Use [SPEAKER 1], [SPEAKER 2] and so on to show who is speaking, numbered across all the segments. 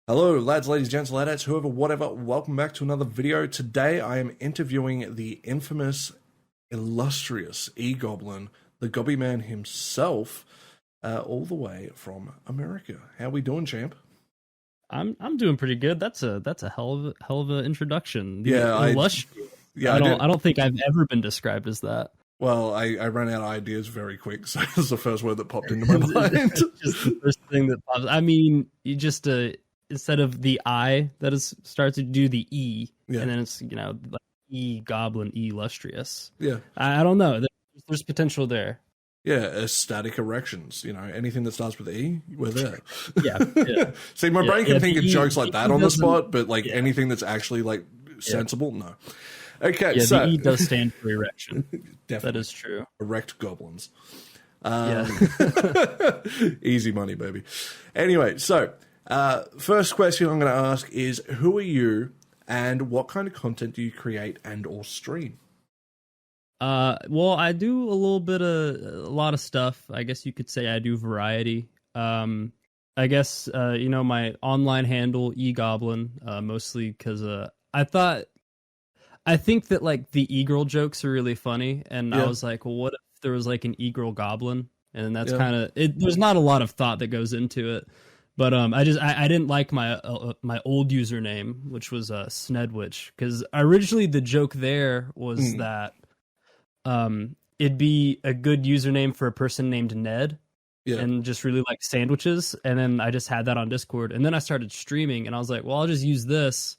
[SPEAKER 1] Hello, lads, ladies, gents, ladettes, whoever, whatever. Welcome back to another video. Today, I am interviewing the infamous, illustrious EGoblin, the Gobby Man himself, all the way from America. How we doing, champ?
[SPEAKER 2] I'm doing pretty good. That's a hell of a introduction.
[SPEAKER 1] Yeah,
[SPEAKER 2] Illustrious. I don't think I've ever been described as that.
[SPEAKER 1] Well, I ran out of ideas very quick, so it's the first word that popped into my mind.
[SPEAKER 2] Just the first thing that pops. I mean, you just instead of the I that is starts to do the E,
[SPEAKER 1] Yeah.
[SPEAKER 2] and then it's like EGoblin, illustrious.
[SPEAKER 1] Yeah,
[SPEAKER 2] I don't know. There's potential there.
[SPEAKER 1] yeah, ecstatic erections. Anything that starts with E, we're there.
[SPEAKER 2] Yeah.
[SPEAKER 1] See, my brain can think of jokes like that on the spot, but anything that's actually sensible, no. Okay,
[SPEAKER 2] yeah,
[SPEAKER 1] so
[SPEAKER 2] the E does stand for erection.
[SPEAKER 1] definitely
[SPEAKER 2] That is true.
[SPEAKER 1] Erect goblins.
[SPEAKER 2] Yeah.
[SPEAKER 1] Easy money, baby. Anyway, so first question I'm going to ask is, who are you, and what kind of content do you create and or stream?
[SPEAKER 2] Well, I do a lot of stuff. I guess you could say I do variety. I guess my online handle EGoblin, mostly because I think that like the e-girl jokes are really funny, and I was like, well, what if there was like an e-girl goblin? And that's kind of it. There's not a lot of thought that goes into it, but I didn't like my old username, which was Snedwich, because originally the joke there was that it'd be a good username for a person named Ned. Yeah. And just really like sandwiches, and then I just had that on Discord, and then I started streaming, and I was like, well, I'll just use this.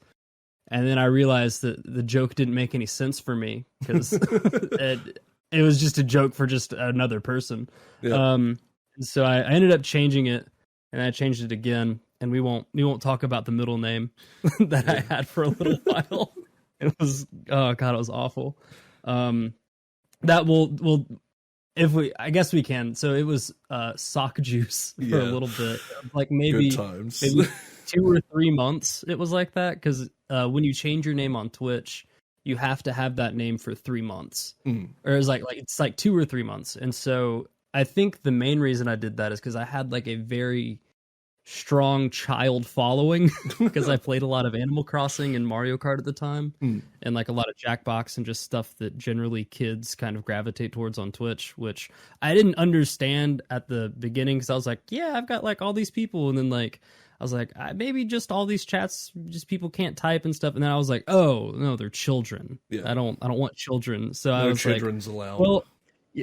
[SPEAKER 2] And then I realized that the joke didn't make any sense for me because it was just a joke for just another person. Yeah. So I ended up changing it, and I changed it again. And we won't talk about the middle name that I had for a little while. It was it was awful. That will I guess we can. So it was sock juice for a little bit, like maybe 2 or 3 months. It was like that because when you change your name on Twitch, you have to have that name for 3 months, or it's like 2 or 3 months. And so I think the main reason I did that is because I had like a very strong child following because I played a lot of Animal Crossing and Mario Kart at the time, and like a lot of Jackbox and just stuff that generally kids kind of gravitate towards on Twitch, which I didn't understand at the beginning because I was like, yeah, I've got like all these people, and then like I was like, maybe just all these chats, just people can't type and stuff. And then I was like, oh no, they're children. Yeah. I don't want children. So I was
[SPEAKER 1] children's allowed.
[SPEAKER 2] Well,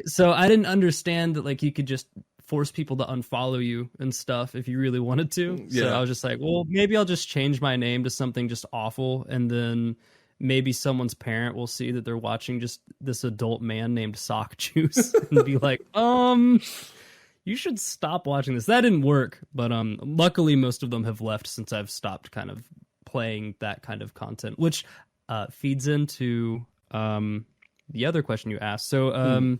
[SPEAKER 2] so I didn't understand that like you could just force people to unfollow you and stuff if you really wanted to. Yeah. So I was just like, well, maybe I'll just change my name to something just awful, and then maybe someone's parent will see that they're watching just this adult man named Sock Juice and be like, you should stop watching this. That didn't work, but luckily most of them have left since I've stopped kind of playing that kind of content, which feeds into the other question you asked. So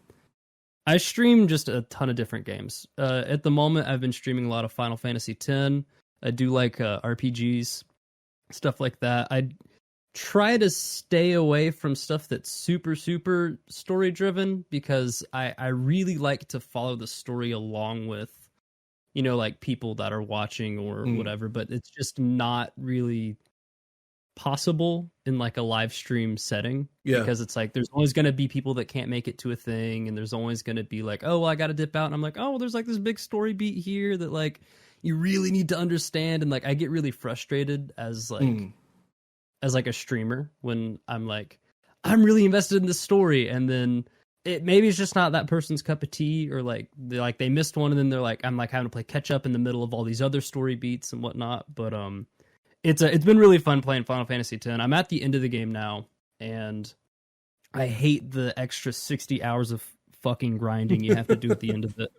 [SPEAKER 2] I stream just a ton of different games. At the moment, I've been streaming a lot of Final Fantasy X. I do like RPGs, stuff like that. I try to stay away from stuff that's super story driven because I really like to follow the story along with like people that are watching or whatever, but it's just not really possible in like a live stream setting because it's like there's always going to be people that can't make it to a thing, and there's always going to be like, oh well, I got to dip out, and I'm like, oh well, there's like this big story beat here that like you really need to understand, and like I get really frustrated as like a streamer when I'm like, I'm really invested in this story, and then maybe it's just not that person's cup of tea, or like they missed one, and then they're like, I'm like having to play catch up in the middle of all these other story beats and whatnot. But it's been really fun playing Final Fantasy X. I'm at the end of the game now, and I hate the extra 60 hours of fucking grinding you have to do at the end of it.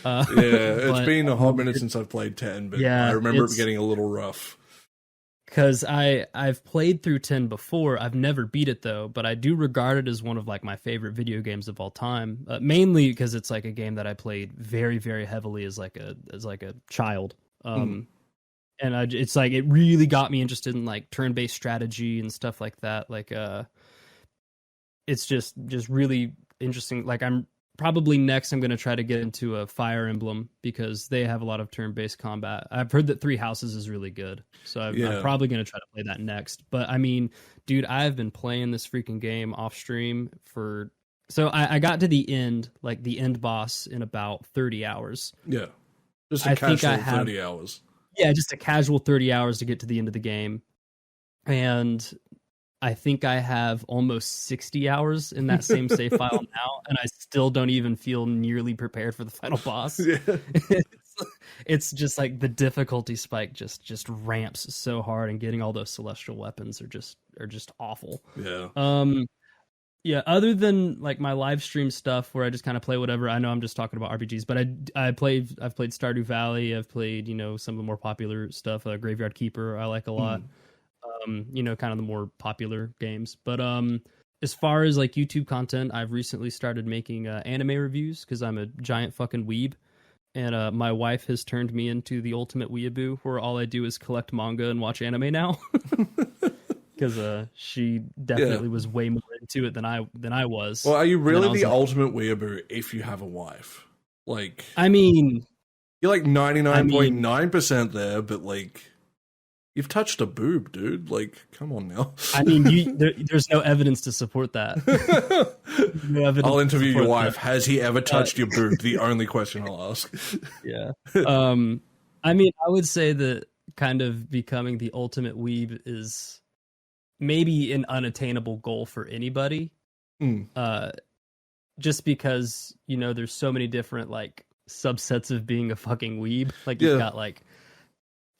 [SPEAKER 1] It's been a hot minute since I've played 10, but I remember it getting a little rough.
[SPEAKER 2] Because I've played through 10 before. I've never beat it though, but I do regard it as one of like my favorite video games of all time. Mainly because it's like a game that I played very, very heavily as like a child. And it's like it really got me interested in like turn-based strategy and stuff like that. Like it's just really interesting. Like I'm probably next I'm going to try to get into a Fire Emblem because they have a lot of turn-based combat. I've heard that Three Houses is really good, so I'm probably going to try to play that next. But I mean, dude, I've been playing this freaking game off stream for. So I got to the end, like the end boss, in about 30 hours.
[SPEAKER 1] Yeah, just a casual 30 hours.
[SPEAKER 2] Yeah, just a casual 30 hours to get to the end of the game, and I think I have almost 60 hours in that same save file now, and I still don't even feel nearly prepared for the final boss. Yeah. It's just like the difficulty spike just ramps so hard, and getting all those celestial weapons are just awful.
[SPEAKER 1] Yeah.
[SPEAKER 2] Yeah, other than like my live stream stuff where I just kind of play whatever. I know I'm just talking about RPGs, but I've played Stardew Valley. I've played, some of the more popular stuff. Graveyard Keeper I like a lot. Kind of the more popular games. But as far as like YouTube content, I've recently started making anime reviews because I'm a giant fucking weeb. And my wife has turned me into the ultimate weeaboo, where all I do is collect manga and watch anime now. Because she definitely was way more into it than I was.
[SPEAKER 1] Well, are you really the ultimate weeaboo if you have a wife? Like,
[SPEAKER 2] I mean,
[SPEAKER 1] you're like 99.9% there, but like, you've touched a boob, dude. Like, come on now.
[SPEAKER 2] I mean, there's no evidence to support that.
[SPEAKER 1] I'll interview your wife. Has he ever touched your boob? The only question I'll ask.
[SPEAKER 2] Yeah. I mean, I would say that kind of becoming the ultimate weeb is maybe an unattainable goal for anybody. Just because, there's so many different like subsets of being a fucking weeb. Like you've got like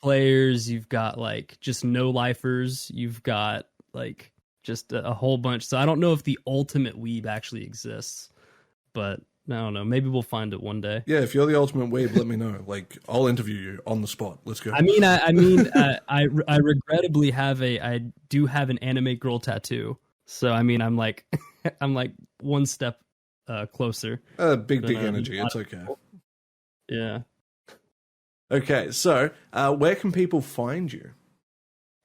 [SPEAKER 2] players, you've got like just no lifers, you've got like just a whole bunch. So I don't know if the ultimate weeb actually exists, but I don't know. Maybe we'll find it one day.
[SPEAKER 1] Yeah, if you're the ultimate weeb, let me know. Like, I'll interview you on the spot. Let's go.
[SPEAKER 2] I regrettably I do have an anime girl tattoo. So I mean, I'm like one step closer.
[SPEAKER 1] Big energy. It's okay.
[SPEAKER 2] Yeah.
[SPEAKER 1] Okay, so where can people find you?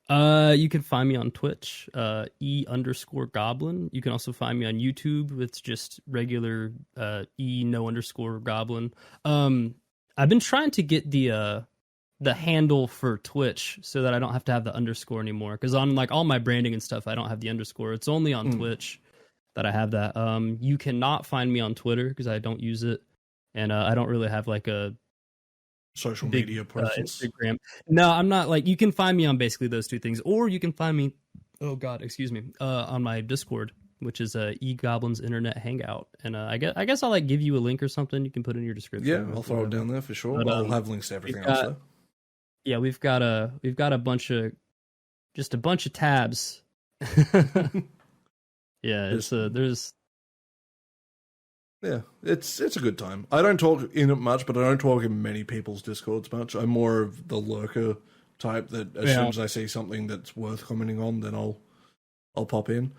[SPEAKER 2] You can find me on Twitch, E_Goblin. You can also find me on YouTube. It's just regular E_Goblin. I've been trying to get the handle for Twitch so that I don't have to have the underscore anymore. Because on like all my branding and stuff, I don't have the underscore. It's only on Twitch that I have that. You cannot find me on Twitter because I don't use it, and I don't really have like a
[SPEAKER 1] social media presence.
[SPEAKER 2] Instagram. No, I'm not. Like, you can find me on basically those two things, or you can find me, on my Discord, which is EGoblin's Internet Hangout. And I guess I'll like give you a link or something. You can put it in your description.
[SPEAKER 1] Yeah, I'll throw it down there for sure. But, I'll have links to everything else though.
[SPEAKER 2] Yeah, we've got a bunch of tabs. Yeah, there's.
[SPEAKER 1] Yeah, it's a good time. I don't talk in it much, but I don't talk in many people's Discords much. I'm more of the lurker type that as soon as I see something that's worth commenting on, then I'll pop in.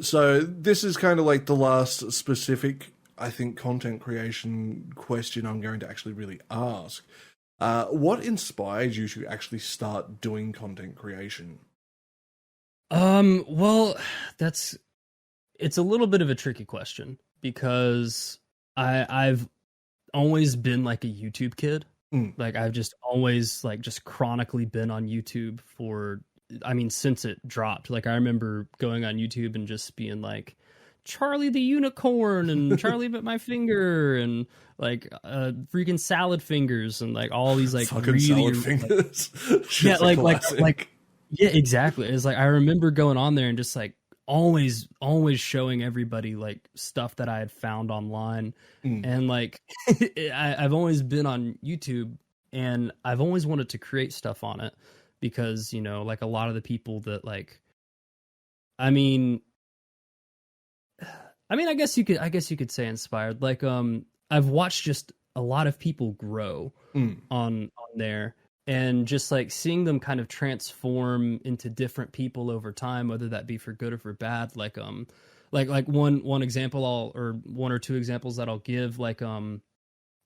[SPEAKER 1] So this is kind of like the last specific, I think, content creation question I'm going to actually really ask. What inspired you to actually start doing content creation?
[SPEAKER 2] Well, it's a little bit of a tricky question because I've always been like a YouTube kid. Like I've just always like just chronically been on YouTube since it dropped. Like I remember going on YouTube and just being like Charlie the Unicorn and Charlie Bit My Finger and like freaking Salad Fingers and like all these like
[SPEAKER 1] fucking
[SPEAKER 2] really
[SPEAKER 1] Salad Fingers.
[SPEAKER 2] Yeah, like yeah, exactly. It's like I remember going on there and just like always showing everybody like stuff that I had found online. And like I've always been on YouTube and I've always wanted to create stuff on it because, like a lot of the people that like, I guess you could say inspired. Like I've watched just a lot of people grow on there. And just like seeing them kind of transform into different people over time, whether that be for good or for bad. Like one example or one or two examples that I'll give, like a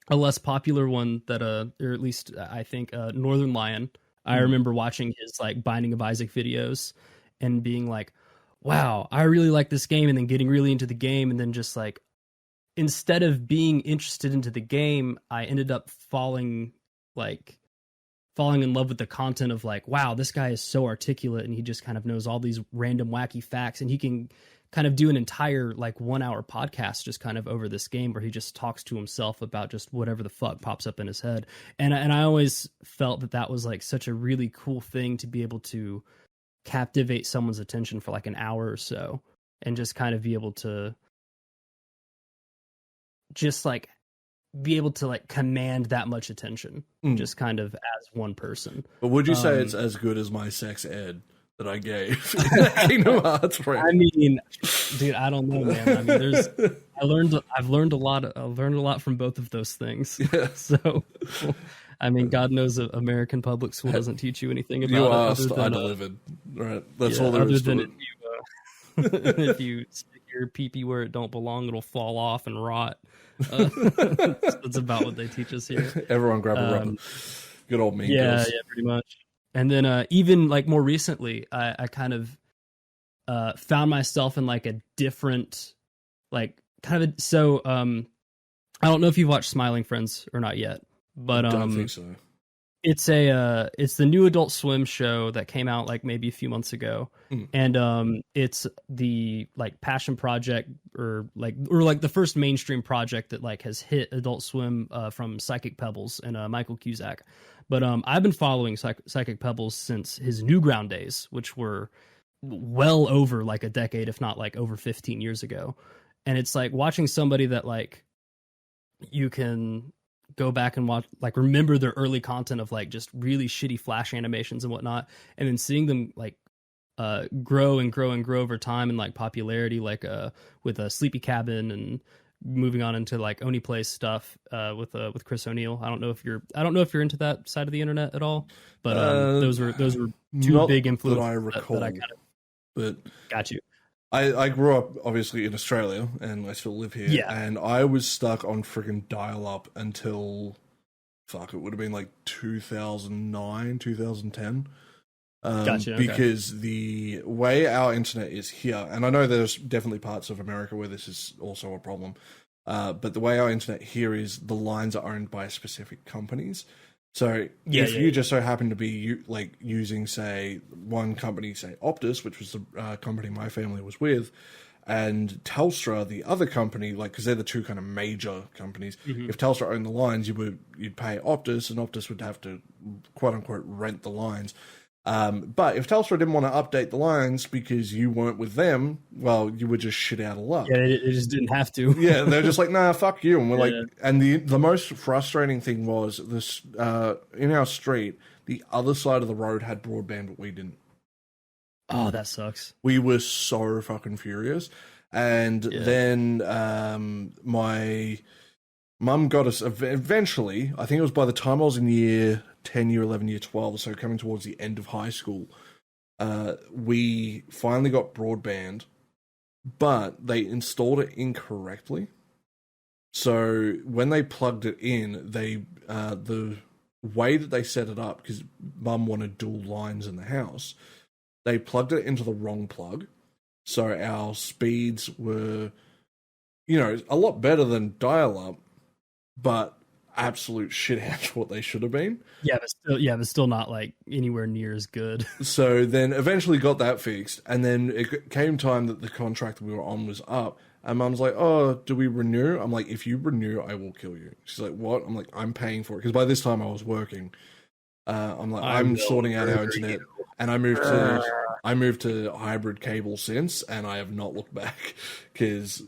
[SPEAKER 2] less popular one that or at least I think Northern Lion. I remember watching his like Binding of Isaac videos and being like, wow, I really like this game, and then getting really into the game and then just like instead of being interested into the game, I ended up falling in love with the content of like, wow, this guy is so articulate and he just kind of knows all these random wacky facts, and he can kind of do an entire like 1 hour podcast just kind of over this game where he just talks to himself about just whatever the fuck pops up in his head. And I always felt that was like such a really cool thing to be able to captivate someone's attention for like an hour or so, and just kind of be able to just like be able to like command that much attention just kind of as one person.
[SPEAKER 1] But would you say it's as good as my sex ed that I gave Kingdom Hearts? Right?
[SPEAKER 2] I mean, dude, I don't know, man. I mean, I've learned a lot from both of those things.
[SPEAKER 1] Yeah.
[SPEAKER 2] So, I mean, God knows American public school doesn't teach you anything about
[SPEAKER 1] you
[SPEAKER 2] it.
[SPEAKER 1] asked, I delivered. Right, that's all there is to it.
[SPEAKER 2] If you stick your pee-pee where it don't belong, it'll fall off and rot. That's about what they teach us here.
[SPEAKER 1] Everyone grab a rubber. Good old mean
[SPEAKER 2] girls.
[SPEAKER 1] Yeah,
[SPEAKER 2] pretty much. And then even like more recently, I kind of found myself in like a different, like kind of so I don't know if you've watched Smiling Friends or not yet, but
[SPEAKER 1] I don't think so.
[SPEAKER 2] It's the new Adult Swim show that came out like maybe a few months ago, and it's the like passion project or like the first mainstream project that like has hit Adult Swim from Psychic Pebbles and Michael Cusack. But I've been following Psychic Pebbles since his Newground days, which were well over like a decade, if not like over 15 years ago. And it's like watching somebody that like you can go back and watch, like remember their early content of like just really shitty Flash animations and whatnot, and then seeing them like grow and grow and grow over time and like popularity, like with a Sleepy Cabin and moving on into like Oni Plays stuff with Chris O'Neill. I don't know if you're into that side of the internet at all, but those were two big influences
[SPEAKER 1] that I recall.
[SPEAKER 2] That I kind of,
[SPEAKER 1] but
[SPEAKER 2] got you.
[SPEAKER 1] I grew up obviously in Australia and I still live here.
[SPEAKER 2] Yeah.
[SPEAKER 1] And I was stuck on freaking dial-up until, it would have been like 2009, 2010.
[SPEAKER 2] Gotcha.
[SPEAKER 1] Because the way our internet is here, and I know there's definitely parts of America where this is also a problem, but the way our internet here is the lines are owned by specific companies. So if you just so happen to be like using, say, one company, say Optus, which was the company my family was with, and Telstra, the other company, like because they're the two kind of major companies. If Telstra owned the lines, you'd pay Optus, and Optus would have to quote unquote rent the lines. But if Telstra didn't want to update the lines because you weren't with them, well, you were just shit out of luck.
[SPEAKER 2] Yeah, it just didn't have to.
[SPEAKER 1] Yeah, they're just like, nah, fuck you. And we're like, and the most frustrating thing was this, in our street, the other side of the road had broadband, but we didn't.
[SPEAKER 2] Oh, that sucks.
[SPEAKER 1] We were so fucking furious. And then, my mum got us eventually, I think it was by the time I was in year 10, year 11, year 12, so coming towards the end of high school, we finally got broadband, but they installed it incorrectly. So when they plugged it in, they the way that they set it up, because Mum wanted dual lines in the house, they plugged it into the wrong plug. So our speeds were, a lot better than dial-up, but absolute shit out of what they should have been.
[SPEAKER 2] But still not like anywhere near as good.
[SPEAKER 1] So then eventually got that fixed, and then it came time that the contract we were on was up, and Mum's like, oh, do we renew? I'm like, if you renew, I will kill you. She's like, what? I'm like, I'm paying for it, because by this time I was working. I'm like, I'm sorting out our internet, and I moved to hybrid cable since, and I have not looked back, because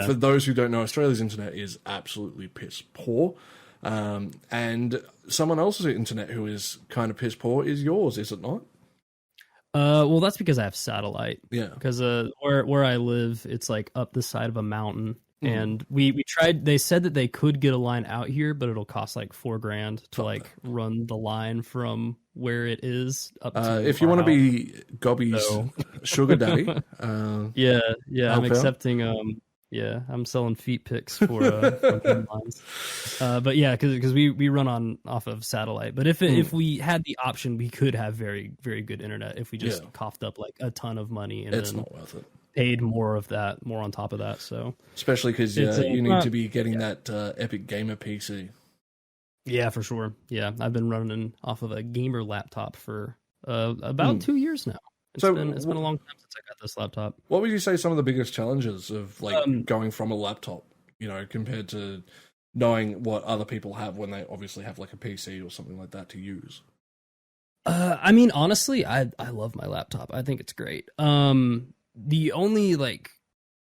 [SPEAKER 1] for those who don't know, Australia's internet is absolutely piss poor. And someone else's internet who is kind of piss poor is yours, is it not?
[SPEAKER 2] Well, that's because I have satellite.
[SPEAKER 1] Yeah.
[SPEAKER 2] Because where I live, it's like up the side of a mountain. And we tried, they said that they could get a line out here, but it'll cost like $4,000 to like run the line from where it is up to
[SPEAKER 1] if you want to be Gobby's sugar daddy.
[SPEAKER 2] I'm accepting I'm selling feet pics for lines. But yeah, because we run off of satellite. But if we had the option, we could have very, very good internet if we just coughed up like a ton of money. And
[SPEAKER 1] it's not worth it.
[SPEAKER 2] paid more on top of that. So
[SPEAKER 1] especially because you need to be getting that Epic Gamer PC.
[SPEAKER 2] Yeah, for sure. Yeah, I've been running off of a gamer laptop for about 2 years now. It's been a long time since I got this laptop.
[SPEAKER 1] What would you say some of the biggest challenges of like going from a laptop, compared to knowing what other people have when they obviously have like a PC or something like that to use?
[SPEAKER 2] I mean, honestly, I love my laptop. I think it's great. The only like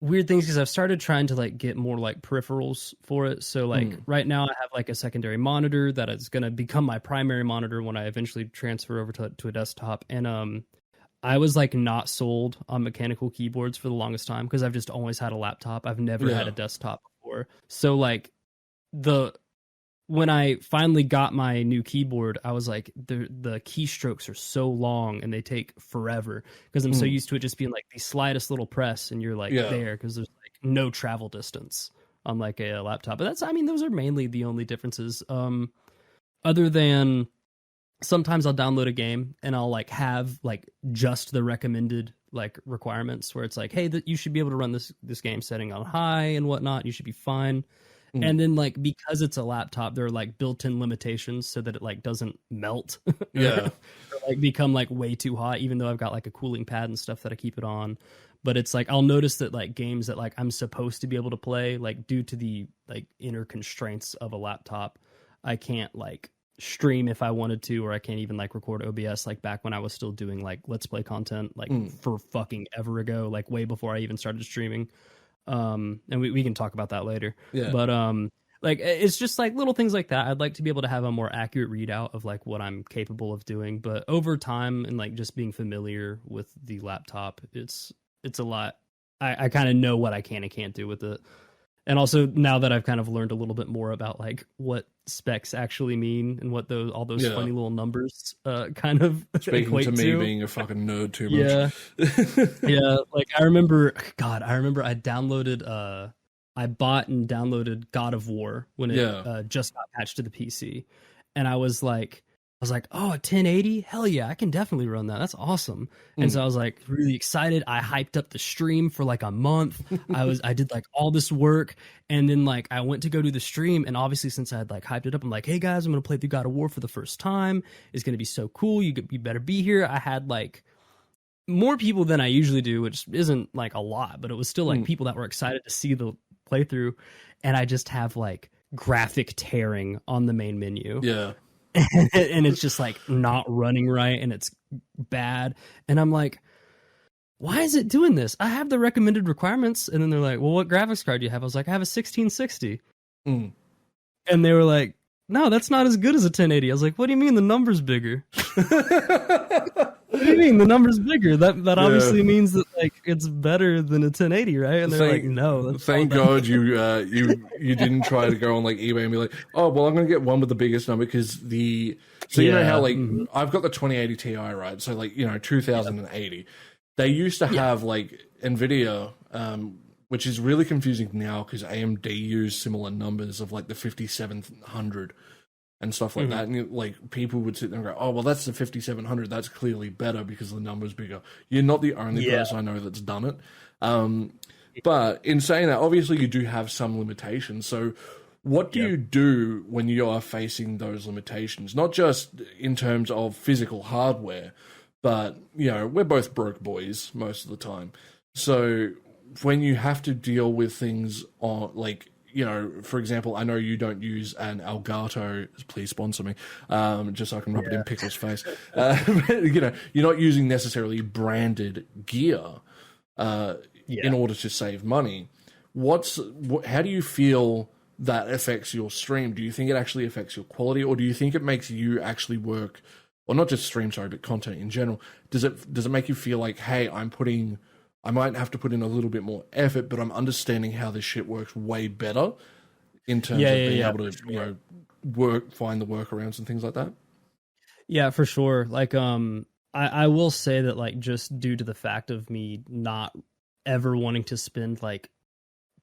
[SPEAKER 2] weird things because I've started trying to like get more like peripherals for it. So like right now I have like a secondary monitor that is going to become my primary monitor when I eventually transfer over to a desktop. And I was like not sold on mechanical keyboards for the longest time because I've just always had a laptop. I've never had a desktop before. So like when I finally got my new keyboard, I was like, the keystrokes are so long and they take forever because I'm so used to it just being like the slightest little press and you're like there because there's like no travel distance on like a laptop. But those are mainly the only differences. Other than sometimes I'll download a game and I'll like have like just the recommended like requirements where it's like, hey, you should be able to run this game setting on high and whatnot. You should be fine. And then like because it's a laptop, there are like built-in limitations so that it like doesn't melt. Or like become like way too hot, even though I've got like a cooling pad and stuff that I keep it on. But it's like I'll notice that like games that like I'm supposed to be able to play, like due to the like inner constraints of a laptop, I can't like stream if I wanted to, or I can't even like record OBS like back when I was still doing like Let's Play content like for fucking ever ago, like way before I even started streaming. And we can talk about that later. But like it's just like little things like that. I'd like to be able to have a more accurate readout of like what I'm capable of doing, but over time and like just being familiar with the laptop, it's a lot. I kind of know what I can and can't do with it. And also now that I've kind of learned a little bit more about like what specs actually mean and what all those funny little numbers kind of
[SPEAKER 1] speaking
[SPEAKER 2] equate
[SPEAKER 1] to me being a fucking nerd too
[SPEAKER 2] much. Yeah, like I remember I downloaded I bought and downloaded God of War when it just got patched to the PC, and I was like, oh, 1080? Hell yeah, I can definitely run that. That's awesome. And so I was like really excited. I hyped up the stream for like a month. I did like all this work. And then like I went to go do the stream. And obviously since I had like hyped it up, I'm like, hey guys, I'm going to play through God of War for the first time. It's going to be so cool. You better be here. I had like more people than I usually do, which isn't like a lot, but it was still like people that were excited to see the playthrough. And I just have like graphic tearing on the main menu.
[SPEAKER 1] Yeah.
[SPEAKER 2] And it's just like not running right and it's bad. And I'm like, why is it doing this? I have the recommended requirements. And then they're like, well, what graphics card do you have? I was like, I have a 1660. And they were like, no, that's not as good as a 1080. I was like, what do you mean the number's bigger? What do you mean the number's bigger? That obviously means that like it's better than a 1080, right? And they're like, no.
[SPEAKER 1] Thank God you didn't try to go on like eBay and be like, oh well, I'm gonna get one with the biggest number because you know how like I've got the 2080 Ti, right? So like 2080. They used to have like Nvidia, which is really confusing now because AMD used similar numbers of like the 5700. And stuff like that, and like people would sit there and go, "Oh, well, that's the 5700. That's clearly better because the number's bigger." You're not the only person I know that's done it. But in saying that, obviously you do have some limitations. So, what do you do when you are facing those limitations? Not just in terms of physical hardware, but we're both broke boys most of the time. So, when you have to deal with things on like for example, I know you don't use an Elgato. Please sponsor me, just so I can rub it in Pickle's face. You're not using necessarily branded gear in order to save money. How do you feel that affects your stream? Do you think it actually affects your quality, or do you think it makes you actually work, or not just stream, sorry, but content in general? Does it make you feel like, hey, I might have to put in a little bit more effort, but I'm understanding how this shit works way better in terms of being able to find the workarounds and things like that?
[SPEAKER 2] Yeah, for sure. Like, I will say that like just due to the fact of me not ever wanting to spend like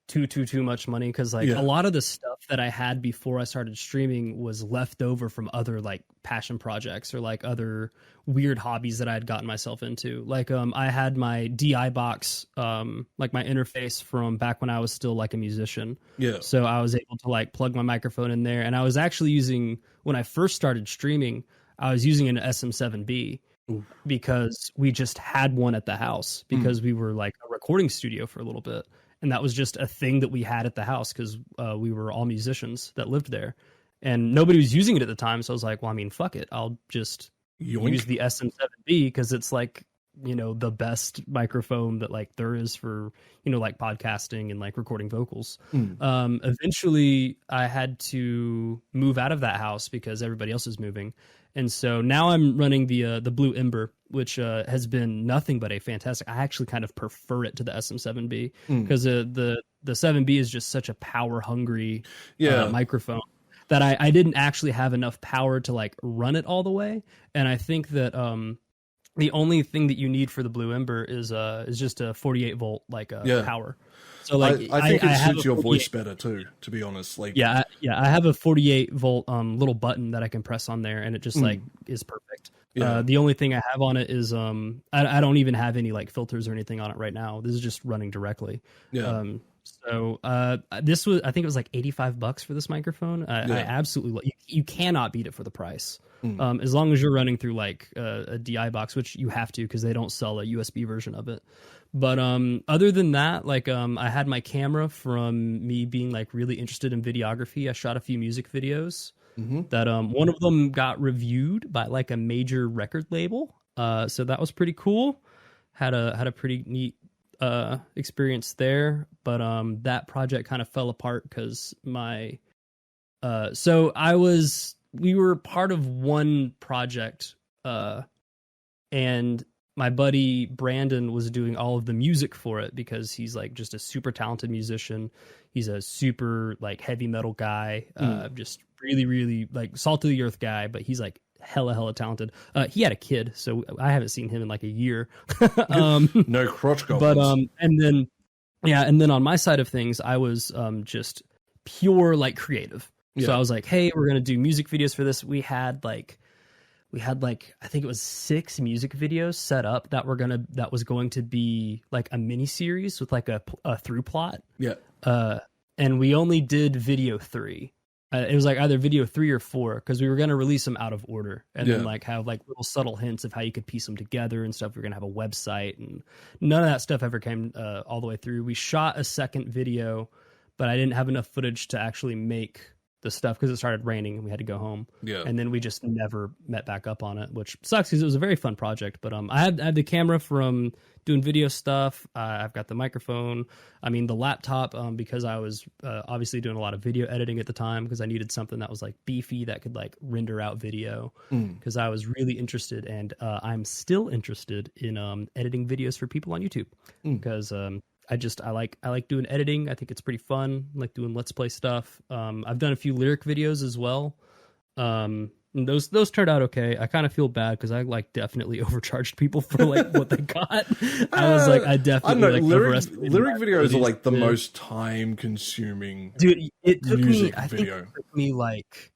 [SPEAKER 2] too much money, because like a lot of the stuff that I had before I started streaming was left over from other like passion projects or like other weird hobbies that I had gotten myself into. Like I had my DI box, like my interface from back when I was still like a musician.
[SPEAKER 1] Yeah.
[SPEAKER 2] So I was able to like plug my microphone in there, and I was actually using, when I first started streaming, I was using an SM7B. Ooh. Because we just had one at the house because we were like a recording studio for a little bit. And that was just a thing that we had at the house because we were all musicians that lived there. And nobody was using it at the time. So I was like, well, I mean, fuck it. I'll just use the SM7B because it's like, you know, the best microphone that like there is for, you know, like podcasting and like recording vocals. Eventually I had to move out of that house because everybody else is moving. And so now I'm running the Blue Ember, which has been nothing but a fantastic. I actually kind of prefer it to the SM7B because the 7B is just such a power hungry microphone that I didn't actually have enough power to like run it all the way. And I think that the only thing that you need for the Blue Ember is just a 48 volt power. So like
[SPEAKER 1] I think it suits your voice better too, to be honest. Like
[SPEAKER 2] I have a 48 volt little button that I can press on there, and it just like is perfect. The only thing I have on it is I don't even have any like filters or anything on it right now. This is just running directly. So this was, I think it was like $85 for this microphone. I absolutely you cannot beat it for the price. As long as you're running through like a DI box, which you have to because they don't sell a USB version of it. But other than that, like I had my camera from me being like really interested in videography. I shot a few music videos that one of them got reviewed by like a major record label. So that was pretty cool. Had a pretty neat experience there. But that project kind of fell apart because my we were part of one project and my buddy Brandon was doing all of the music for it because he's like just a super talented musician. He's a super like heavy metal guy, just really, really like salt of the earth guy, but he's like hella talented. He had a kid, so I haven't seen him in like a year.
[SPEAKER 1] No crotch goblins.
[SPEAKER 2] But and then on my side of things, I was just pure like creative. So I was like, hey, we're gonna do music videos for this. We had like I think it was 6 music videos set up that was going to be like a mini series with like a through plot. And we only did video 3. It was like either video 3 or 4 because we were going to release them out of order and then like have like little subtle hints of how you could piece them together and stuff. We were going to have a website, and none of that stuff ever came all the way through. We shot a second video, but I didn't have enough footage to actually make the stuff because it started raining and we had to go home. And then we just never met back up on it, which sucks because it was a very fun project. But I had the camera from doing video stuff. I've got the microphone. I mean, the laptop, because I was obviously doing a lot of video editing at the time because I needed something that was like beefy that could like render out video because I was really interested, and I'm still interested in editing videos for people on YouTube because I like doing editing. I think it's pretty fun. I like doing let's play stuff. I've done a few lyric videos as well. And those turned out okay. I kind of feel bad because I like definitely overcharged people for like what they got. I was like, I definitely
[SPEAKER 1] lyric videos are like the most time consuming.
[SPEAKER 2] Dude, it took me.
[SPEAKER 1] I think it
[SPEAKER 2] took me like.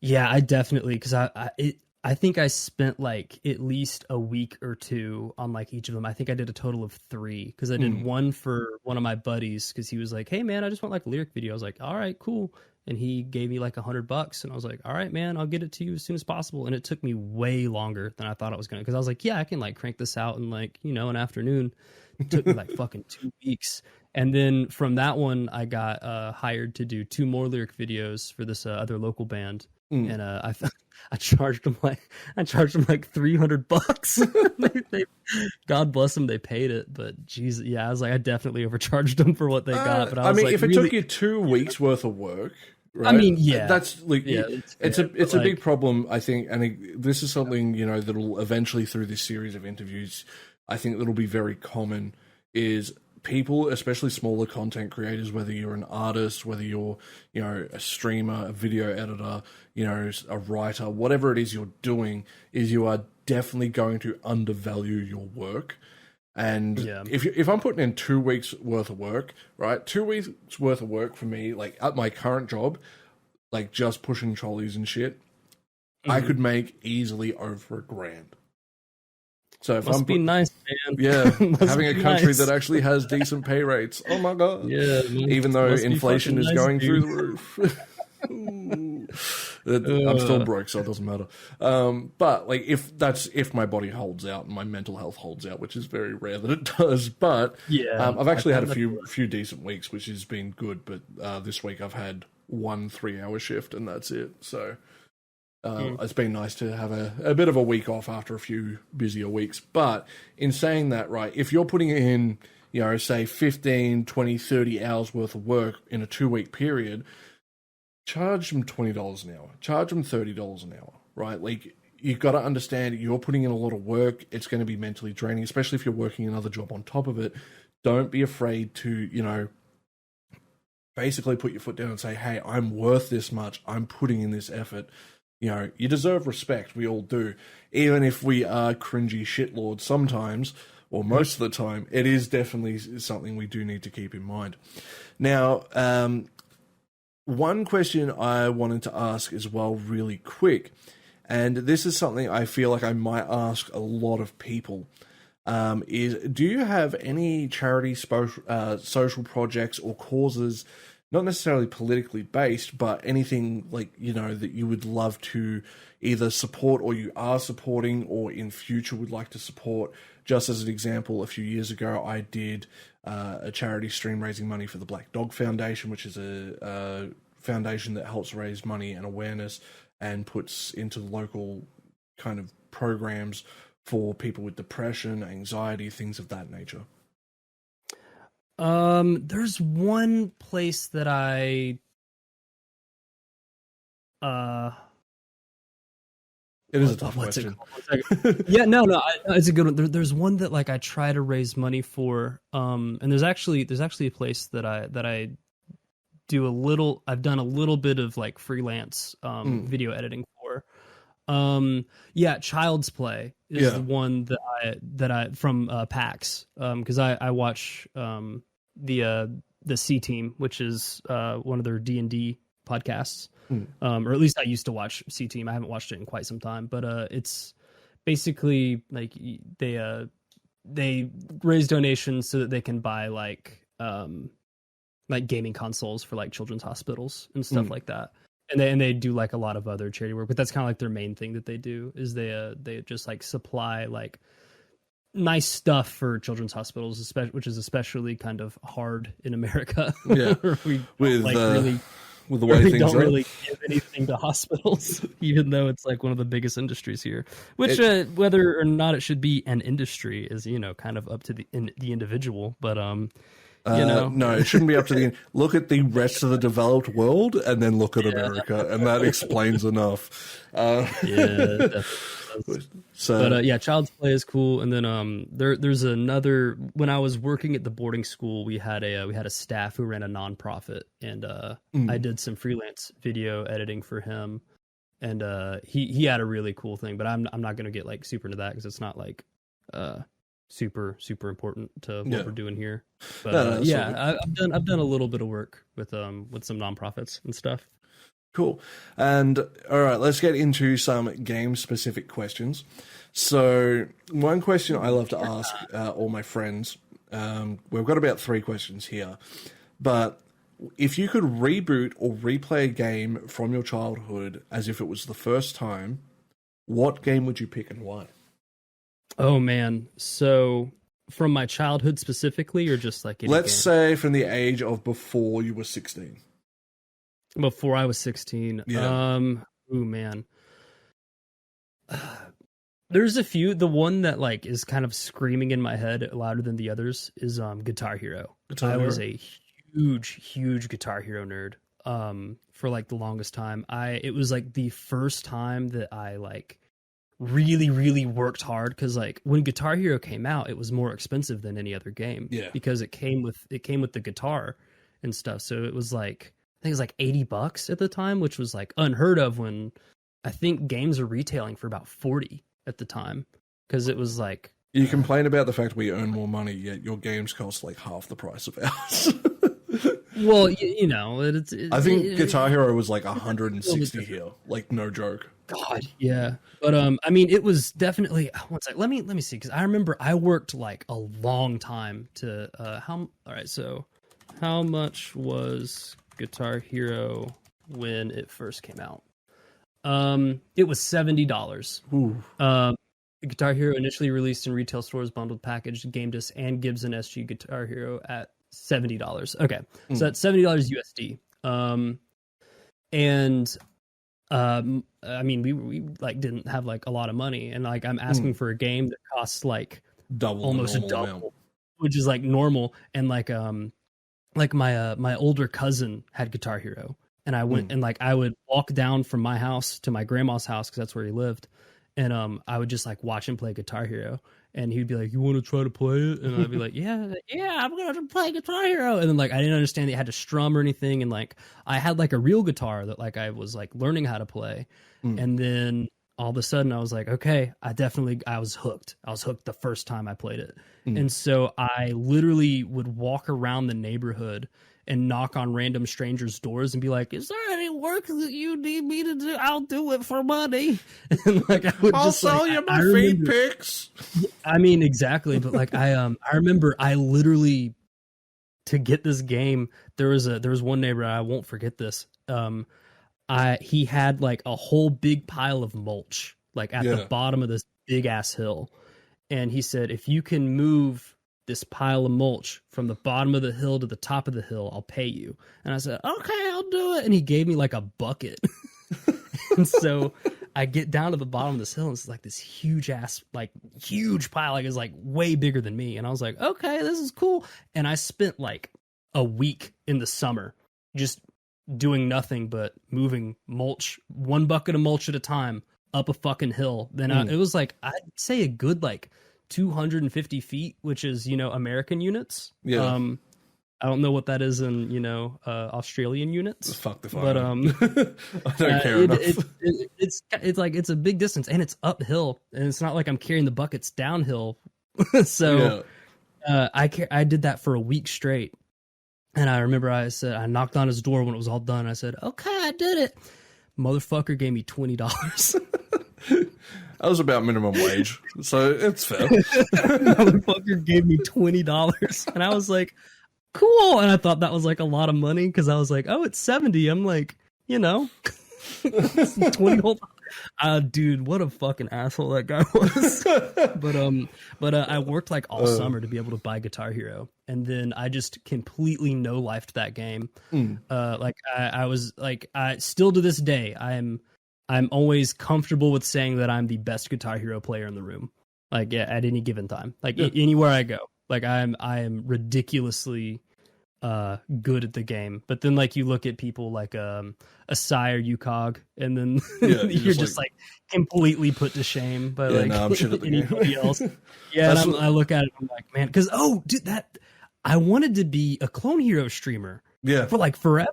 [SPEAKER 2] Yeah, I definitely because I think I spent like at least a week or 2 on like each of them. I think I did a total of 3 because I did one for one of my buddies because he was like, hey man, I just want like a lyric video. I was like, all right, cool. And he gave me like $100 and I was like, all right, man, I'll get it to you as soon as possible. And it took me way longer than I thought it was going to, because I was like, yeah, I can like crank this out in like, you know, an afternoon. It took me like fucking 2 weeks. And then from that one, I got hired to do 2 more lyric videos for this other local band. And I charged them like $300. God bless them, they paid it. But geez, yeah, I was like, I definitely overcharged them for what they got. But I was
[SPEAKER 1] mean,
[SPEAKER 2] like,
[SPEAKER 1] if it
[SPEAKER 2] really...
[SPEAKER 1] took you 2 weeks worth of work, right?
[SPEAKER 2] I mean, yeah,
[SPEAKER 1] that's like, it's a
[SPEAKER 2] like,
[SPEAKER 1] big problem, I think, and this is something, you know, that'll eventually through this series of interviews, I think that'll be very common is people, especially smaller content creators, whether you're an artist, whether you're, you know, a streamer, a video editor, you know, a writer, whatever it is you're doing, is you are definitely going to undervalue your work. And if I'm putting in 2 weeks worth of work, right, 2 weeks worth of work for me, like at my current job, like just pushing trolleys and shit, I could make easily over $1,000. So if
[SPEAKER 2] Must be nice, man.
[SPEAKER 1] Yeah, having a country
[SPEAKER 2] nice.
[SPEAKER 1] that actually has decent pay rates. Oh my god!
[SPEAKER 2] Yeah,
[SPEAKER 1] even though inflation is
[SPEAKER 2] nice,
[SPEAKER 1] going
[SPEAKER 2] dude.
[SPEAKER 1] through the roof. I'm still broke, so it doesn't matter. But like, if my body holds out and my mental health holds out, which is very rare that it does. But
[SPEAKER 2] yeah,
[SPEAKER 1] I've actually had a few decent weeks, which has been good. But this week I've had 1 3-hour shift, and that's it. So. It's been nice to have a bit of a week off after a few busier weeks. But in saying that, right, if you're putting in, say 15, 20, 30 hours worth of work in a 2-week period, charge them $20 an hour, charge them $30 an hour, right? Like, you've got to understand you're putting in a lot of work. It's going to be mentally draining, especially if you're working another job on top of it. Don't be afraid to, basically put your foot down and say, hey, I'm worth this much. I'm putting in this effort. You deserve respect. We all do. Even if we are cringy shitlords sometimes, or most of the time, it is definitely something we do need to keep in mind. Now, one question I wanted to ask as well really quick, and this is something I feel like I might ask a lot of people, is do you have any charity social projects or causes, not necessarily politically based, but anything like, that you would love to either support or you are supporting or in future would like to support? Just as an example, a few years ago, I did a charity stream raising money for the Black Dog Foundation, which is a foundation that helps raise money and awareness and puts into the local kind of programs for people with depression, anxiety, things of that nature.
[SPEAKER 2] There's one place that
[SPEAKER 1] it is a tough question.
[SPEAKER 2] Yeah, no, it's a good one. There's one that like I try to raise money for. And there's actually a place that I do I've done a little bit of like freelance video editing for. Child's Play is the one that I from PAX, because I watch the C Team, which is one of their D&D podcasts, or at least I used to watch C Team. I haven't watched it in quite some time, but it's basically like they raise donations so that they can buy like gaming consoles for like children's hospitals and stuff like that. And they do like a lot of other charity work, but that's kind of like their main thing that they do is they just like supply like nice stuff for children's hospitals, which is especially kind of hard in America.
[SPEAKER 1] Yeah, with the way things
[SPEAKER 2] don't
[SPEAKER 1] are.
[SPEAKER 2] really give anything to hospitals, even though it's like one of the biggest industries here. Which whether or not it should be an industry is kind of up to the individual, but
[SPEAKER 1] no, it shouldn't be up to the end. Look at the rest of the developed world and then look at America, and that explains enough.
[SPEAKER 2] Child's Play is cool. And then there's another. When I was working at the boarding school, we had a staff who ran a nonprofit, and I did some freelance video editing for him, and he had a really cool thing. But I'm not gonna get like super into that because it's not like super important to what we're doing here. But I've done a little bit of work with some nonprofits and stuff.
[SPEAKER 1] Cool. And all right, let's get into some game specific questions. So one question I love to ask all my friends, we've got about 3 questions here, but if you could reboot or replay a game from your childhood as if it was the first time, what game would you pick and why?
[SPEAKER 2] Oh man, so from my childhood specifically, or just like
[SPEAKER 1] let's say from the age of before you were 16.
[SPEAKER 2] Before I was 16, ooh man, there's a few. The one that like is kind of screaming in my head louder than the others is Guitar Hero. I was a huge Guitar Hero nerd. For like the longest time, it was like the first time that I like really worked hard, because like when Guitar Hero came out, it was more expensive than any other game, because it came with the guitar and stuff. So it was like, I think it was like $80 at the time, which was like unheard of when I think games are retailing for about 40 at the time, because it was like,
[SPEAKER 1] you complain about the fact we earn more money, yet your games cost like half the price of ours.
[SPEAKER 2] Well, you know,
[SPEAKER 1] I think Guitar Hero was like 160 here, like no joke.
[SPEAKER 2] God, yeah. But I mean, it was definitely. One sec, let me see, because I remember I worked like a long time to how. All right, so how much was Guitar Hero when it first came out? It was $70. Guitar Hero initially released in retail stores, bundled packaged game disc and Gibson SG Guitar Hero at $70. Okay, so that's $70 USD. And I mean, we like didn't have like a lot of money, and like I'm asking for a game that costs like almost double, amount. Which is like normal. And like my older cousin had Guitar Hero, and I went and like I would walk down from my house to my grandma's house because that's where he lived, and I would just like watch him play Guitar Hero, and he'd be like, "You want to try to play it?" And I'd be like, "Yeah, I'm gonna play Guitar Hero." And then like I didn't understand that you had to strum or anything, and like I had like a real guitar that like I was like learning how to play, and then all of a sudden I was like, okay, I was hooked. I was hooked the first time I played it, and so I literally would walk around the neighborhood and knock on random strangers' doors and be like, "Is there any work that you need me to do? I'll do it for money." And like I'll
[SPEAKER 1] sell you my feed pics.
[SPEAKER 2] I mean, exactly. But like I remember I literally, to get this game, there was one neighbor, I won't forget this. He had like a whole big pile of mulch like at the bottom of this big ass hill, and he said, "If you can move this pile of mulch from the bottom of the hill to the top of the hill, I'll pay you." And I said, "Okay, I'll do it." And he gave me like a bucket. And so I get down to the bottom of this hill, and it's like this huge pile, like it's like way bigger than me. And I was like, okay, this is cool. And I spent like a week in the summer just doing nothing but moving mulch, one bucket of mulch at a time, up a fucking hill. Then it was like, I'd say a good like 250 feet, which is, you know, American units. Yeah. I don't know what that is in, you know, Australian units.
[SPEAKER 1] Fuck the fuck.
[SPEAKER 2] But
[SPEAKER 1] I don't care enough.
[SPEAKER 2] It's like it's a big distance, and it's uphill, and it's not like I'm carrying the buckets downhill. So I did that for a week straight, and I remember I knocked on his door when it was all done. I said, "Okay, I did it." Motherfucker gave me $20.
[SPEAKER 1] That was about minimum wage, so it's fair.
[SPEAKER 2] Motherfucker gave me $20, and I was like, cool. And I thought that was like a lot of money, because I was like, oh, it's 70. I'm like, you know, 20 whole. Dude, what a fucking asshole that guy was. But I worked like all summer to be able to buy Guitar Hero, and then I just completely no-lifed that game. Like I was like, I still to this day, I'm always comfortable with saying that I'm the best Guitar Hero player in the room. Like at any given time, like anywhere I go, like I am ridiculously good at the game. But then like you look at people like a Sire UCog, and then you're just like completely put to shame by like
[SPEAKER 1] I'm shit at the
[SPEAKER 2] anybody else. Yeah, and I look at it, I'm like, man, because dude, I wanted to be a Clone Hero streamer. Yeah, for like forever.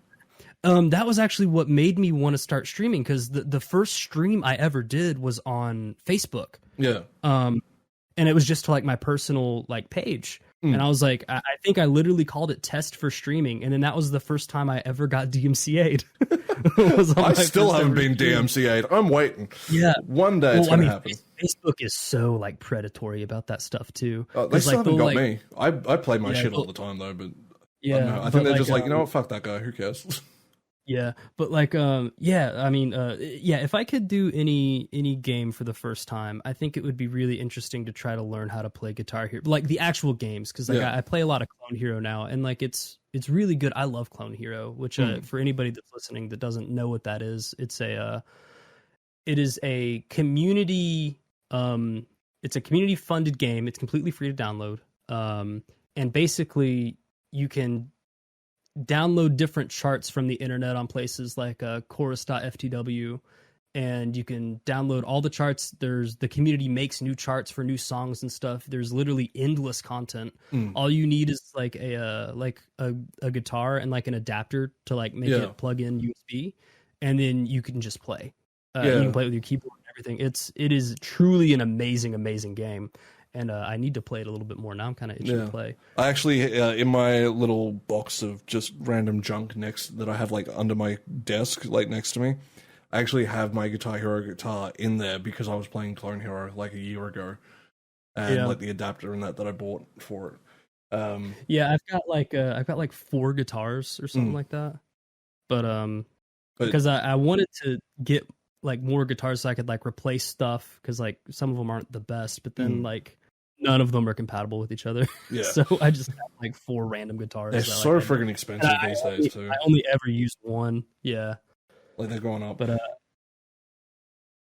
[SPEAKER 2] That was actually what made me want to start streaming, because the first stream I ever did was on Facebook. Yeah. And it was just to like my personal like page. And I was like, I think I literally called it Test for Streaming, and then that was the first time I ever got DMCA'd.
[SPEAKER 1] I still haven't been DMCA'd. I'm waiting. Yeah, one day it's gonna happen.
[SPEAKER 2] Facebook is so like predatory about that stuff too.
[SPEAKER 1] They still haven't got me. I play my shit all the time though, but I think they're just like, you know what, fuck that guy. Who cares?
[SPEAKER 2] Yeah, but like, I mean, if I could do any game for the first time, I think it would be really interesting to try to learn how to play Guitar Hero, like the actual games, because like I play a lot of Clone Hero now, and like it's really good. I love Clone Hero, which for anybody that's listening that doesn't know what that is, it is a community, it's a community funded game. It's completely free to download, and basically you can download different charts from the internet on places like chorus.ftw, and you can download all the charts. The community makes new charts for new songs and stuff. There's literally endless content. All you need is like a guitar and like an adapter to like make it plug in USB, and then you can just play. You can play with your keyboard and everything. It is truly an amazing game. and I need to play it a little bit more. Now I'm kind of itching to play.
[SPEAKER 1] I actually, in my little box of just random junk that I have like under my desk, like next to me, I actually have my Guitar Hero guitar in there because I was playing Clone Hero like a year ago, and like the adapter and that I bought for it.
[SPEAKER 2] Yeah, I've got like 4 guitars or something like that, but because I wanted to get like more guitars so I could like replace stuff, because like some of them aren't the best, but then like none of them are compatible with each other.
[SPEAKER 1] Yeah.
[SPEAKER 2] So I just have like 4 random guitars.
[SPEAKER 1] They're so friggin' expensive these days too.
[SPEAKER 2] I only ever used one. Yeah.
[SPEAKER 1] Like they're going up.
[SPEAKER 2] But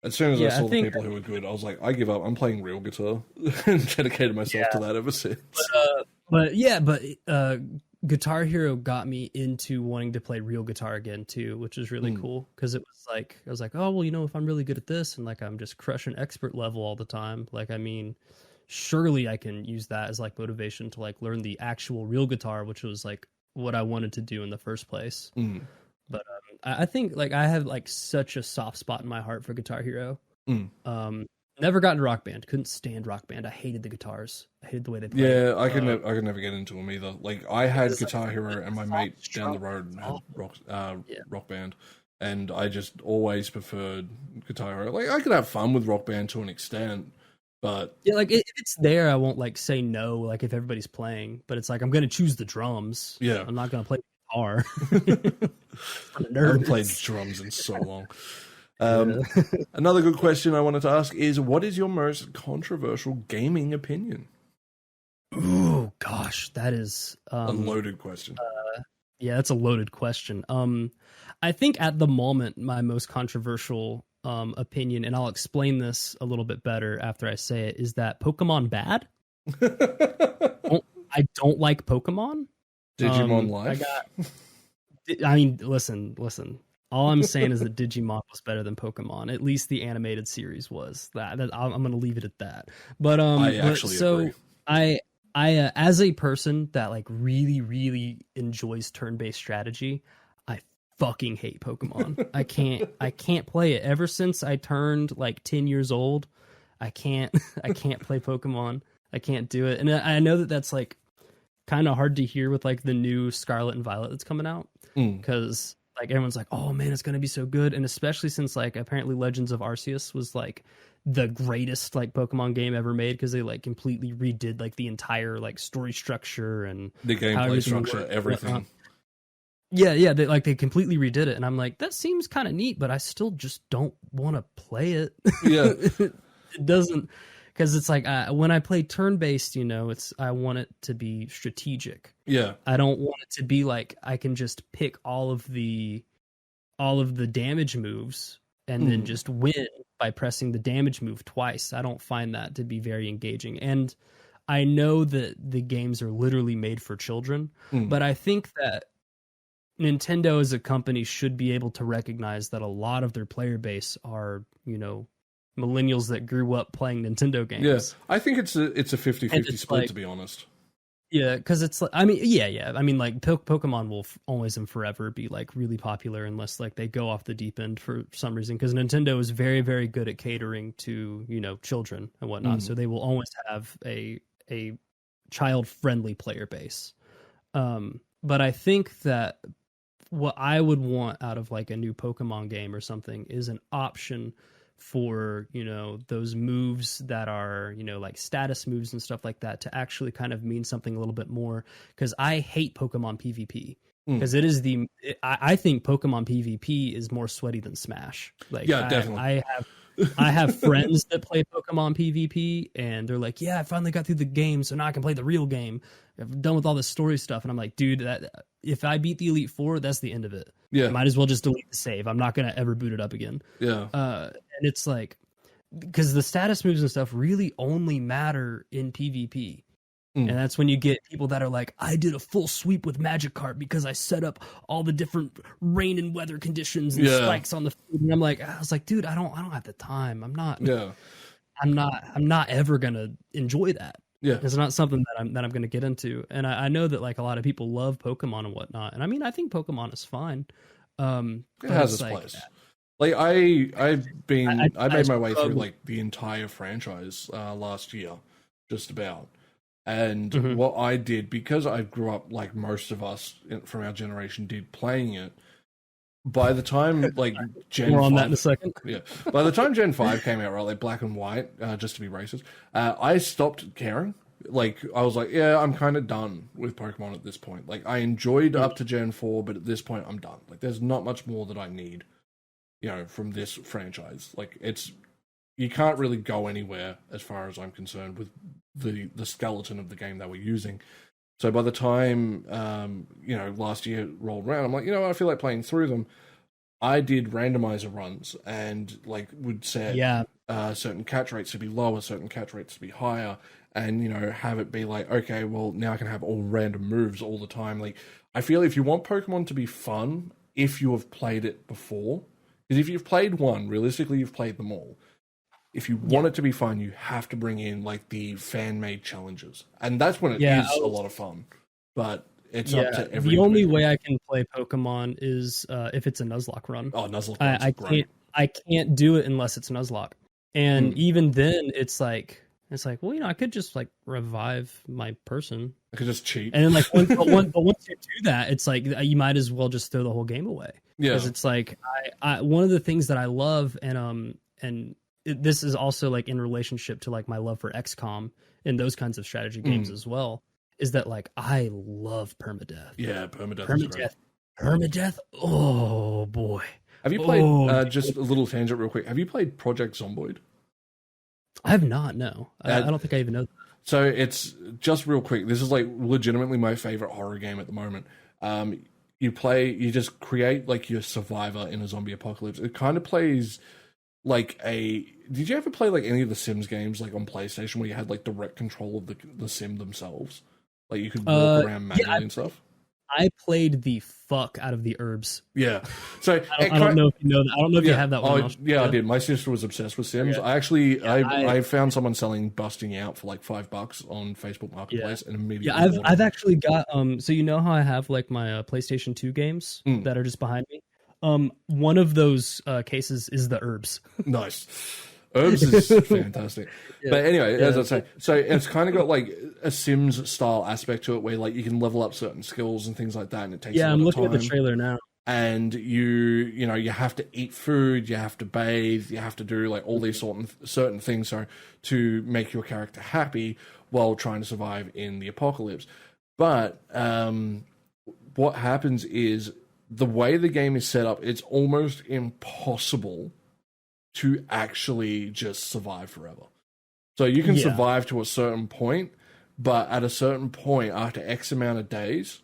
[SPEAKER 1] as soon as I saw the people who were good, I was like, I give up. I'm playing real guitar, and dedicated myself to that ever since.
[SPEAKER 2] But Guitar Hero got me into wanting to play real guitar again too, which is really cool, because it was like, I was like, oh well, you know, if I'm really good at this and like I'm just crushing expert level all the time, like, I mean, surely I can use that as like motivation to like learn the actual real guitar, which was like what I wanted to do in the first place. But I think like I have like such a soft spot in my heart for Guitar Hero. Never got into Rock Band. Couldn't stand Rock Band. I hated the guitars. I hated the way they played.
[SPEAKER 1] Yeah, I could never get into them either. Like I had Guitar Hero, and my mate down the road had Rock Band, and I just always preferred Guitar Hero. Like I could have fun with Rock Band to an extent, but
[SPEAKER 2] yeah, like if it's there, I won't like say no. Like if everybody's playing, but it's like I'm gonna choose the drums.
[SPEAKER 1] Yeah,
[SPEAKER 2] I'm not gonna play guitar.
[SPEAKER 1] I haven't played drums in so long. Another good question I wanted to ask is, what is your most controversial gaming opinion?
[SPEAKER 2] Ooh, gosh, that is
[SPEAKER 1] a loaded question.
[SPEAKER 2] Yeah, that's a loaded question. I think at the moment, my most controversial opinion, and I'll explain this a little bit better after I say it, is that Pokemon bad. I don't like Pokemon.
[SPEAKER 1] Digimon Life.
[SPEAKER 2] I mean, listen. All I'm saying is that Digimon was better than Pokemon. At least the animated series was. That I'm going to leave it at that. But
[SPEAKER 1] I actually agree.
[SPEAKER 2] I as a person that like really, really enjoys turn-based strategy, I fucking hate Pokemon. I can't play it. Ever since I turned like 10 years old, I can't play Pokemon. I can't do it. And I know that that's like kind of hard to hear with like the new Scarlet and Violet that's coming out, because like everyone's like, oh man, it's gonna be so good, and especially since like apparently Legends of Arceus was like the greatest like Pokemon game ever made, because they like completely redid like the entire like story structure and
[SPEAKER 1] the gameplay structure, everything.
[SPEAKER 2] They completely redid it, and I'm like, that seems kind of neat, but I still just don't want to play it.
[SPEAKER 1] Yeah,
[SPEAKER 2] it doesn't. Because it's like when I play turn-based, you know, I want it to be strategic.
[SPEAKER 1] Yeah,
[SPEAKER 2] I don't want it to be like I can just pick all of the damage moves and then just win by pressing the damage move twice. I don't find that to be very engaging. And I know that the games are literally made for children, but I think that Nintendo as a company should be able to recognize that a lot of their player base are, you know, millennials that grew up playing Nintendo games.
[SPEAKER 1] Yeah, I think it's a 50-50 split, like, to be honest.
[SPEAKER 2] Yeah, because it's like, I mean, yeah. I mean, like Pokemon will always and forever be like really popular unless like they go off the deep end for some reason. Because Nintendo is very, very good at catering to, you know, children and whatnot. So they will always have a child friendly player base. But I think that what I would want out of like a new Pokemon game or something is an option for, you know, those moves that are, you know, like status moves and stuff like that to actually kind of mean something a little bit more. Because I hate Pokemon PvP, because it is I think Pokemon PvP is more sweaty than Smash. Like,
[SPEAKER 1] yeah, definitely.
[SPEAKER 2] I have friends that play Pokemon PvP, and they're like, yeah, I finally got through the game, so now I can play the real game. I'm done with all this story stuff. And I'm like, dude, if I beat the Elite Four, that's the end of it.
[SPEAKER 1] Yeah.
[SPEAKER 2] I might as well just delete the save. I'm not going to ever boot it up again.
[SPEAKER 1] Yeah.
[SPEAKER 2] And it's like, because the status moves and stuff really only matter in PvP. And that's when you get people that are like, I did a full sweep with Magikarp because I set up all the different rain and weather conditions and spikes on the field. And I was like, dude, I don't have the time. I'm not ever gonna enjoy that.
[SPEAKER 1] Yeah,
[SPEAKER 2] it's not something that I'm gonna get into. And I know that like a lot of people love Pokemon and whatnot. And I mean, I think Pokemon is fine.
[SPEAKER 1] It has its place. Like I made my way through like the entire franchise last year. just about. And what I did, because I grew up like most of us from our generation did playing it, by the time like Gen
[SPEAKER 2] More on
[SPEAKER 1] 5,
[SPEAKER 2] that in a second.
[SPEAKER 1] yeah, by the time Gen 5 came out, right, like black and white, just to be racist, I stopped caring. Like, I was like, yeah, I'm kind of done with Pokemon at this point. Like, I enjoyed up to Gen 4, but at this point, I'm done. Like, there's not much more that I need, from this franchise. Like, you can't really go anywhere as far as I'm concerned with the skeleton of the game that we're using. So by the time, last year rolled around, I'm like, I feel like playing through them. I did randomizer runs and like would set certain catch rates to be lower, certain catch rates to be higher, and have it be like, okay, well now I can have all random moves all the time. Like, I feel if you want Pokemon to be fun, if you have played it before, because if you've played one, realistically you've played them all. If you want it to be fun, you have to bring in like the fan-made challenges, and that's when it is a lot of fun. But it's up to every.
[SPEAKER 2] The only way I can play Pokemon is if it's a Nuzlocke run.
[SPEAKER 1] Oh, Nuzlocke runs are great.
[SPEAKER 2] I can't do it unless it's Nuzlocke, and even then, it's like, well, I could just like revive my person.
[SPEAKER 1] I could just cheat,
[SPEAKER 2] and then like once you do that, it's like you might as well just throw the whole game away. Yeah, because it's like I one of the things that I love, and this is also like in relationship to like my love for XCOM and those kinds of strategy games as well, is that like I love permadeath.
[SPEAKER 1] Yeah, permadeath.
[SPEAKER 2] Permadeath. Oh boy.
[SPEAKER 1] Have you played just a little tangent real quick? Have you played Project Zomboid?
[SPEAKER 2] I have not, no. I don't think I even know that.
[SPEAKER 1] So it's just real quick. This is like legitimately my favorite horror game at the moment. You just create like your survivor in a zombie apocalypse. It kind of plays like did you ever play like any of the Sims games like on PlayStation where you had like direct control of the Sim themselves? Like you could walk around manually and stuff?
[SPEAKER 2] I played the fuck out of the herbs.
[SPEAKER 1] Yeah. So
[SPEAKER 2] I don't know if you know that. I don't know if you have that one.
[SPEAKER 1] I did. My sister was obsessed with Sims. Yeah. I found someone selling Busting Out for like $5 on Facebook Marketplace and immediately.
[SPEAKER 2] Yeah, I've actually got so you know how I have like my PlayStation 2 games that are just behind me? One of those cases is the herbs.
[SPEAKER 1] Nice. Herbs is fantastic. But anyway, as I say, so it's kind of got like a Sims style aspect to it where like you can level up certain skills and things like that, and it takes a lot of time.
[SPEAKER 2] I'm looking at the trailer now.
[SPEAKER 1] And you have to eat food, you have to bathe, you have to do like all these certain things to make your character happy while trying to survive in the apocalypse. But what happens is the way the game is set up, it's almost impossible to actually just survive forever. So you can survive to a certain point, but at a certain point, after X amount of days,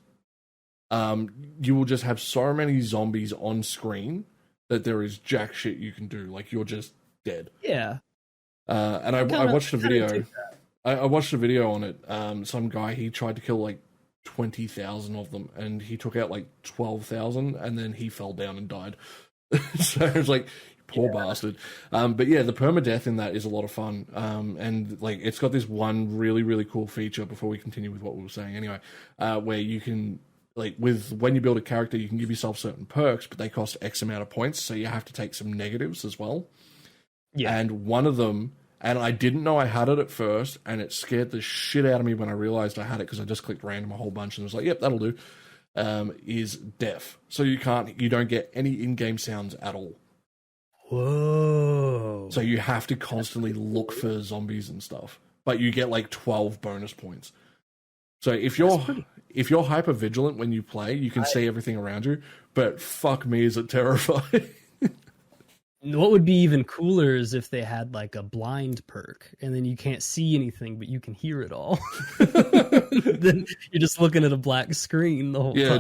[SPEAKER 1] you will just have so many zombies on screen that there is jack shit you can do. Like, you're just dead.
[SPEAKER 2] Yeah.
[SPEAKER 1] And I watched a video. I watched a video on it. Some guy, he tried to kill like 20,000 of them, and he took out like 12,000, and then he fell down and died. So it's like, poor bastard. But yeah, the permadeath in that is a lot of fun. And like, it's got this one really, really cool feature before we continue with what we were saying anyway, where you can, like, when you build a character, you can give yourself certain perks, but they cost X amount of points, so you have to take some negatives as well. Yeah. And one of them, and I didn't know I had it at first, and it scared the shit out of me when I realized I had it, because I just clicked random a whole bunch and was like, yep, that'll do, is deaf. So you don't get any in-game sounds at all.
[SPEAKER 2] Whoa.
[SPEAKER 1] So you have to constantly look for zombies and stuff, but you get like 12 bonus points. So if you're hyper vigilant when you play, you can see everything around you, but fuck me, is it terrifying.
[SPEAKER 2] What would be even cooler is if they had like a blind perk, and then you can't see anything, but you can hear it all. Then you're just looking at a black screen the whole time.
[SPEAKER 1] Yeah,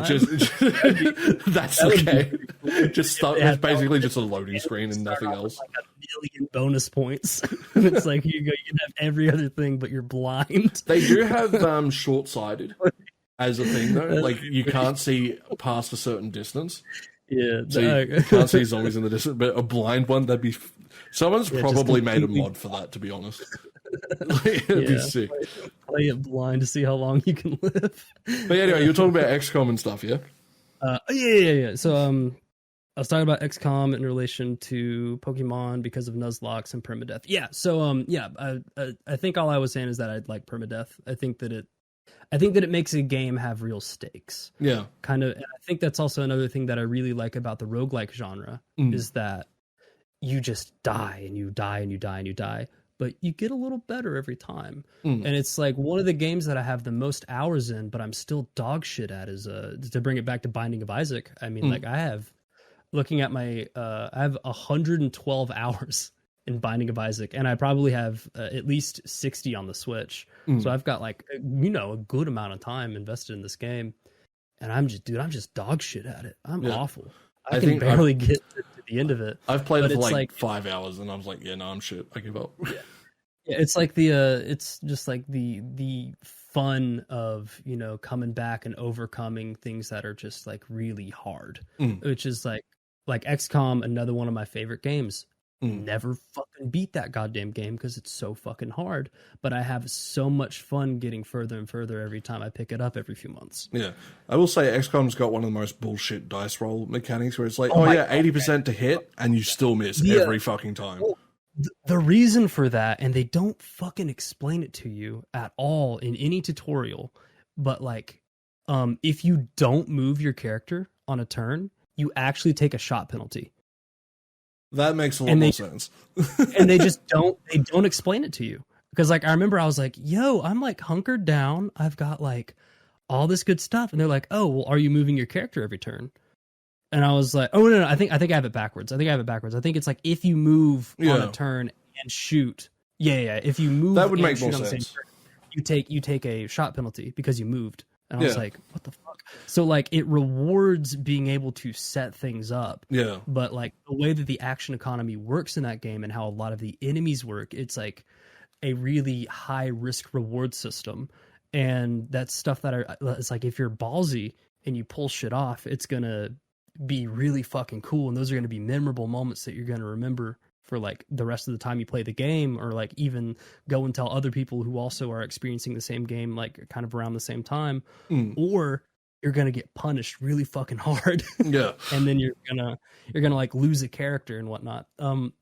[SPEAKER 1] that's okay. It's basically just a loading screen and nothing else.
[SPEAKER 2] Like 1,000,000 bonus points. It's like you can have every other thing, but you're blind.
[SPEAKER 1] They do have short-sighted as a thing though. Like, you can't see past a certain distance.
[SPEAKER 2] Yeah,
[SPEAKER 1] so you can't see zombies in the distance, but a blind one, that'd be... Someone's probably made a mod for that, to be honest. It'd be sick.
[SPEAKER 2] Play it blind to see how long you can live.
[SPEAKER 1] But anyway, you're talking about XCOM and stuff, yeah?
[SPEAKER 2] Yeah. So, I was talking about XCOM in relation to Pokemon because of Nuzlocke and permadeath. Yeah. So I think all I was saying is that I'd like permadeath. I think that it makes a game have real stakes.
[SPEAKER 1] Yeah.
[SPEAKER 2] Kind of. And I think that's also another thing that I really like about the roguelike genre is that you just die and you die and you die and you die, but you get a little better every time. And it's like one of the games that I have the most hours in, but I'm still dog shit at is to bring it back to Binding of Isaac. I mean, like I have, looking at my, I have 112 hours in Binding of Isaac, and I probably have at least 60 on the Switch. So I've got like, a good amount of time invested in this game. And I'm just dog shit at it. I'm awful. I can barely get to the end of it.
[SPEAKER 1] I've played it for like 5 hours, and I was like, yeah, no, I'm shit. I give up.
[SPEAKER 2] Yeah, it's like it's just like the fun of coming back and overcoming things that are just like really hard, which is like XCOM, another one of my favorite games. Never fucking beat that goddamn game because it's so fucking hard, but I have so much fun getting further and further every time I pick it up every few months.
[SPEAKER 1] Yeah, I will say XCOM's got one of the most bullshit dice roll mechanics where it's like, 80% to hit and you still miss every fucking time.
[SPEAKER 2] Well, the reason for that, and they don't fucking explain it to you at all in any tutorial, but like if you don't move your character on a turn, you actually take a shot penalty.
[SPEAKER 1] That makes a lot more sense.
[SPEAKER 2] And they don't explain it to you. Because like I remember I was like, yo, I'm like hunkered down. I've got like all this good stuff. And they're like, oh, well, are you moving your character every turn? And I was like, oh no, I think I have it backwards. I think it's like if you move on a turn and shoot. Yeah. If you move,
[SPEAKER 1] that would make more sense.
[SPEAKER 2] You take a shot penalty because you moved. And I was like, what the fuck? So like it rewards being able to set things up.
[SPEAKER 1] Yeah.
[SPEAKER 2] But like the way that the action economy works in that game and how a lot of the enemies work, it's like a really high risk reward system. And that's stuff that it's like if you're ballsy and you pull shit off, it's gonna be really fucking cool. And those are gonna be memorable moments that you're gonna remember for like the rest of the time you play the game, or like even go and tell other people who also are experiencing the same game, like kind of around the same time, or you're going to get punished really fucking hard.
[SPEAKER 1] Yeah.
[SPEAKER 2] And then you're going to like lose a character and whatnot. One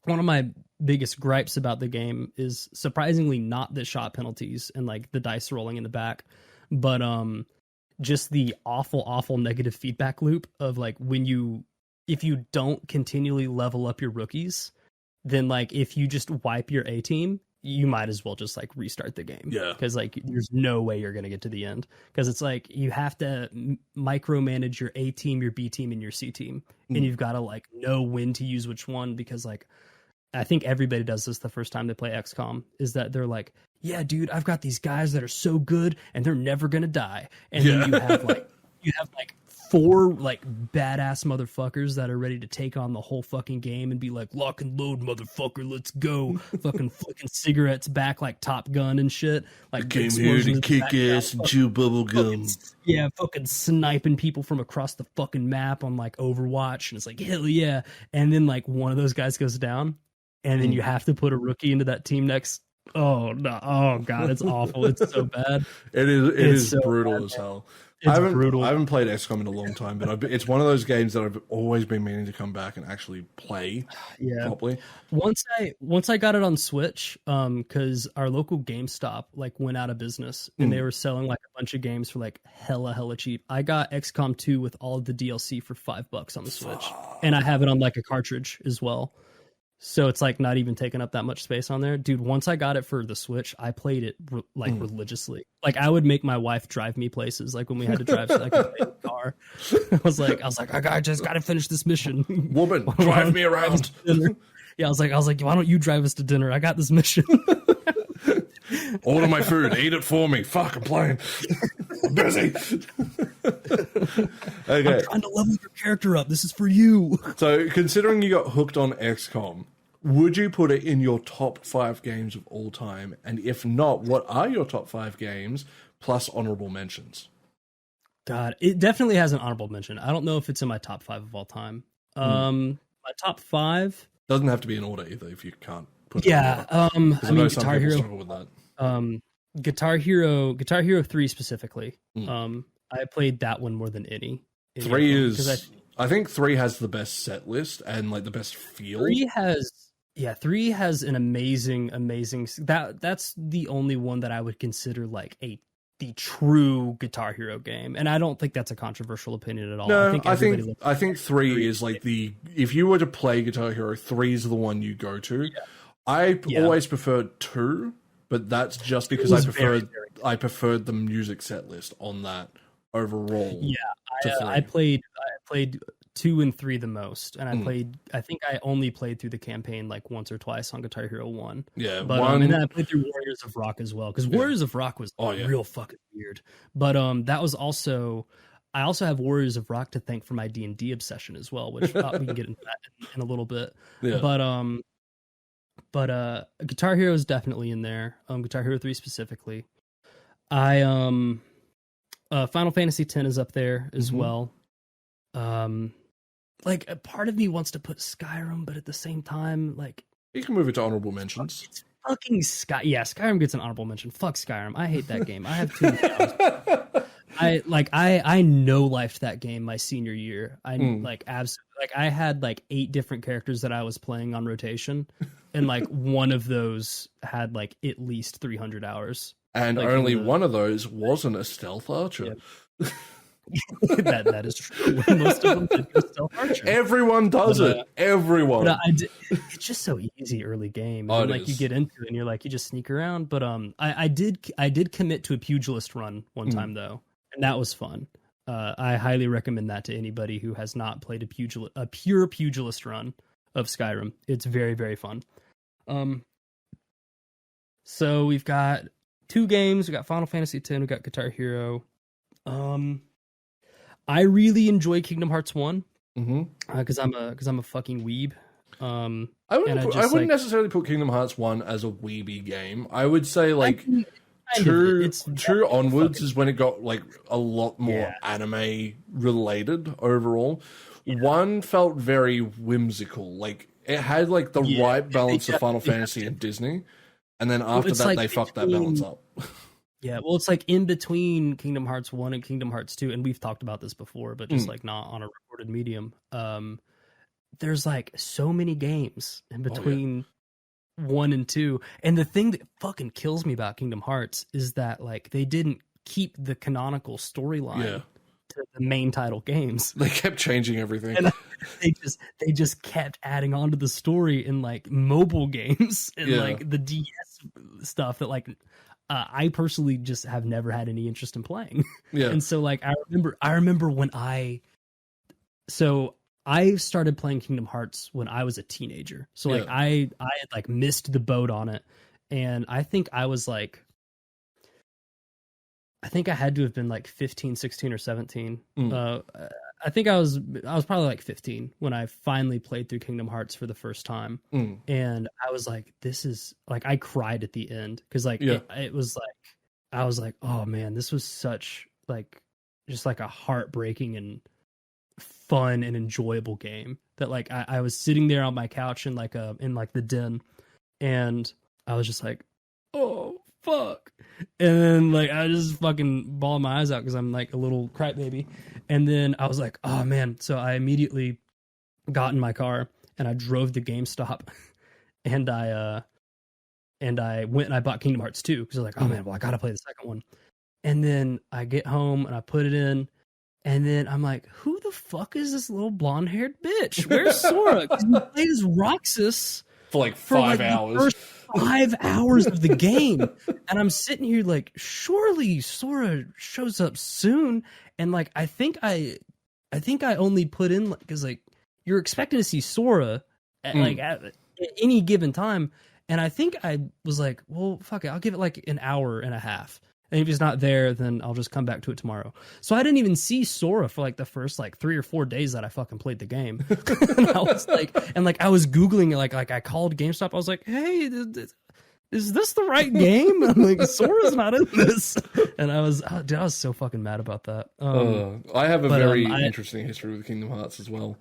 [SPEAKER 2] of my biggest gripes about the game is surprisingly not the shot penalties and like the dice rolling in the back, but just the awful negative feedback loop of like if you don't continually level up your rookies, then like if you just wipe your A team, you might as well just like restart the game.
[SPEAKER 1] Yeah.
[SPEAKER 2] Because like there's no way you're going to get to the end. Because it's like you have to micromanage your A team, your B team, and your C team. And you've got to like know when to use which one. Because like I think everybody does this the first time they play XCOM, is that they're like, yeah, dude, I've got these guys that are so good and they're never going to die. And then you have like 4 like badass motherfuckers that are ready to take on the whole fucking game and be like, lock and load, motherfucker, let's go. Fucking flicking cigarettes back like Top Gun and shit. Like
[SPEAKER 1] came here to kick ass and chew bubble gum.
[SPEAKER 2] Fucking sniping people from across the fucking map on like Overwatch, and it's like, hell yeah. And then like one of those guys goes down, and then you have to put a rookie into that team next. Oh no! Oh god, it's awful. It's so bad.
[SPEAKER 1] It is so brutal
[SPEAKER 2] bad,
[SPEAKER 1] as hell.
[SPEAKER 2] It's brutal.
[SPEAKER 1] I haven't played XCOM in a long time, but it's one of those games that I've always been meaning to come back and actually play properly.
[SPEAKER 2] Once I got it on Switch, because our local GameStop like went out of business and they were selling like a bunch of games for like hella cheap. I got XCOM 2 with all of the DLC for $5 on the Switch, and I have it on like a cartridge as well. So it's like not even taking up that much space on there. Dude, once I got it for the Switch, I played it religiously. Like I would make my wife drive me places, like when we had to drive so I could play the car. I was like, I just got to finish this mission.
[SPEAKER 1] Woman, drive me around.
[SPEAKER 2] Yeah, I was like, why don't you drive us to dinner? I got this mission.
[SPEAKER 1] Order my food, eat it for me. Fuck, I'm playing. I'm busy. Okay.
[SPEAKER 2] I'm trying to level your character up. This is for you.
[SPEAKER 1] So, considering you got hooked on XCOM, would you put it in your top 5 games of all time? And if not, what are your top 5 games plus honorable mentions?
[SPEAKER 2] God, it definitely has an honorable mention. I don't know if it's in my top 5 of all time. My top 5
[SPEAKER 1] doesn't have to be in order either if you can't put
[SPEAKER 2] it in order. I mean, Guitar Hero
[SPEAKER 1] struggle with that.
[SPEAKER 2] Guitar Hero 3 specifically. I played that one more than any.
[SPEAKER 1] 3 is I think 3 has the best set list and like the best feel.
[SPEAKER 2] 3 has an amazing that's the only one that I would consider like the true Guitar Hero game, and I don't think that's a controversial opinion at all.
[SPEAKER 1] No, I think 3 is like if you were to play Guitar Hero, 3 is the one you go to. Yeah. I always preferred 2, but that's just because I preferred the music set list on that overall.
[SPEAKER 2] Yeah, I played 2 and 3 the most, and I think I only played through the campaign like once or twice on Guitar Hero 1.
[SPEAKER 1] Yeah,
[SPEAKER 2] but and then I played through Warriors of Rock as well, because Warriors of Rock was real fucking weird. But that was also, I also have Warriors of Rock to thank for my D&D obsession as well, which we can get into that in a little bit. Yeah. But Guitar Hero is definitely in there. Guitar Hero 3 specifically. Final Fantasy X is up there as well. Like a part of me wants to put Skyrim, but at the same time, like,
[SPEAKER 1] you can move it to honorable mentions.
[SPEAKER 2] It's fucking Skyrim gets an honorable mention. Fuck Skyrim. I hate that game. I have too many hours. I no-lifed that game my senior year. Like absolutely, like I had like 8 different characters that I was playing on rotation, and like one of those had like at least 300 hours.
[SPEAKER 1] And like, only one of those wasn't a stealth archer.
[SPEAKER 2] Yeah. that is true. Most of them did go stealth archer.
[SPEAKER 1] Everyone does it. Everyone.
[SPEAKER 2] It's just so easy early game. And like you get into it and you're like, you just sneak around. But I did commit to a pugilist run one time though, and that was fun. I highly recommend that to anybody who has not played a pure pugilist run of Skyrim. It's very, very fun. So we've got 2 games. We got Final Fantasy X. We got Guitar Hero. I really enjoy Kingdom Hearts 1 because I'm a fucking weeb.
[SPEAKER 1] I wouldn't necessarily put Kingdom Hearts 1 as a weeby game. I would say like two onwards is when it got like a lot more anime related overall. Yeah. 1 felt very whimsical. Like it had like the right balance of Final Fantasy and Disney, and then after that they fucked that balance up.
[SPEAKER 2] Yeah, well, it's like in between Kingdom Hearts 1 and Kingdom Hearts 2, and we've talked about this before, but just like not on a recorded medium. There's like so many games in between 1 and 2. And the thing that fucking kills me about Kingdom Hearts is that like they didn't keep the canonical storyline to the main title games.
[SPEAKER 1] They kept changing everything.
[SPEAKER 2] And they just kept adding on to the story in like mobile games and like the DS stuff that like I personally just have never had any interest in playing. Yeah. And so like I remember when I started playing Kingdom Hearts when I was a teenager. So like I had like missed the boat on it, and I think I had to have been like 15, 16 or 17. I think I was probably like 15 when I finally played through Kingdom Hearts for the first time. And I was like, this is like, I cried at the end because like it was like, I was like, oh man, this was such like just like a heartbreaking and fun and enjoyable game that like I was sitting there on my couch in like the den, and I was just like, oh fuck. And then like I just fucking bawled my eyes out because I'm like a little crybaby. And then I was like, oh man. So I immediately got in my car and I drove to GameStop and I went and I bought Kingdom Hearts 2 because I was like, oh man, well I gotta play the second one. And then I get home and I put it in, and then I'm like, who the fuck is this little blonde haired bitch? Where's Sora? Because you played as Roxas
[SPEAKER 1] for like 5 hours.
[SPEAKER 2] The first 5 hours of the game, and I'm sitting here like, surely Sora shows up soon. And like I think I only put in like, because like you're expecting to see Sora at any given time, and I think I was like, well fuck it, I'll give it like an hour and a half, and if he's not there then I'll just come back to it tomorrow. So I didn't even see Sora for like the first like 3 or 4 days that I fucking played the game. And I was like, I was Googling like I called GameStop. I was like, hey, is this the right game? I'm like, Sora's not in this. And I was so fucking mad about that.
[SPEAKER 1] I have a very interesting history with Kingdom Hearts as well.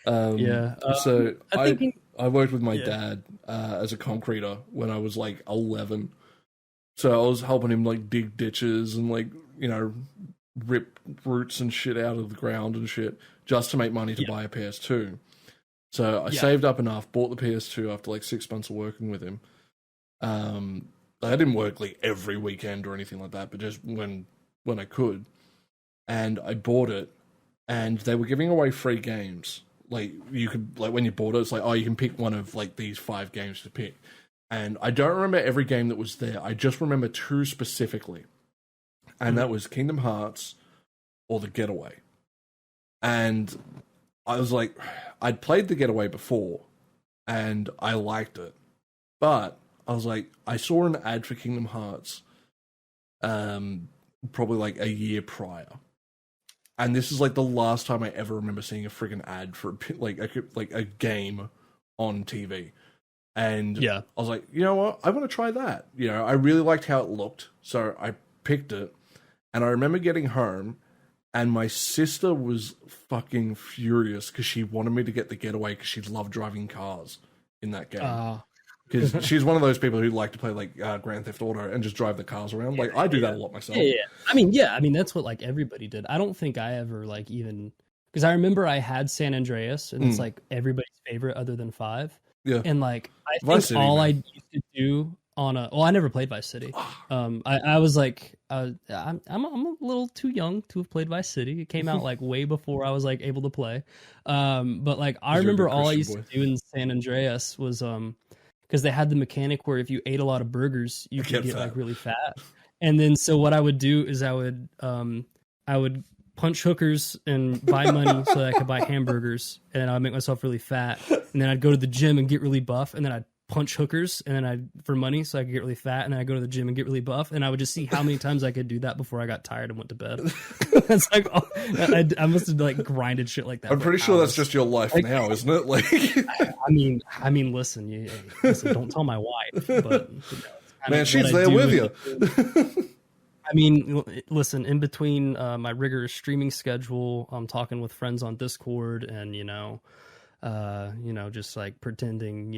[SPEAKER 1] So I worked with my dad as a concreter when I was like 11. So I was helping him like dig ditches and like, you know, rip roots and shit out of the ground and shit just to make money to buy a PS2. So I saved up enough, bought the PS2 after like 6 months of working with him. I didn't work like every weekend or anything like that, but just when I could. And I bought it, and they were giving away free games. Like, you could, like, when you bought it, it's like, oh, you can pick one of like these 5 games to pick. And I don't remember every game that was there. I just remember 2 specifically. And that was Kingdom Hearts or The Getaway. And I was like, I'd played The Getaway before, and I liked it. But I was like, I saw an ad for Kingdom Hearts probably like a year prior. And this is like the last time I ever remember seeing a friggin' ad for like a game on TV. And I was like, you know what? I want to try that. You know, I really liked how it looked. So I picked it. And I remember getting home, and my sister was fucking furious because she wanted me to get The Getaway because she loved driving cars in that game. Because she's one of those people who like to play like Grand Theft Auto and just drive the cars around. Like, I do that a lot myself.
[SPEAKER 2] I mean, that's what like everybody did. I don't think I ever like even, because I remember I had San Andreas, and it's like everybody's favorite other than 5. Yeah. And like, I think City, all I used to do on a, well, I never played Vice City. I was like, I'm a little too young to have played Vice City. It came out like way before I was like able to play. But like, I remember all I used to do in San Andreas was, because they had the mechanic where if you ate a lot of burgers, you could get like really fat. And then so what I would do is I would punch hookers and buy money so that I could buy hamburgers, and then I'd make myself really fat. And then I'd go to the gym and get really buff, and then I'd punch hookers and then for money so I could get really fat, and then I'd go to the gym and get really buff, and I would just see how many times I could do that before I got tired and went to bed. It's like, oh, I must have like grinded shit like that.
[SPEAKER 1] I'm pretty sure that's just your life like, now, isn't it? Like,
[SPEAKER 2] I mean, listen, don't tell my wife, but
[SPEAKER 1] man, she's there with you.
[SPEAKER 2] I mean, listen, in between my rigorous streaming schedule, I'm talking with friends on Discord, and just like pretending,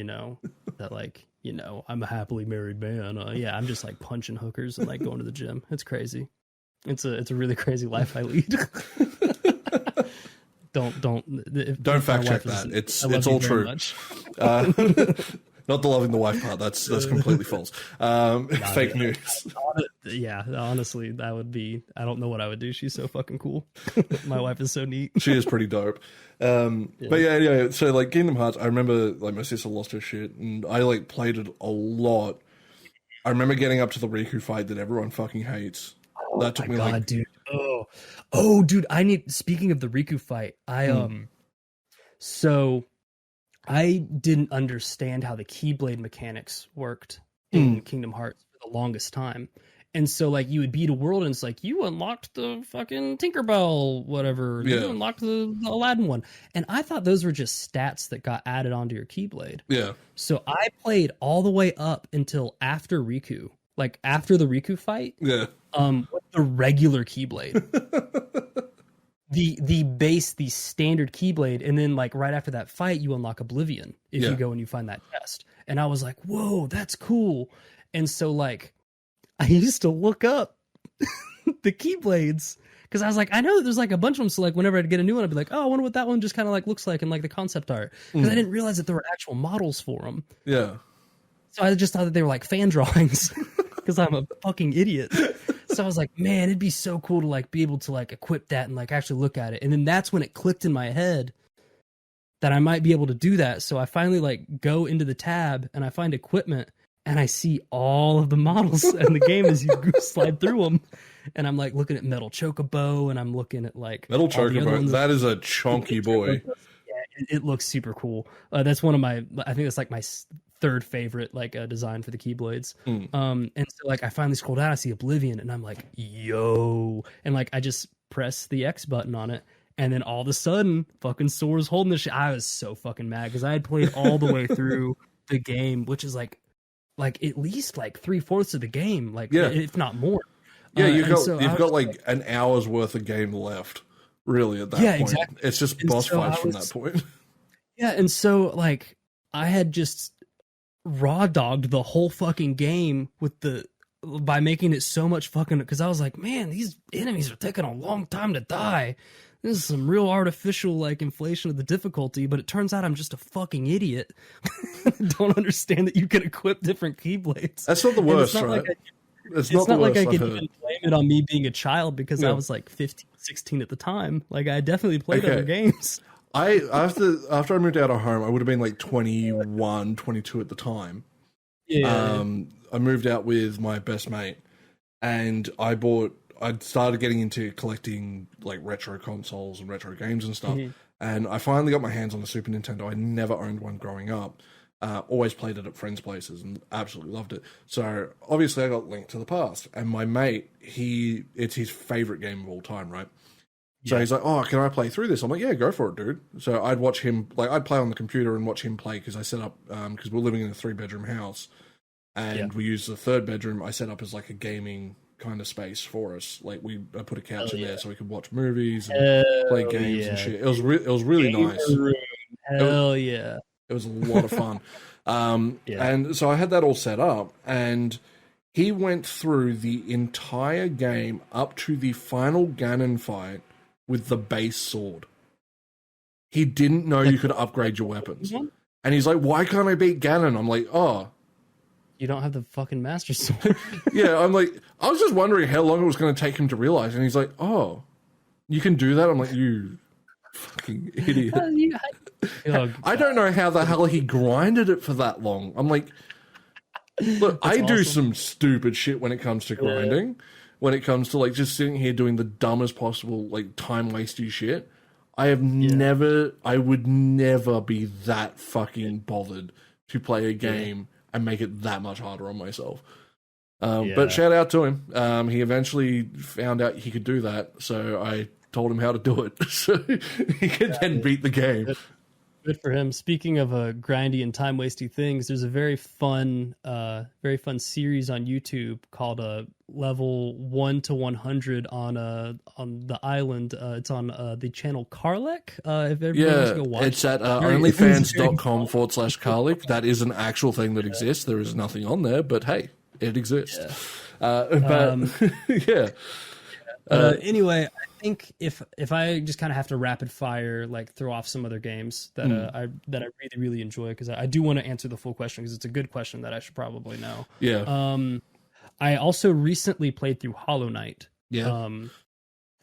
[SPEAKER 2] that like, I'm a happily married man. I'm just like punching hookers and like going to the gym. It's crazy. It's a really crazy life I lead. Don't
[SPEAKER 1] fact check that. It's all true. Not the loving the wife part. That's completely false. Fake news.
[SPEAKER 2] Yeah, honestly, that would be. I don't know what I would do. She's so fucking cool. My wife is so neat.
[SPEAKER 1] She is pretty dope. But yeah. So like Kingdom Hearts, I remember like my sister lost her shit, and I like played it a lot. I remember getting up to the Riku fight that everyone fucking hates. That took me like,
[SPEAKER 2] dude. Oh, dude. Speaking of the Riku fight, so I didn't understand how the Keyblade mechanics worked in Kingdom Hearts for the longest time. And so, like, you would beat a world, and it's like, you unlocked the fucking Tinkerbell, whatever. Yeah. You unlocked the Aladdin one. And I thought those were just stats that got added onto your Keyblade. Yeah. So I played all the way up until after Riku. Like, after the Riku fight. Yeah. With the regular Keyblade. the standard Keyblade, and then like right after that fight you unlock Oblivion if you go and you find that chest. And I was like, whoa, that's cool. And so like I used to look up the Keyblades because I was like, I know that there's like a bunch of them, so like whenever I'd get a new one I'd be like, oh, I wonder what that one just kind of like looks like in like the concept art, because I didn't realize that there were actual models for them. Yeah. So I just thought that they were like fan drawings because I'm a fucking idiot. So I was like, man, it'd be so cool to like be able to like equip that and like actually look at it. And then that's when it clicked in my head that I might be able to do that. So I finally like go into the tab and I find equipment and I see all of the models in the game as you slide through them. And I'm like looking at Metal Chocobo, and I'm looking at like
[SPEAKER 1] Metal Chocobo. That is a chunky boy.
[SPEAKER 2] Yeah, it looks super cool. That's one of my, I think that's like my third favorite like design for the Keyblades. And so like I finally scroll down, I see Oblivion, and I'm like, yo, and like I just press the X button on it, and then all of a sudden fucking Sora's holding the shit. I was so fucking mad because I had played all the way through the game, which is like at least like 3/4 of the game, like if not more.
[SPEAKER 1] Yeah, you've got like an hour's worth of game left, really, at that point. Exactly. It's just boss fights from that point.
[SPEAKER 2] Yeah, and so like I had just raw dogged the whole fucking game with the by making it so much fucking, because I was like, man, these enemies are taking a long time to die. This is some real artificial like inflation of the difficulty, but it turns out I'm just a fucking idiot. Don't understand that you can equip different keyblades.
[SPEAKER 1] That's not the worst, right?
[SPEAKER 2] It's not like I can even blame it on me being a child, because I was like 15, 16 at the time. Like, I definitely played other games.
[SPEAKER 1] After I moved out of home, I would have been like 21, 22 at the time.
[SPEAKER 2] Yeah.
[SPEAKER 1] I moved out with my best mate, and I'd started getting into collecting like retro consoles and retro games and stuff.
[SPEAKER 2] Mm-hmm.
[SPEAKER 1] And I finally got my hands on the Super Nintendo. I never owned one growing up. Always played it at friends' places and absolutely loved it. So obviously I got Link to the Past, and my mate, it's his favorite game of all time, right? So he's like, oh, can I play through this? I'm like, yeah, go for it, dude. So I'd watch him, like, I'd play on the computer and watch him play, because I set up, because we're living in a 3-bedroom house, and we use the 3rd bedroom, I set up as like a gaming kind of space for us. Like, I put a couch in there so we could watch movies and play games and shit. It was really nice.
[SPEAKER 2] Hell yeah.
[SPEAKER 1] It was a lot of fun. And so I had that all set up, and he went through the entire game up to the final Ganon fight with the base sword. He didn't know you could upgrade your weapons. And he's like, why can't I beat Ganon? I'm like, oh.
[SPEAKER 2] You don't have the fucking Master Sword.
[SPEAKER 1] Yeah, I'm like, I was just wondering how long it was going to take him to realize. And he's like, oh, you can do that? I'm like, you fucking idiot. I don't know how the hell he grinded it for that long. I'm like, look, I do some stupid shit when it comes to grinding. When it comes to like just sitting here doing the dumbest possible like time wasty shit. I would never be that fucking bothered to play a game and make it that much harder on myself. But shout out to him. He eventually found out he could do that, so I told him how to do it, so he could then beat the game.
[SPEAKER 2] Good for him. Speaking of grindy and time wasty things, there's a very fun series on YouTube called Level 1 to 100 on the island. It's on the channel Karlec. If everybody wants to go watch,
[SPEAKER 1] it's at onlyfans.com/Karlec. That is an actual thing that exists. There is nothing on there, but hey, it exists.
[SPEAKER 2] Anyway, I think if I just kind of have to rapid fire, like throw off some other games that I really really enjoy, because I do want to answer the full question, because it's a good question that I should probably know. I also recently played through Hollow Knight. I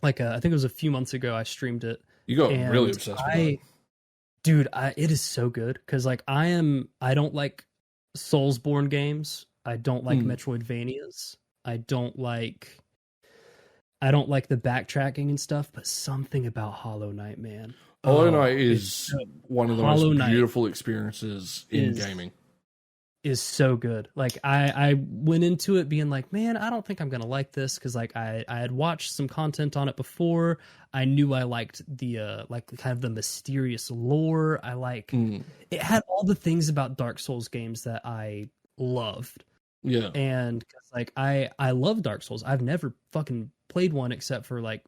[SPEAKER 2] think it was a few months ago I streamed it.
[SPEAKER 1] You got really obsessed with it.
[SPEAKER 2] Dude, it is so good, because like I don't like Soulsborne games. I don't like Metroidvanias. I don't like the backtracking and stuff, but something about Hollow Knight, man.
[SPEAKER 1] Hollow Knight is one of the most beautiful experiences in gaming.
[SPEAKER 2] Is so good. Like I went into it being like, man, I don't think I'm gonna like this, because like I had watched some content on it before. I knew I liked the like kind of the mysterious lore. It had all the things about Dark Souls games that I loved.
[SPEAKER 1] Yeah.
[SPEAKER 2] And like I love Dark Souls. I've never fucking played one except for like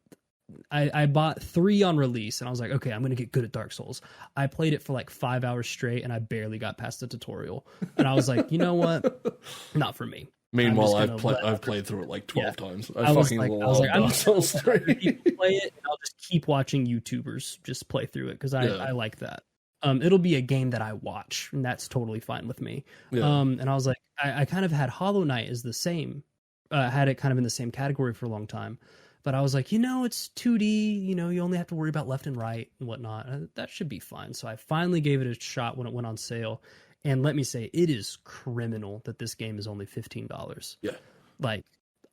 [SPEAKER 2] I bought 3 on release, and I was like, okay, I'm gonna get good at Dark Souls. I played it for like 5 hours straight, and I barely got past the tutorial. And I was like, you know what? Not for me.
[SPEAKER 1] Meanwhile, I've played through it like 12 times. I was like,
[SPEAKER 2] Dark Souls 3. Play it, and I'll just keep watching YouTubers just play through it, because I like that. It'll be a game that I watch, and that's totally fine with me. And I was like, I kind of had Hollow Knight as the same, had it kind of in the same category for a long time. But I was like, it's 2D, you only have to worry about left and right and whatnot. That should be fine. So I finally gave it a shot when it went on sale. And let me say, it is criminal that this game is only $15.
[SPEAKER 1] Yeah.
[SPEAKER 2] Like,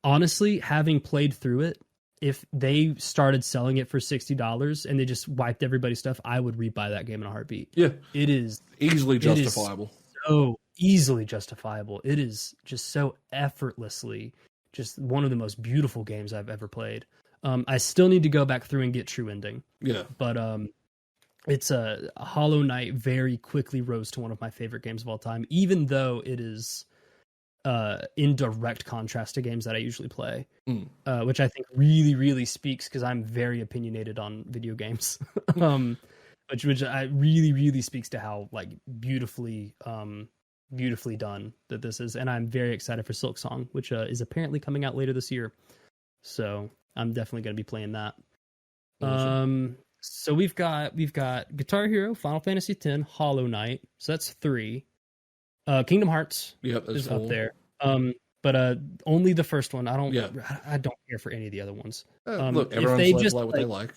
[SPEAKER 2] honestly, having played through it, if they started selling it for $60 and they just wiped everybody's stuff, I would rebuy that game in a heartbeat.
[SPEAKER 1] Yeah.
[SPEAKER 2] It is
[SPEAKER 1] easily justifiable.
[SPEAKER 2] So easily justifiable. It is just so effortlessly just one of the most beautiful games I've ever played. I still need to go back through and get True Ending.
[SPEAKER 1] Yeah.
[SPEAKER 2] But it's a Hollow Knight very quickly rose to one of my favorite games of all time, even though it is in direct contrast to games that I usually play, which I think really, really speaks, because I'm very opinionated on video games, which I really, really speaks to how like beautifully beautifully done that this is, and I'm very excited for Silk Song, which is apparently coming out later this year. So I'm definitely going to be playing that.
[SPEAKER 1] Awesome.
[SPEAKER 2] So we've got Guitar Hero, Final Fantasy X, Hollow Knight. So that's 3. Kingdom Hearts is
[SPEAKER 1] 4.
[SPEAKER 2] up there. But only the first one. I don't care for any of the other ones.
[SPEAKER 1] Look, everyone's allowed to like what they like.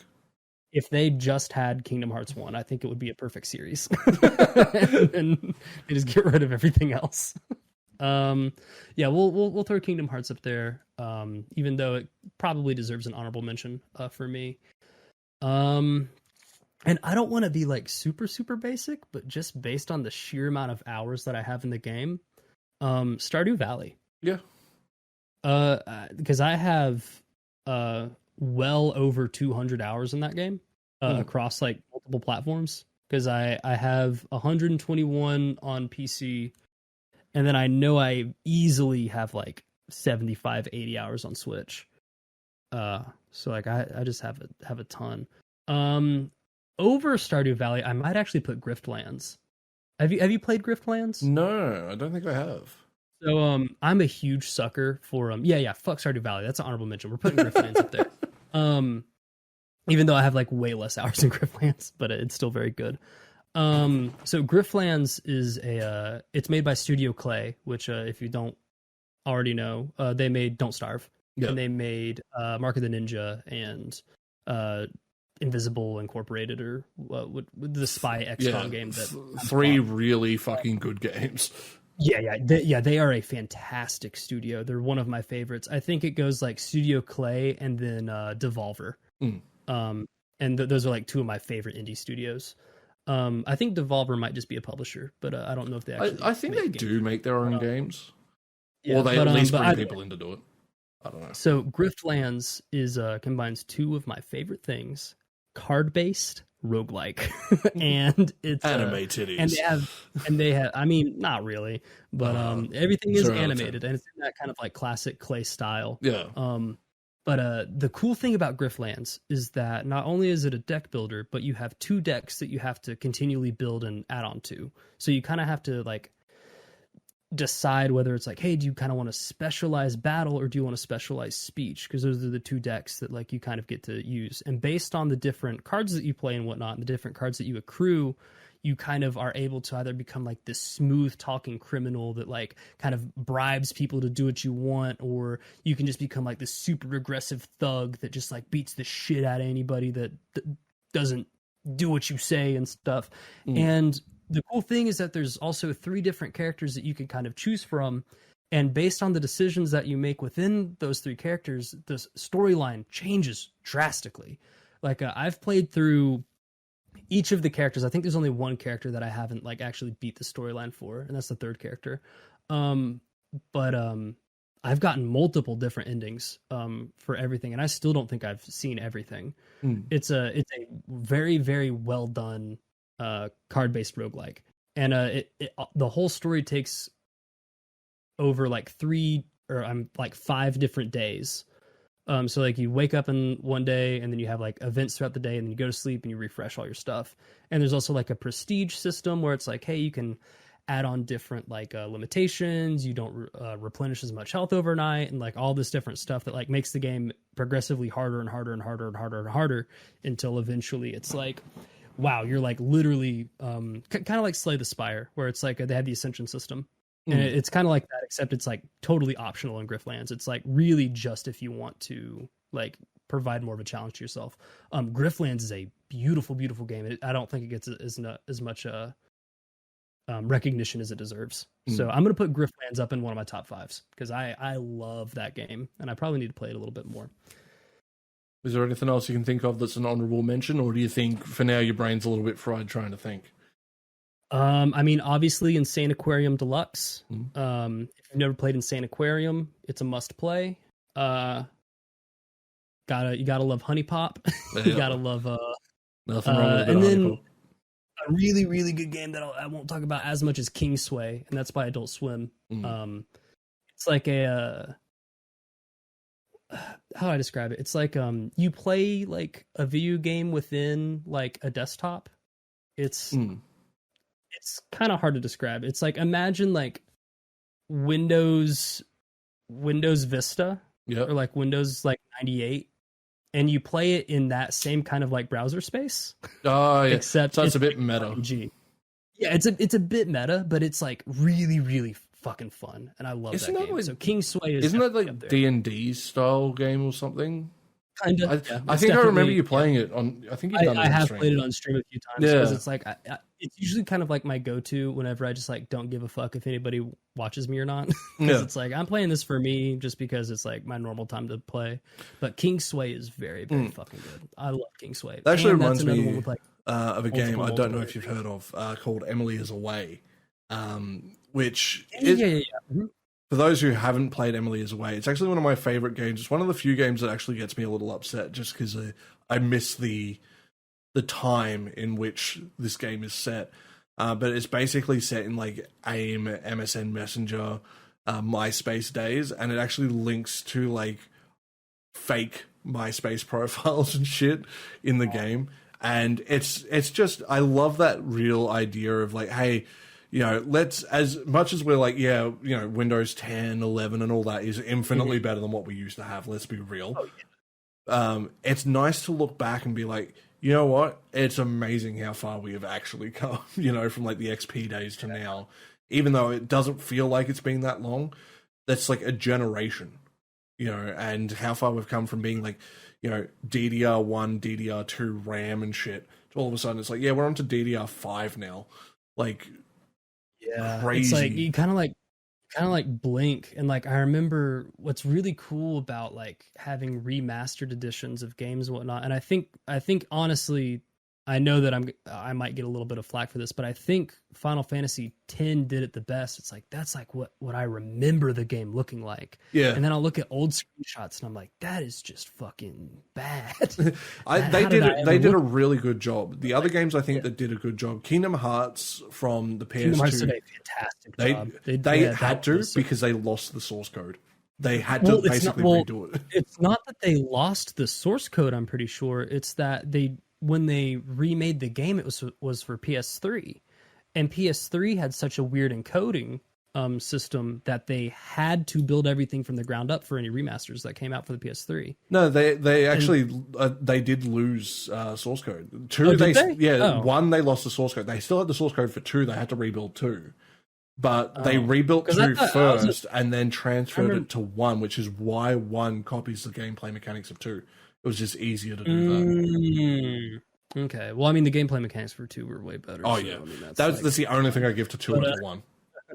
[SPEAKER 2] If they just had Kingdom Hearts 1, I think it would be a perfect series. and they just get rid of everything else. We'll throw Kingdom Hearts up there. Even though it probably deserves an honorable mention for me. And I don't want to be like super, super basic, but just based on the sheer amount of hours that I have in the game, Stardew Valley.
[SPEAKER 1] Yeah.
[SPEAKER 2] Because I have well over 200 hours in that game across like multiple platforms. Because I have 121 on PC, and then I know I easily have like 75, 80 hours on Switch. So like I just have a ton. Over Stardew Valley, I might actually put Griftlands. Have you played Griftlands?
[SPEAKER 1] No, I don't think I have.
[SPEAKER 2] So I'm a huge sucker for fuck Stardew Valley. That's an honorable mention. We're putting Griftlands up there. Even though I have like way less hours in Griftlands, but it's still very good. So Griftlands is it's made by Studio Clay, which if you don't already know, they made Don't Starve. Yep. And they made Mark of the Ninja and Invisible Incorporated, or with the spy XCOM game. That
[SPEAKER 1] 3 really fucking good games.
[SPEAKER 2] They are a fantastic studio. They're one of my favorites. I think it goes like Studio Clay and then Devolver. And those are like 2 of my favorite indie studios. I think Devolver might just be a publisher, but I don't know if they actually.
[SPEAKER 1] I think they do make their own games, or they at least bring people in to do it. I don't know.
[SPEAKER 2] So Griftlands is combines 2 of my favorite things: card-based roguelike, and it's
[SPEAKER 1] anime titties.
[SPEAKER 2] And they have. I mean, not really, but everything is animated, and it's in that kind of like classic Clay style.
[SPEAKER 1] Yeah.
[SPEAKER 2] But the cool thing about Griftlands is that not only is it a deck builder, but you have 2 decks that you have to continually build and add on to. So you kind of have to like decide whether it's like, hey, do you kind of want to specialize battle or do you want to specialize speech? Because those are the 2 decks that like you kind of get to use. And based on the different cards that you play and whatnot, and the different cards that you accrue, you kind of are able to either become like this smooth talking criminal that like kind of bribes people to do what you want, or you can just become like this super aggressive thug that just like beats the shit out of anybody that doesn't do what you say and stuff. And the cool thing is that there's also 3 different characters that you can kind of choose from. And based on the decisions that you make within those 3 characters, the storyline changes drastically. Like I've played through each of the characters. I think there's only 1 character that I haven't like actually beat the storyline for, and that's the 3rd character. But I've gotten multiple different endings for everything, and I still don't think I've seen everything. It's a very, very well done card-based roguelike, and the whole story takes over like 5 different days. So like you wake up in one day, and then you have like events throughout the day, and then you go to sleep and you refresh all your stuff. And there's also like a prestige system where it's like, hey, you can add on different like limitations. You don't replenish as much health overnight, and like all this different stuff that like makes the game progressively harder and harder and harder and harder and harder until eventually it's like, wow, you're like literally kind of like Slay the Spire, where it's like they have the Ascension system. And it's kind of like that, except it's like totally optional in Griftlands. It's like really just if you want to like provide more of a challenge to yourself. Griftlands is a beautiful, beautiful game. I don't think it gets as much recognition as it deserves. So I'm going to put Griftlands up in one of my top 5s because I love that game, and I probably need to play it a little bit more.
[SPEAKER 1] Is there anything else you can think of that's an honorable mention, or do you think for now your brain's a little bit fried trying to think?
[SPEAKER 2] I mean, obviously Insane Aquarium Deluxe. If you've never played Insane Aquarium, it's a must play. You gotta love Honey Pop. You gotta love
[SPEAKER 1] nothing wrong with
[SPEAKER 2] and then
[SPEAKER 1] Honey Pop.
[SPEAKER 2] A really, really good game that I won't talk about as much as Kingsway, and that's by Adult Swim. It's like a how do I describe it? It's like you play like a video game within like a desktop. It's it's kind of hard to describe. It's like, imagine like Windows Vista,
[SPEAKER 1] Yep.
[SPEAKER 2] or like Windows like 98, and you play it in that same kind of like browser space.
[SPEAKER 1] Oh, yeah.
[SPEAKER 2] Except
[SPEAKER 1] so it's a bit meta.
[SPEAKER 2] RPG. Yeah, it's a bit meta, but it's like really, really fucking fun, and I love
[SPEAKER 1] Isn't
[SPEAKER 2] that
[SPEAKER 1] that
[SPEAKER 2] game.
[SPEAKER 1] like-
[SPEAKER 2] So King Sway is
[SPEAKER 1] Isn't that
[SPEAKER 2] definitely
[SPEAKER 1] like
[SPEAKER 2] up there.
[SPEAKER 1] D&D style game or something?
[SPEAKER 2] Kind of.
[SPEAKER 1] I think I remember you playing it on. I think you've done it
[SPEAKER 2] I
[SPEAKER 1] on
[SPEAKER 2] have
[SPEAKER 1] stream.
[SPEAKER 2] played it on stream a few times because
[SPEAKER 1] Yeah.
[SPEAKER 2] it's like it's usually kind of like my go-to whenever I just like don't give a fuck if anybody watches me or not. Because
[SPEAKER 1] Yeah.
[SPEAKER 2] it's like I'm playing this for me just because it's like my normal time to play. But King Sway is very, very fucking good. I love King Sway.
[SPEAKER 1] That actually
[SPEAKER 2] And
[SPEAKER 1] reminds
[SPEAKER 2] another
[SPEAKER 1] me
[SPEAKER 2] one with, like,
[SPEAKER 1] of a game I don't know if
[SPEAKER 2] multiplayer.
[SPEAKER 1] you've heard of called Emily is Away, which
[SPEAKER 2] yeah,
[SPEAKER 1] is,
[SPEAKER 2] yeah, yeah. Mhm.
[SPEAKER 1] for those who haven't played Emily is Away, it's actually one of my favorite games. It's one of the few games that actually gets me a little upset just because I miss the time in which this game is set. But it's basically set in like AIM, MSN Messenger, MySpace days, and it actually links to like fake MySpace profiles and shit in the game. And it's just, I love that real idea of like, hey, you know, let's, as much as we're like, yeah, you know, Windows 10, 11 and all that is infinitely better than what we used to have. Let's be real.
[SPEAKER 2] Oh, yeah.
[SPEAKER 1] It's nice to look back and be like, you know what? It's amazing how far we have actually come, you know, from like the XP days to now. Even though it doesn't feel like it's been that long, that's like a generation, you know, and how far we've come from being like, you know, DDR1, DDR2 RAM and shit, to all of a sudden it's like, yeah, we're on to DDR5 now. Like,
[SPEAKER 2] Yeah,
[SPEAKER 1] crazy.
[SPEAKER 2] it's like you kind of like blink, and like I remember what's really cool about like having remastered editions of games and whatnot. And I think honestly, I know that I might get a little bit of flack for this, but I think Final Fantasy X did it the best. It's like that's like what I remember the game looking like.
[SPEAKER 1] yeah.
[SPEAKER 2] And then I'll look at old screenshots and I'm like, that is just fucking bad.
[SPEAKER 1] They did a really good job. The other games I think that did a good job, Kingdom Hearts from the
[SPEAKER 2] Kingdom Hearts did
[SPEAKER 1] PS2,
[SPEAKER 2] a fantastic job.
[SPEAKER 1] they had to because they lost the source code. They had to basically redo it.
[SPEAKER 2] It's not that they lost the source code, I'm pretty sure. It's that when they remade the game, it was for PS3. And PS3 had such a weird encoding system that they had to build everything from the ground up for any remasters that came out for the PS3.
[SPEAKER 1] No, they actually they did lose source code. Two,
[SPEAKER 2] did they?
[SPEAKER 1] Yeah,
[SPEAKER 2] Oh.
[SPEAKER 1] one they lost the source code. They still had the source code for two. They had to rebuild two, but they rebuilt
[SPEAKER 2] 'Cause
[SPEAKER 1] two first
[SPEAKER 2] just-
[SPEAKER 1] and then transferred it to one, which is why one copies the gameplay mechanics of two. It was just easier to do that.
[SPEAKER 2] Okay. Well, I mean, the gameplay mechanics for 2 were way better.
[SPEAKER 1] Oh
[SPEAKER 2] so,
[SPEAKER 1] yeah,
[SPEAKER 2] I mean,
[SPEAKER 1] that's the only thing I give to two
[SPEAKER 2] But,
[SPEAKER 1] over one.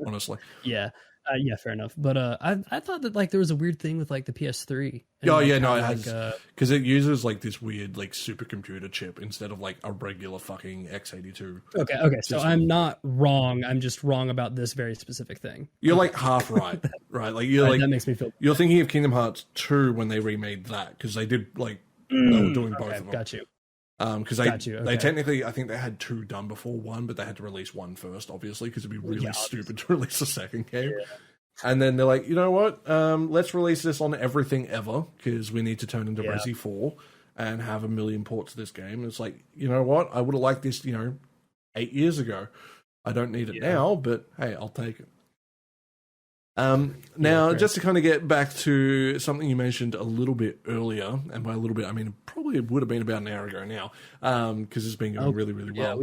[SPEAKER 1] Honestly,
[SPEAKER 2] yeah. Yeah, fair enough. But I thought that like there was a weird thing with like the PS3. And,
[SPEAKER 1] oh
[SPEAKER 2] like,
[SPEAKER 1] yeah, no,
[SPEAKER 2] kinda,
[SPEAKER 1] it has because it uses like this weird like supercomputer chip instead of like a regular fucking x82.
[SPEAKER 2] Okay. So I'm not wrong. I'm just wrong about this very specific thing.
[SPEAKER 1] You're like half right, right? Like you're
[SPEAKER 2] Right,
[SPEAKER 1] like
[SPEAKER 2] that makes me feel.
[SPEAKER 1] you're thinking of Kingdom Hearts 2 when they remade that because they did like they were doing both of them.
[SPEAKER 2] Got you.
[SPEAKER 1] Because they technically, I think they had 2 done before 1, but they had to release 1 first, obviously, because it'd be really stupid to release a second game. Yeah. And then they're like, you know what? Let's release this on everything ever because we need to turn into Resi 4 and have 1 million ports of this game. And it's like, you know what? I would have liked this, 8 years ago. I don't need it now, but hey, I'll take it. Now, just to kind of get back to something you mentioned a little bit earlier, and by a little bit, I mean, it probably would have been about an hour ago now, because it's been going really, really well.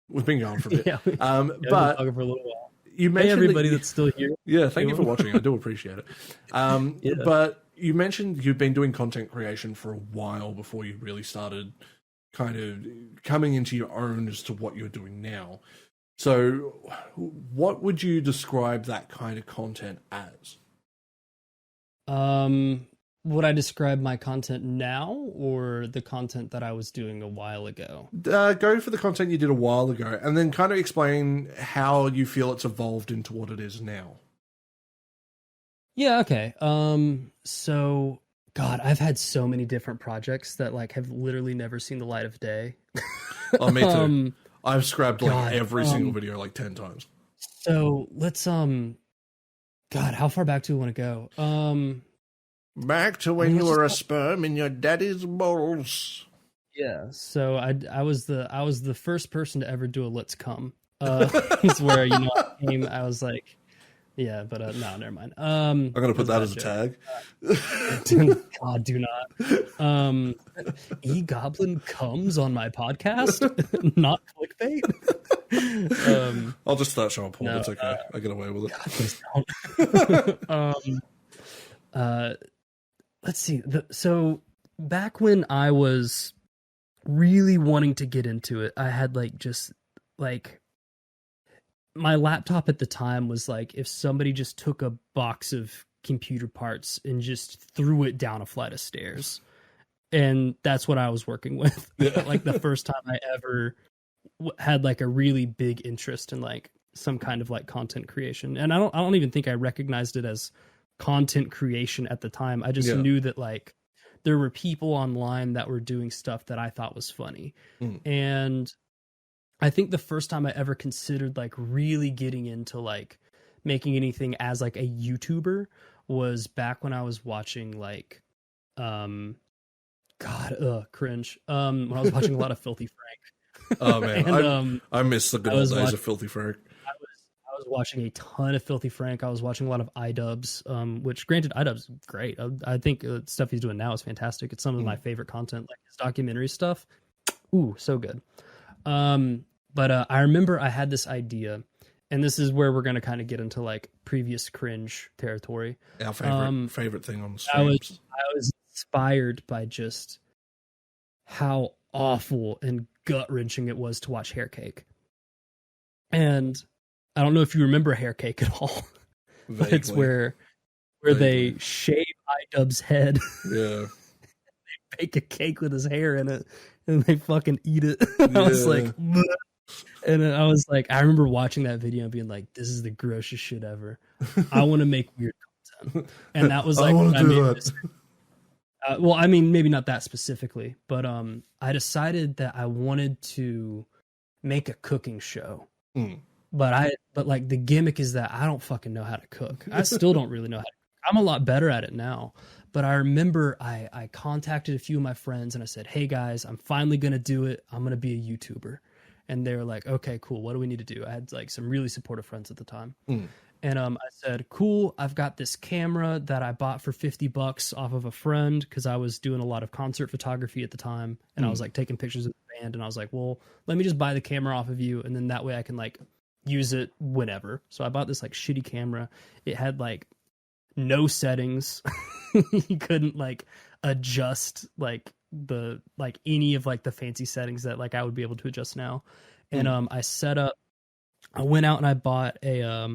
[SPEAKER 1] We've been going for a bit.
[SPEAKER 2] We've been talking for a little while.
[SPEAKER 1] You mentioned
[SPEAKER 2] everybody that's still here.
[SPEAKER 1] Yeah, thank you for watching. I do appreciate it. But you mentioned you've been doing content creation for a while before you really started kind of coming into your own as to what you're doing now. So what would you describe that kind of content as?
[SPEAKER 2] Would I describe my content now or the content that I was doing a while ago?
[SPEAKER 1] Go for the content you did a while ago and then kind of explain how you feel it's evolved into what it is now.
[SPEAKER 2] Yeah, okay. So God, I've had so many different projects that like have literally never seen the light of day.
[SPEAKER 1] Oh, me too. I've scrapped like every single video like 10 times.
[SPEAKER 2] So let's God, how far back do we want to go?
[SPEAKER 1] Back to when you were a sperm in your daddy's balls.
[SPEAKER 2] Yeah. So I was the first person to ever do a Let's Come It's where, I was like, yeah, but no, never mind.
[SPEAKER 1] I'm gonna put that as a tag.
[SPEAKER 2] God, do not. EGoblin comes on my podcast, not clickbait.
[SPEAKER 1] I'll just start showing porn.
[SPEAKER 2] No,
[SPEAKER 1] it's okay. I get away with
[SPEAKER 2] it. God, please don't. Let's see. So back when I was really wanting to get into it, I had my laptop at the time was like, if somebody just took a box of computer parts and just threw it down a flight of stairs. And that's what I was working with.
[SPEAKER 1] Yeah.
[SPEAKER 2] Like the first time I ever had like a really big interest in like some kind of like content creation. And I don't even think I recognized it as content creation at the time. I just knew that like there were people online that were doing stuff that I thought was funny. And I think the first time I ever considered like really getting into like making anything as like a YouTuber was back when I was watching like, cringe. When I was watching a lot of Filthy Frank.
[SPEAKER 1] Oh man,
[SPEAKER 2] and,
[SPEAKER 1] I miss the good old days of Filthy Frank.
[SPEAKER 2] I was watching a ton of Filthy Frank. I was watching a lot of iDubbbz, which granted iDubbbz is great. I think stuff he's doing now is fantastic. It's some of my favorite content, like his documentary stuff. Ooh, so good. But I remember I had this idea, and this is where we're going to kind of get into like previous cringe territory.
[SPEAKER 1] Our favorite thing on the streams.
[SPEAKER 2] I was inspired by just how awful and gut-wrenching it was to watch Hair Cake. And I don't know if you remember Hair Cake at all. But it's where they shave iDubbbz's head.
[SPEAKER 1] Yeah.
[SPEAKER 2] They bake a cake with his hair in it, and they fucking eat it. I was like, bleh. And I was like, I remember watching that video and being like, this is the grossest shit ever. I want to make weird content. And that was like, well, I mean, maybe not that specifically, but I decided that I wanted to make a cooking show. But like the gimmick is that I don't fucking know how to cook. I still don't really know how to cook. I'm a lot better at it now. But I remember I contacted a few of my friends and I said, hey guys, I'm finally going to do it. I'm going to be a YouTuber. And they were like, okay, cool. What do we need to do? I had like some really supportive friends at the time. And I said, cool, I've got this camera that I bought for $50 off of a friend because I was doing a lot of concert photography at the time. And I was like taking pictures of the band. And I was like, well, let me just buy the camera off of you. And then that way I can like use it whenever. So I bought this like shitty camera. It had like no settings. You couldn't like adjust like the like any of like the fancy settings that like I would be able to adjust now. And I went out and I bought a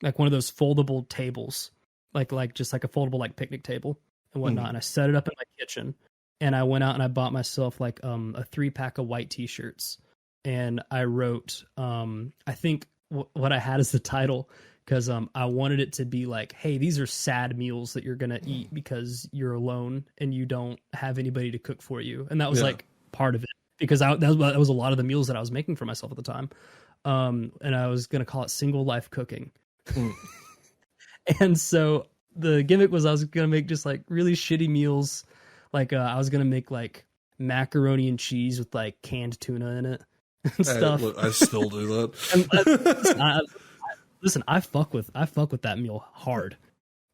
[SPEAKER 2] like one of those foldable tables, like just like a foldable like picnic table and whatnot. And I set it up in my kitchen, and I went out and I bought myself like a 3-pack of white t-shirts, and I wrote I think what I had as the title, because I wanted it to be like, hey, these are sad meals that you're gonna eat because you're alone and you don't have anybody to cook for you. And that was like part of it, because that was a lot of the meals that I was making for myself at the time. And I was gonna call it Single Life Cooking. And so the gimmick was I was gonna make just like really shitty meals. Like I was gonna make like macaroni and cheese with like canned tuna in it and stuff.
[SPEAKER 1] Look, I still do that.
[SPEAKER 2] Listen, I fuck with that meal hard.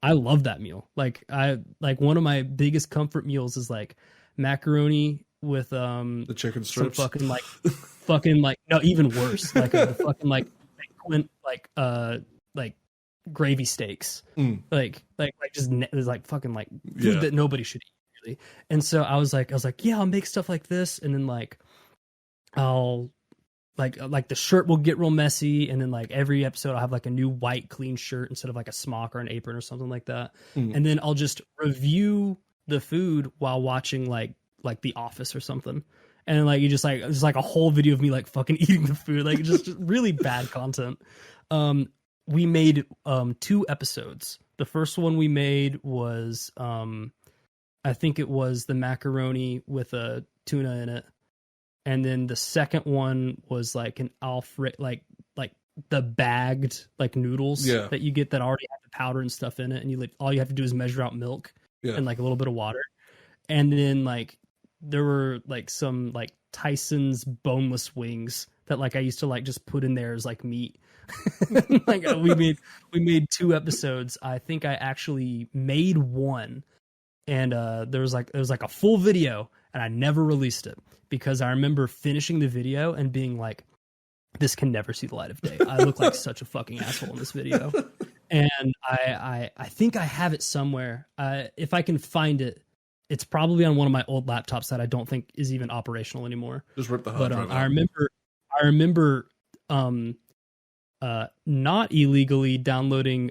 [SPEAKER 2] I love that meal. Like one of my biggest comfort meals is like macaroni with
[SPEAKER 1] the chicken strips.
[SPEAKER 2] Some fucking like no, even worse. Like the fucking like gravy steaks. Like just there's like fucking like food that nobody should eat really. And so I was like, yeah, I'll make stuff like this, and then like I'll like the shirt will get real messy, and then like every episode I'll have like a new white clean shirt instead of like a smock or an apron or something like that. And then I'll just review the food while watching like The Office or something. And like it's like a whole video of me like fucking eating the food, like just really bad content. We made 2 episodes. The first one we made was I think it was the macaroni with a tuna in it. And then the second one was like an Alfred, like the bagged like noodles that you get that already have the powder and stuff in it, and you like all you have to do is measure out milk and like a little bit of water. And then like there were like some like Tyson's boneless wings that like I used to like just put in there as like meat. Like we made 2 episodes. I think I actually made 1, and there was like a full video, and I never released it because I remember finishing the video and being like, this can never see the light of day. I look like such a fucking asshole in this video. And I think I have it somewhere. If I can find it, it's probably on one of my old laptops that I don't think is even operational anymore.
[SPEAKER 1] Just rip the hard drive out.
[SPEAKER 2] I remember not illegally downloading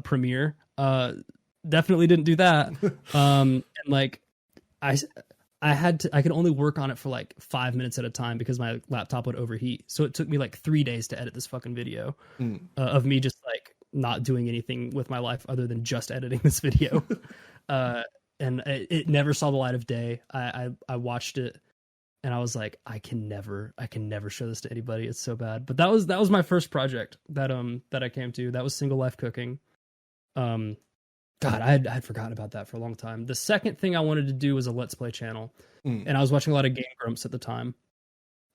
[SPEAKER 2] Premiere. Definitely didn't do that. And like I could only work on it for like 5 minutes at a time because my laptop would overheat. So it took me like 3 days to edit this fucking video of me just like not doing anything with my life other than just editing this video. And it never saw the light of day. I watched it and I was like, I can never show this to anybody. It's so bad. But that was my first project that I came to. That was Single Life Cooking. God, I'd forgotten about that for a long time. The second thing I wanted to do was a Let's Play channel. And I was watching a lot of Game Grumps at the time.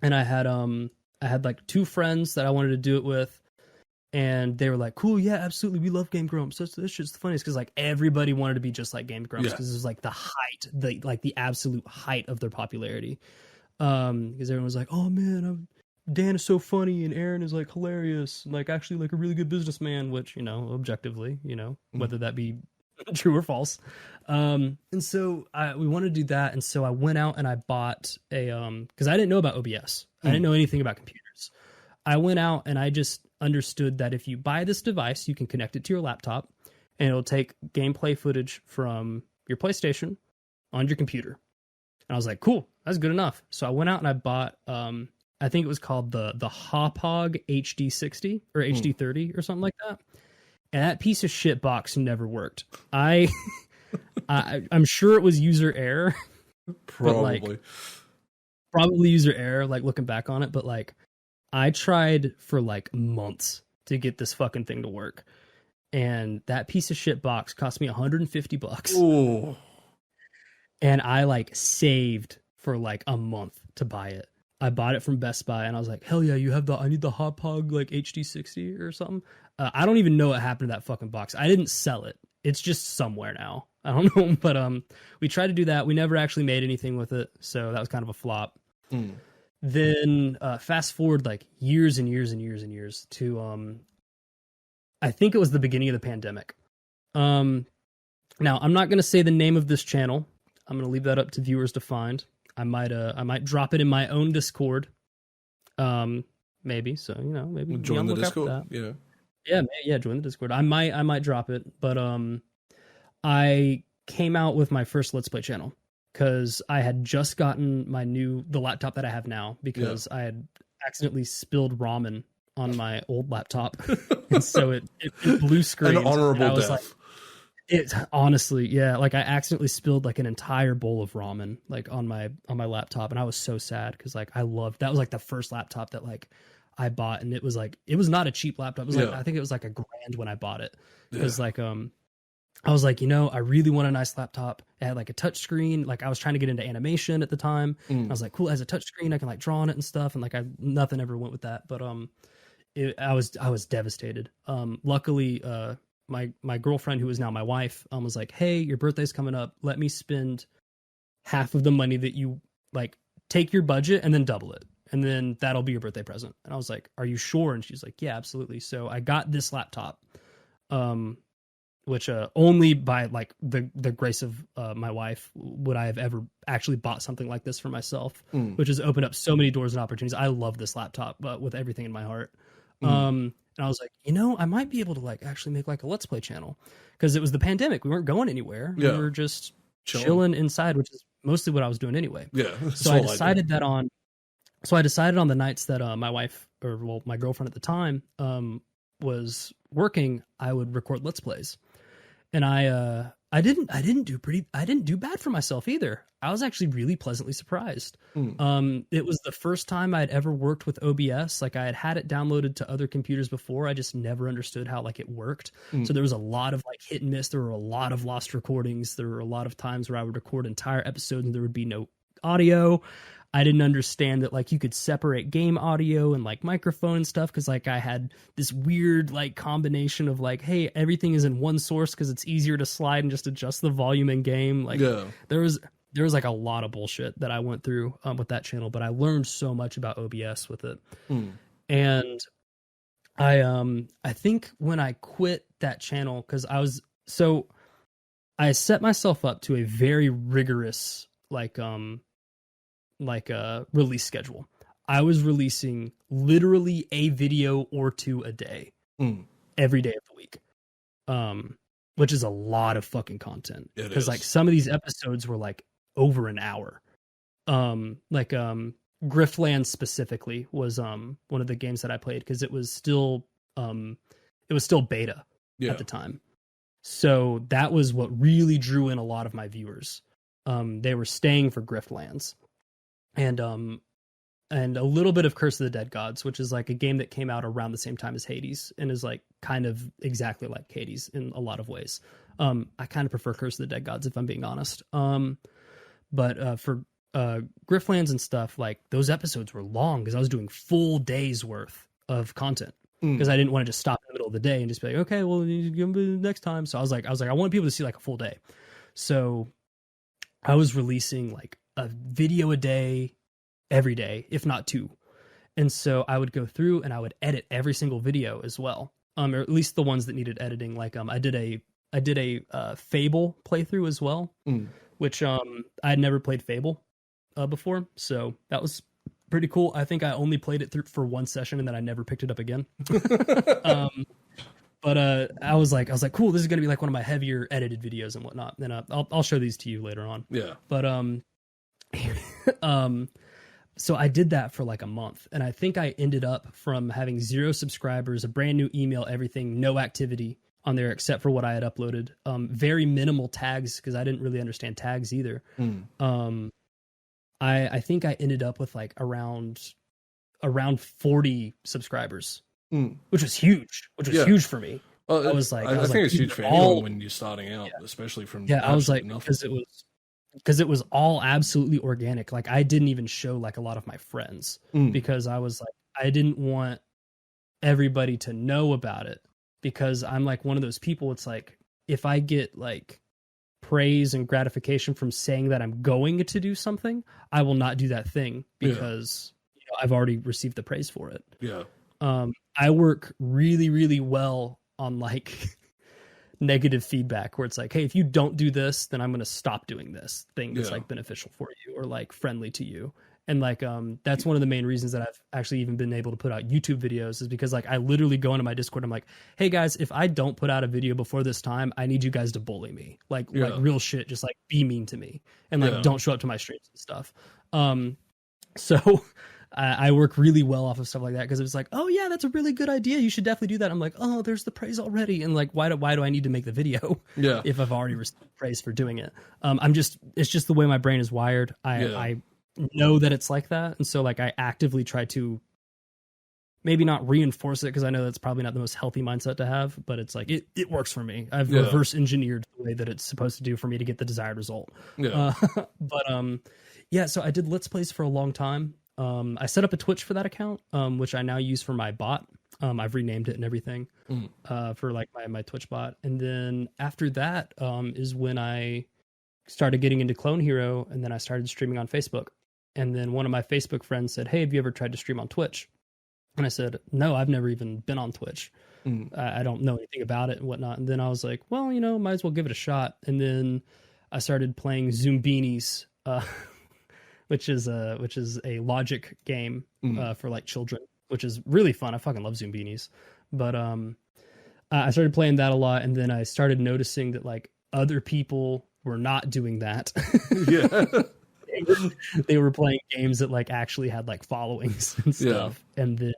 [SPEAKER 2] And I had like 2 friends that I wanted to do it with. And they were like, cool, yeah, absolutely. We love Game Grumps. This shit's the funniest because like everybody wanted to be just like Game Grumps because it was like the height, the absolute height of their popularity. Because everyone was like, oh man, Dan is so funny and Aaron is like hilarious, like actually like a really good businessman, which, you know, objectively, you know, whether that be true or false. And so we wanted to do that. And so I went out and I bought a, cause I didn't know about OBS. I didn't know anything about computers. I went out and I just understood that if you buy this device, you can connect it to your laptop and it'll take gameplay footage from your PlayStation on your computer. And I was like, cool, that's good enough. So I went out and I bought, I think it was called the Hauppauge HD60 or HD30 or something like that. And that piece of shit box never worked. I'm sure it was user error.
[SPEAKER 1] Probably.
[SPEAKER 2] Probably user error, like looking back on it. But like, I tried for like months to get this fucking thing to work. And that piece of shit box cost me $150.
[SPEAKER 1] Ooh.
[SPEAKER 2] And I like saved for like a month to buy it. I bought it from Best Buy and I was like, hell yeah, I need the Hauppauge like HD60 or something. I don't even know what happened to that fucking box. I didn't sell it. It's just somewhere now. I don't know. But we tried to do that. We never actually made anything with it. So that was kind of a flop. Then fast forward like years and years and years and years to I think it was the beginning of the pandemic. Now I'm not going to say the name of this channel. I'm going to leave that up to viewers to find. I might drop it in my own Discord. Maybe. So, you know, maybe
[SPEAKER 1] join the Discord.
[SPEAKER 2] Yeah, join the Discord. I might drop it, but I came out with my first Let's Play channel because I had just gotten the laptop that I have now because I had accidentally spilled ramen on my old laptop. And so it blue screened.
[SPEAKER 1] An honorable death.
[SPEAKER 2] Like, it's honestly, yeah, like I accidentally spilled like an entire bowl of ramen like on my laptop, and I was so sad because like that was like the first laptop that like I bought, and it was not a cheap laptop. It was like I think it was like $1,000 when I bought it because like I was like, you know, I really want a nice laptop. It had like a touch screen. Like I was trying to get into animation at the time. I was like, cool, it has a touch screen. I can like draw on it and stuff. And like nothing ever went with that. But I was devastated. Luckily, my girlfriend, who is now my wife, was like, hey, your birthday's coming up. Let me spend half of the money that you like, take your budget and then double it. And then that'll be your birthday present. And I was like, are you sure? And she's like, yeah, absolutely. So I got this laptop, which only by like the grace of my wife would I have ever actually bought something like this for myself, which has opened up so many doors and opportunities. I love this laptop, but with everything in my heart. And I was like, you know, I might be able to like actually make like a Let's Play channel because it was the pandemic. We weren't going anywhere. We were just chilling inside, which is mostly what I was doing anyway. Yeah. So I decided on the nights that my wife, or well, my girlfriend at the time, was working, I would record Let's Plays. And I didn't do bad for myself either. I was actually really pleasantly surprised. It was the first time I'd ever worked with OBS. Like I had it downloaded to other computers before. I just never understood how like it worked. So there was a lot of like hit and miss. There were a lot of lost recordings. There were a lot of times where I would record entire episodes and there would be no audio. I didn't understand that like you could separate game audio and like microphone and stuff, because like I had this weird like combination of like, hey, everything is in one source because it's easier to slide and just adjust the volume in game. Like there was like a lot of bullshit that I went through with that channel, but I learned so much about OBS with it. And I think when I quit that channel, because I set myself up to a very rigorous release schedule. I was releasing literally a video or two a day, every day of the week, which is a lot of fucking content. Because like some of these episodes were like over an hour. Griftland specifically was one of the games that I played, because it was still beta at the time. So that was what really drew in a lot of my viewers. They were staying for Griftlands. And a little bit of Curse of the Dead Gods, which is like a game that came out around the same time as Hades and is like kind of exactly like Hades in a lot of ways. I kind of prefer Curse of the Dead Gods, if I'm being honest. But for Griftlands and stuff, like those episodes were long because I was doing full days worth of content, because I didn't want to just stop in the middle of the day and just be like, okay, well, you give me next time. So I was like, I want people to see like a full day. So I was releasing like a video a day, every day, if not two. And so I would go through and I would edit every single video as well. Or at least the ones that needed editing. Like, I did a Fable playthrough as well, which, I had never played Fable, before. So that was pretty cool. I think I only played it through for one session and then I never picked it up again. But I was like, cool, this is going to be like one of my heavier edited videos and whatnot. And I'll show these to you later on.
[SPEAKER 1] Yeah.
[SPEAKER 2] But so I did that for like a month, and I think I ended up from having 0 subscribers, a brand new email, everything, no activity on there except for what I had uploaded. Very minimal tags, because I didn't really understand tags either. I think I ended up with like around 40 subscribers, which was huge, huge for me. I was like,
[SPEAKER 1] I think it's huge for anyone when you're starting out, especially from
[SPEAKER 2] I was like, because it was all absolutely organic. Like I didn't even show like a lot of my friends, because I was like, I didn't want everybody to know about it, because I'm like one of those people. It's like, if I get like praise and gratification from saying that I'm going to do something, I will not do that thing, because I've already received the praise for it. I work really, really well on like negative feedback, where it's like, hey, if you don't do this, then I'm going to stop doing this thing that's like beneficial for you or like friendly to you. And like, that's one of the main reasons that I've actually even been able to put out YouTube videos, is because like I literally go into my Discord. I'm like, hey guys, if I don't put out a video before this time, I need you guys to bully me, like real shit. Just like be mean to me and like don't show up to my streams and stuff. So I work really well off of stuff like that, because it was like, oh yeah, that's a really good idea, you should definitely do that. I'm like, oh, there's the praise already, and like, why do I need to make the video if I've already received praise for doing it? It's just the way my brain is wired. I know that it's like that, and so like I actively try to maybe not reinforce it, because I know that's probably not the most healthy mindset to have, but it's like it works for me. I've reverse engineered the way that it's supposed to do for me to get the desired result. So I did Let's Plays for a long time. I set up a Twitch for that account, which I now use for my bot. I've renamed it and everything for like my Twitch bot. And then after that is when I started getting into Clone Hero, and then I started streaming on Facebook. And then one of my Facebook friends said, hey, have you ever tried to stream on Twitch? And I said, no, I've never even been on Twitch. I don't know anything about it and whatnot. And then I was like, well, might as well give it a shot. And then I started playing Zoombinis, which is a logic game for like children, which is really fun. I fucking love Zoombinis. But I started playing that a lot, and then I started noticing that like other people were not doing that. They were playing games that like actually had like followings and stuff. And then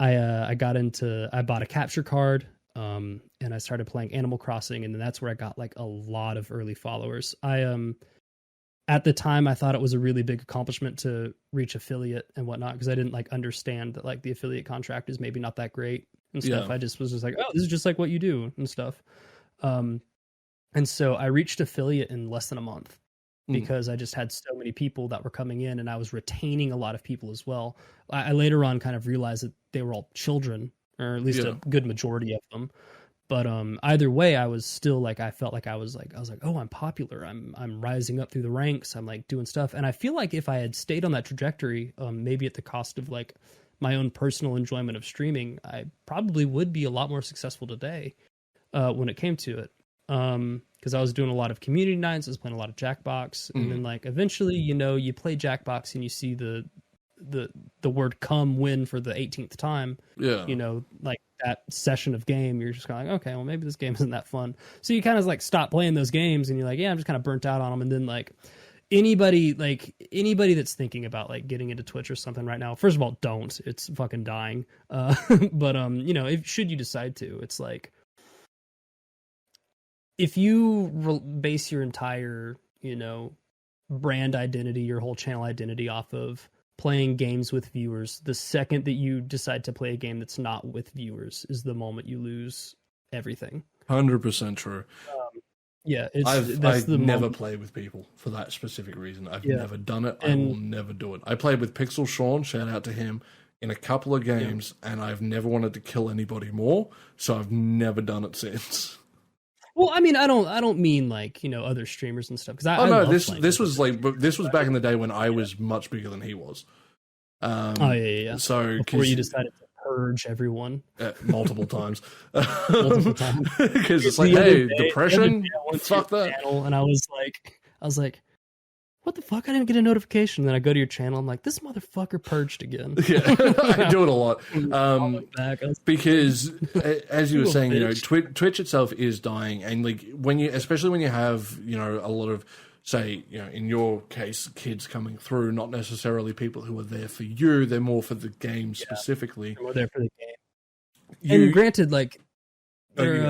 [SPEAKER 2] I bought a capture card, and I started playing Animal Crossing, and then that's where I got like a lot of early followers. At the time, I thought it was a really big accomplishment to reach affiliate and whatnot, because I didn't like understand that like the affiliate contract is maybe not that great and stuff. I just was just like, oh, this is just like what you do and stuff. And so I reached affiliate in less than a month. because I just had so many people that were coming in, and I was retaining a lot of people as well. I later on kind of realized that they were all children, or at least a good majority of them. But either way, I was still like, I felt like I was like, oh, I'm popular. I'm rising up through the ranks. I'm like doing stuff. And I feel like if I had stayed on that trajectory, maybe at the cost of like my own personal enjoyment of streaming, I probably would be a lot more successful today when it came to it. Because I was doing a lot of community nights, I was playing a lot of Jackbox, and then like eventually, you play Jackbox and you see the word "come" win for the 18th time.
[SPEAKER 1] Yeah,
[SPEAKER 2] like that session of game, you're just kind of like, okay, well maybe this game isn't that fun. So you kind of like stop playing those games, and you're like, yeah, I'm just kind of burnt out on them. And then like anybody that's thinking about like getting into Twitch or something right now, first of all, don't. It's fucking dying. But if should you decide to, it's like, if you base your entire, brand identity, your whole channel identity off of playing games with viewers, the second that you decide to play a game that's not with viewers is the moment you lose everything.
[SPEAKER 1] 100% true.
[SPEAKER 2] Yeah,
[SPEAKER 1] I've never played with people for that specific reason. I've never done it. I will never do it. I played with Pixel Sean, shout out to him, in a couple of games, and I've never wanted to kill anybody more, so I've never done it since.
[SPEAKER 2] Well, I mean, I don't mean like, other streamers and stuff, because
[SPEAKER 1] this was back in the day when I was much bigger than he was.
[SPEAKER 2] Yeah.
[SPEAKER 1] So
[SPEAKER 2] before you decided to purge everyone
[SPEAKER 1] multiple times,
[SPEAKER 2] multiple times,
[SPEAKER 1] because it's like, hey, depression, fuck that.
[SPEAKER 2] And I was like, what the fuck? I didn't get a notification. Then I go to your channel. I'm like, this motherfucker purged again.
[SPEAKER 1] Yeah, I do it a lot. Because as you were saying, Twitch itself is dying, and like especially when you have a lot of, say, in your case, kids coming through, not necessarily people who are there for you. They're more for the game specifically.
[SPEAKER 2] We're there for the game. And granted, like, they're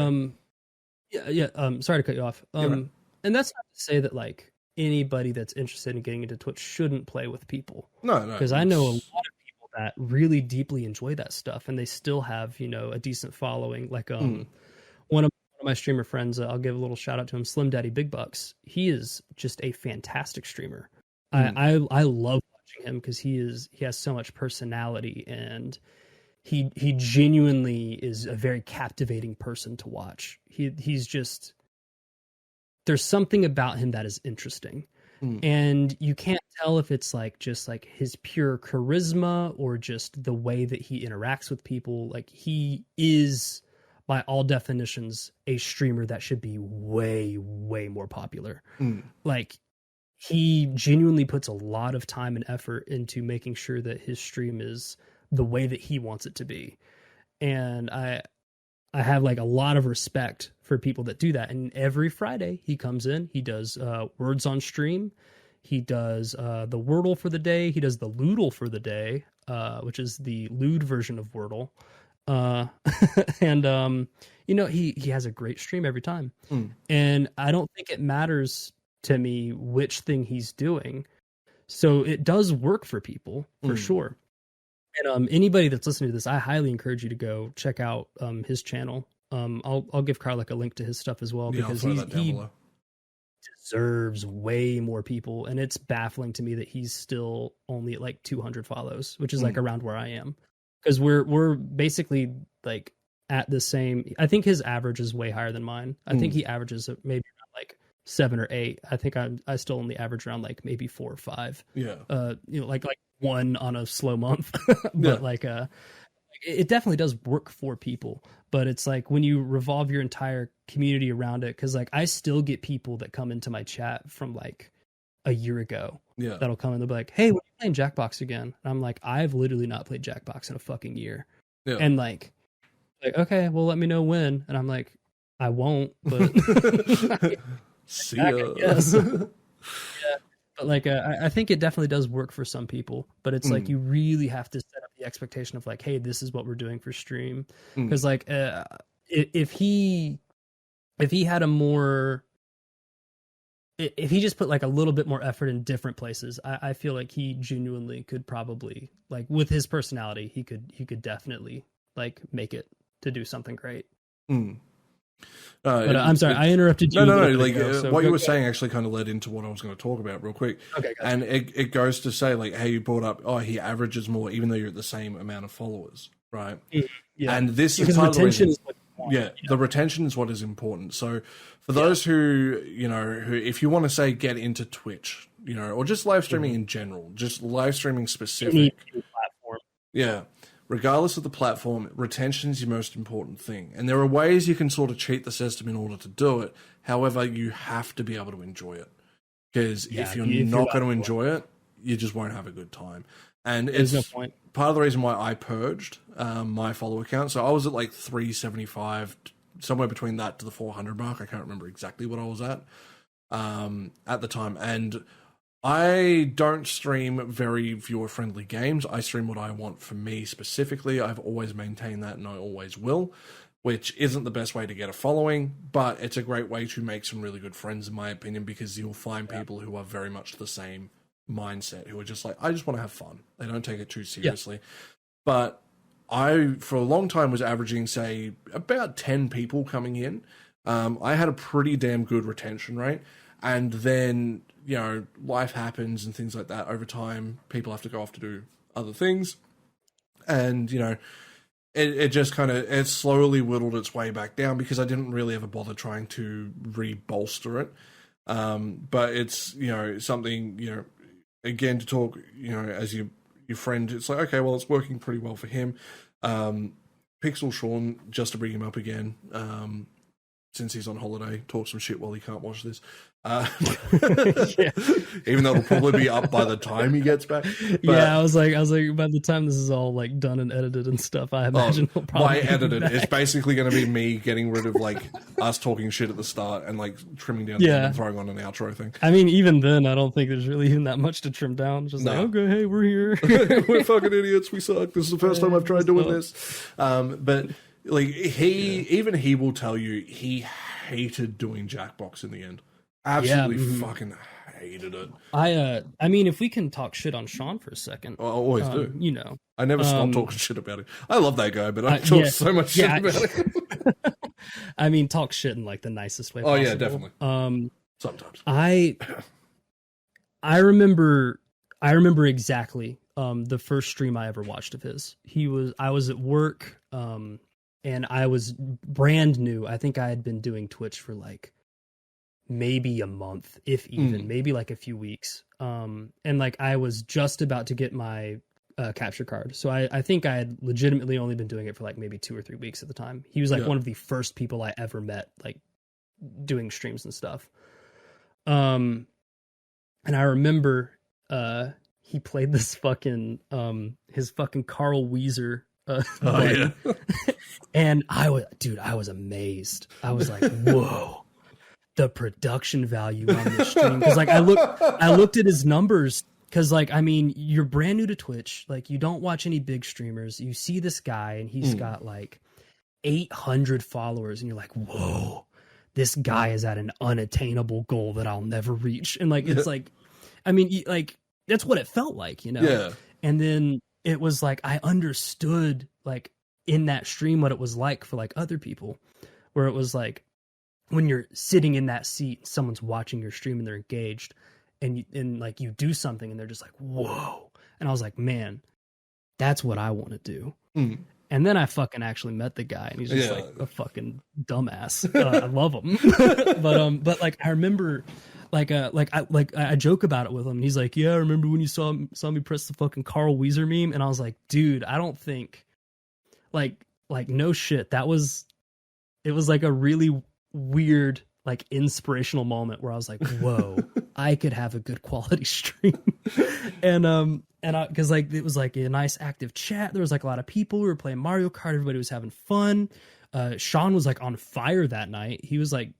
[SPEAKER 2] sorry to cut you off. And that's not to say that like anybody that's interested in getting into Twitch shouldn't play with people.
[SPEAKER 1] No,
[SPEAKER 2] because I know a lot of people that really deeply enjoy that stuff, and they still have a decent following. Like one of my streamer friends, I'll give a little shout out to him, Slim Daddy Big Bucks. He is just a fantastic streamer. I love watching him because he has so much personality, and he genuinely is a very captivating person to watch. He's just, there's something about him that is interesting. And you can't tell if it's like just like his pure charisma or just the way that he interacts with people. Like, he is, by all definitions, a streamer that should be way, way more popular. Like, he genuinely puts a lot of time and effort into making sure that his stream is the way that he wants it to be. And I have like a lot of respect for people that do that. And every Friday he comes in, he does words on stream. He does the Wordle for the day. He does the Loodle for the day, which is the lewd version of Wordle. And he has a great stream every time. And I don't think it matters to me which thing he's doing. So it does work for people for sure. And anybody that's listening to this, I highly encourage you to go check out his channel. I'll give Karlec a link to his stuff as well, because he deserves way more people, and it's baffling to me that he's still only at like 200 follows, which is like around where I am, because we're basically like at the same. I think his average is way higher than mine. I think he averages maybe around like 7 or 8. I think I still only average around like maybe 4 or 5.
[SPEAKER 1] Yeah.
[SPEAKER 2] Like 1 on a slow month. But like it definitely does work for people. But it's like when you revolve your entire community around it, because like I still get people that come into my chat from like a year ago. Yeah. That'll come and they'll be like, hey, when are you playing Jackbox again? And I'm like, I've literally not played Jackbox in a fucking year. Yeah. And like, okay, well, let me know when. And I'm like, I won't, but
[SPEAKER 1] see ya.
[SPEAKER 2] Yes. Yeah. But like, I think it definitely does work for some people, but it's like, you really have to set up the expectation of like, hey, this is what we're doing for stream. Cause like, if he had a more, if he just put like a little bit more effort in different places, I feel like he genuinely could probably, like, with his personality, he could definitely like make it to do something great. But I'm sorry, I interrupted you.
[SPEAKER 1] No. Like what you were saying actually kind of led into what I was going to talk about real quick.
[SPEAKER 2] Okay, gotcha.
[SPEAKER 1] And it goes to say like how you brought up, he averages more even though you're at the same amount of followers, right?
[SPEAKER 2] Yeah.
[SPEAKER 1] And this
[SPEAKER 2] because
[SPEAKER 1] is part
[SPEAKER 2] retention
[SPEAKER 1] of the reason.
[SPEAKER 2] is what
[SPEAKER 1] The retention is what is important. So for those who if you want to say get into Twitch, or just live streaming in general, just live streaming specific,
[SPEAKER 2] any platform.
[SPEAKER 1] Yeah. Regardless of the platform, retention is your most important thing. And there are ways you can sort of cheat the system in order to do it. However, you have to be able to enjoy it. Because if you're not going to enjoy it, you just won't have a good time. And
[SPEAKER 2] there's no point.
[SPEAKER 1] Part of the reason why I purged my follower count. So I was at like 375, somewhere between that to the 400 mark. I can't remember exactly what I was at the time. And I don't stream very viewer-friendly games. I stream what I want for me specifically. I've always maintained that, and I always will, which isn't the best way to get a following, but it's a great way to make some really good friends, in my opinion, because you'll find people who are very much the same mindset, who are just like, I just want to have fun. They don't take it too seriously. But I, for a long time, was averaging, say, about 10 people coming in. I had a pretty damn good retention rate, and then life happens and things like that. Over time, people have to go off to do other things. And, it just kind of, it slowly whittled its way back down because I didn't really ever bother trying to re-bolster it. But it's, something, again, to talk, as your friend, it's like, okay, well, it's working pretty well for him. Pixel Sean, just to bring him up again, since he's on holiday, talk some shit while he can't watch this. Even though it'll probably be up by the time he gets back. But,
[SPEAKER 2] I was like, by the time this is all like done and edited and stuff, I imagine he'll probably
[SPEAKER 1] by edited, it's basically going to be me getting rid of like us talking shit at the start and like trimming down and throwing on an outro thing.
[SPEAKER 2] I mean, even then, I don't think there's really even that much to trim down. Just like, okay, hey, we're here.
[SPEAKER 1] We're fucking idiots. We suck. This is the first time I've tried doing this. But like he will tell you he hated doing Jackbox in the end. Absolutely fucking hated it.
[SPEAKER 2] I mean, if we can talk shit on Sean for a second.
[SPEAKER 1] I always do. I never stop talking shit about him. I love that guy, but I talk so much shit about him.
[SPEAKER 2] I mean, talk shit in like the nicest way possible.
[SPEAKER 1] Oh yeah, definitely. Sometimes.
[SPEAKER 2] I remember exactly the first stream I ever watched of his. I was at work, and I was brand new. I think I had been doing Twitch for like maybe a month, if even, maybe like a few weeks. And like I was just about to get my capture card. So I think I had legitimately only been doing it for like maybe 2 or 3 weeks at the time. He was like one of the first people I ever met, like doing streams and stuff. And I remember he played this fucking his fucking Carl Weezer and I was amazed. I was like, whoa. The production value on this stream, because like I looked at his numbers, because like, I mean, you're brand new to Twitch, like you don't watch any big streamers, you see this guy and he's got like 800 followers and you're like, whoa, this guy is at an unattainable goal that I'll never reach. And like it's like, I mean, like that's what it felt like, and then it was like I understood like in that stream what it was like for like other people, where it was like when you're sitting in that seat, someone's watching your stream and they're engaged, and like you do something and they're just like, whoa. And I was like, man, that's what I want to do. And then I fucking actually met the guy and he's just like a fucking dumbass. I love him. but like, I remember I joke about it with him and he's like, yeah, I remember when you saw me press the fucking Carl Weezer meme. And I was like, dude, I don't think like no shit. It was like a really weird, like inspirational moment where I was like, whoa, I could have a good quality stream. and because like it was like a nice active chat. There was like a lot of people who were playing Mario Kart. Everybody was having fun. Sean was like on fire that night. He was like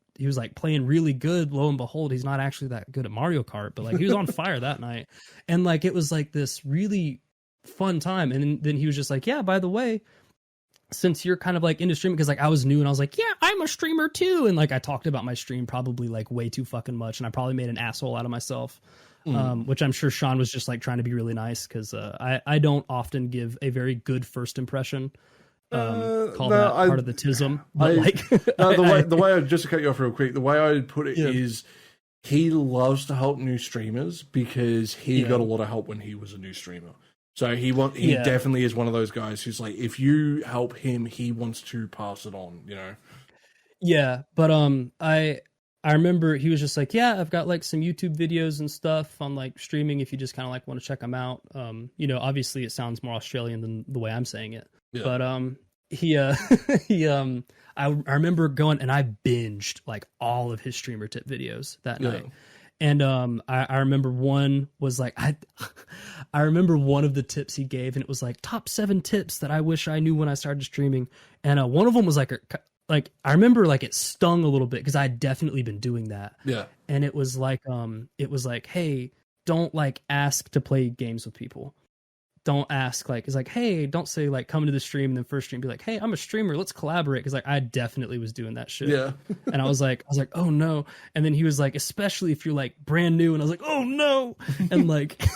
[SPEAKER 2] playing really good. Lo and behold, he's not actually that good at Mario Kart, but like he was on fire that night. And like it was like this really fun time. And then he was just like, yeah, by the way, since you're kind of like into streaming, because like I was new and I was like, yeah, I'm a streamer too. And like I talked about my stream probably like way too fucking much. And I probably made an asshole out of myself, which I'm sure Sean was just like trying to be really nice, because I don't often give a very good first impression call that part of the tism. But
[SPEAKER 1] the way I just to cut you off real quick, the way I would put it is he loves to help new streamers because he got a lot of help when he was a new streamer. So he definitely is one of those guys who's like, if you help him, he wants to pass it on, you know?
[SPEAKER 2] Yeah, but I remember he was just like, yeah, I've got like some YouTube videos and stuff on like streaming if you just kind of like want to check them out. You know, obviously it sounds more Australian than the way I'm saying it. Yeah. But I remember going and I binged like all of his streamer tip videos that night. And I remember one was like I remember one of the tips he gave, and it was like top 7 tips that I wish I knew when I started streaming. And one of them was like I remember like it stung a little bit because I'd definitely been doing that. Yeah. And it was like hey, don't like ask to play games with people. Don't ask like, it's like, hey, don't say like come to the stream and then first stream be like, hey, I'm a streamer, let's collaborate. Because like I definitely was doing that shit. Yeah. And I was like, oh no. And then he was like, especially if you're like brand new. And I was like, oh no. And like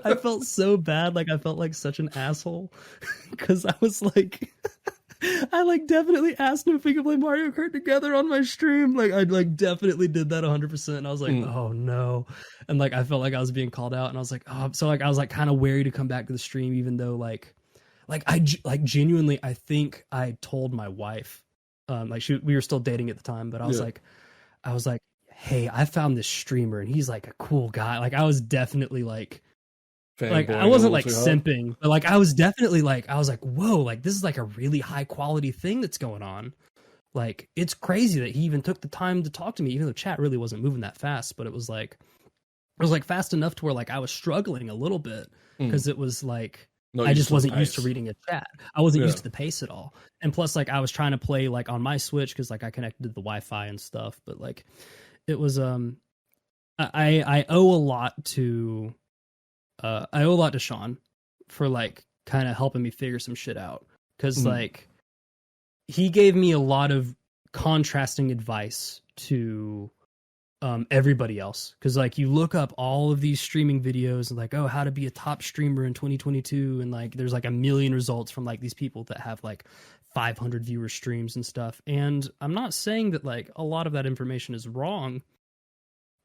[SPEAKER 2] I felt so bad. Like I felt like such an asshole because I was like I like definitely asked him if we could play Mario Kart together on my stream. Like I like definitely did that 100%. And I was like, oh no. And like I felt like I was being called out, and I was like, oh, so like I was like kind of wary to come back to the stream, even though like I genuinely I think I told my wife, like we were still dating at the time, but I was like, hey, I found this streamer and he's like a cool guy. Like I was definitely like I wasn't like simping, but like I was definitely like, I was like, whoa, like this is like a really high quality thing that's going on. Like it's crazy that he even took the time to talk to me, even though chat really wasn't moving that fast. But it was like fast enough to where like I was struggling a little bit because it was like I just wasn't used to reading a chat. I wasn't used to the pace at all. And plus like I was trying to play like on my Switch because like I connected to the Wi-Fi and stuff. But like it was I owe a lot to Sean for like kind of helping me figure some shit out, because like he gave me a lot of contrasting advice to everybody else, because like you look up all of these streaming videos and like, oh, how to be a top streamer in 2022, and like there's like a million results from like these people that have like 500 viewer streams and stuff. And I'm not saying that like a lot of that information is wrong,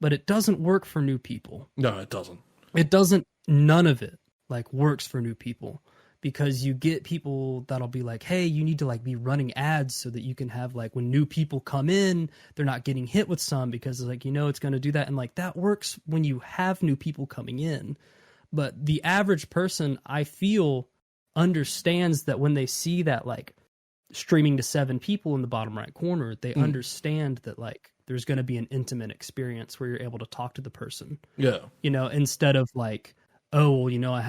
[SPEAKER 2] but it doesn't work for new people.
[SPEAKER 1] No, it doesn't.
[SPEAKER 2] It doesn't. None of it like works for new people, because you get people that'll be like, hey, you need to like be running ads so that you can have like when new people come in, they're not getting hit with some, because like, you know, it's going to do that. And like that works when you have new people coming in. But the average person, I feel, understands that when they see that like streaming to 7 people in the bottom right corner, they understand that like there's going to be an intimate experience where you're able to talk to the person. Yeah. You know, instead of like, oh, well, you know, I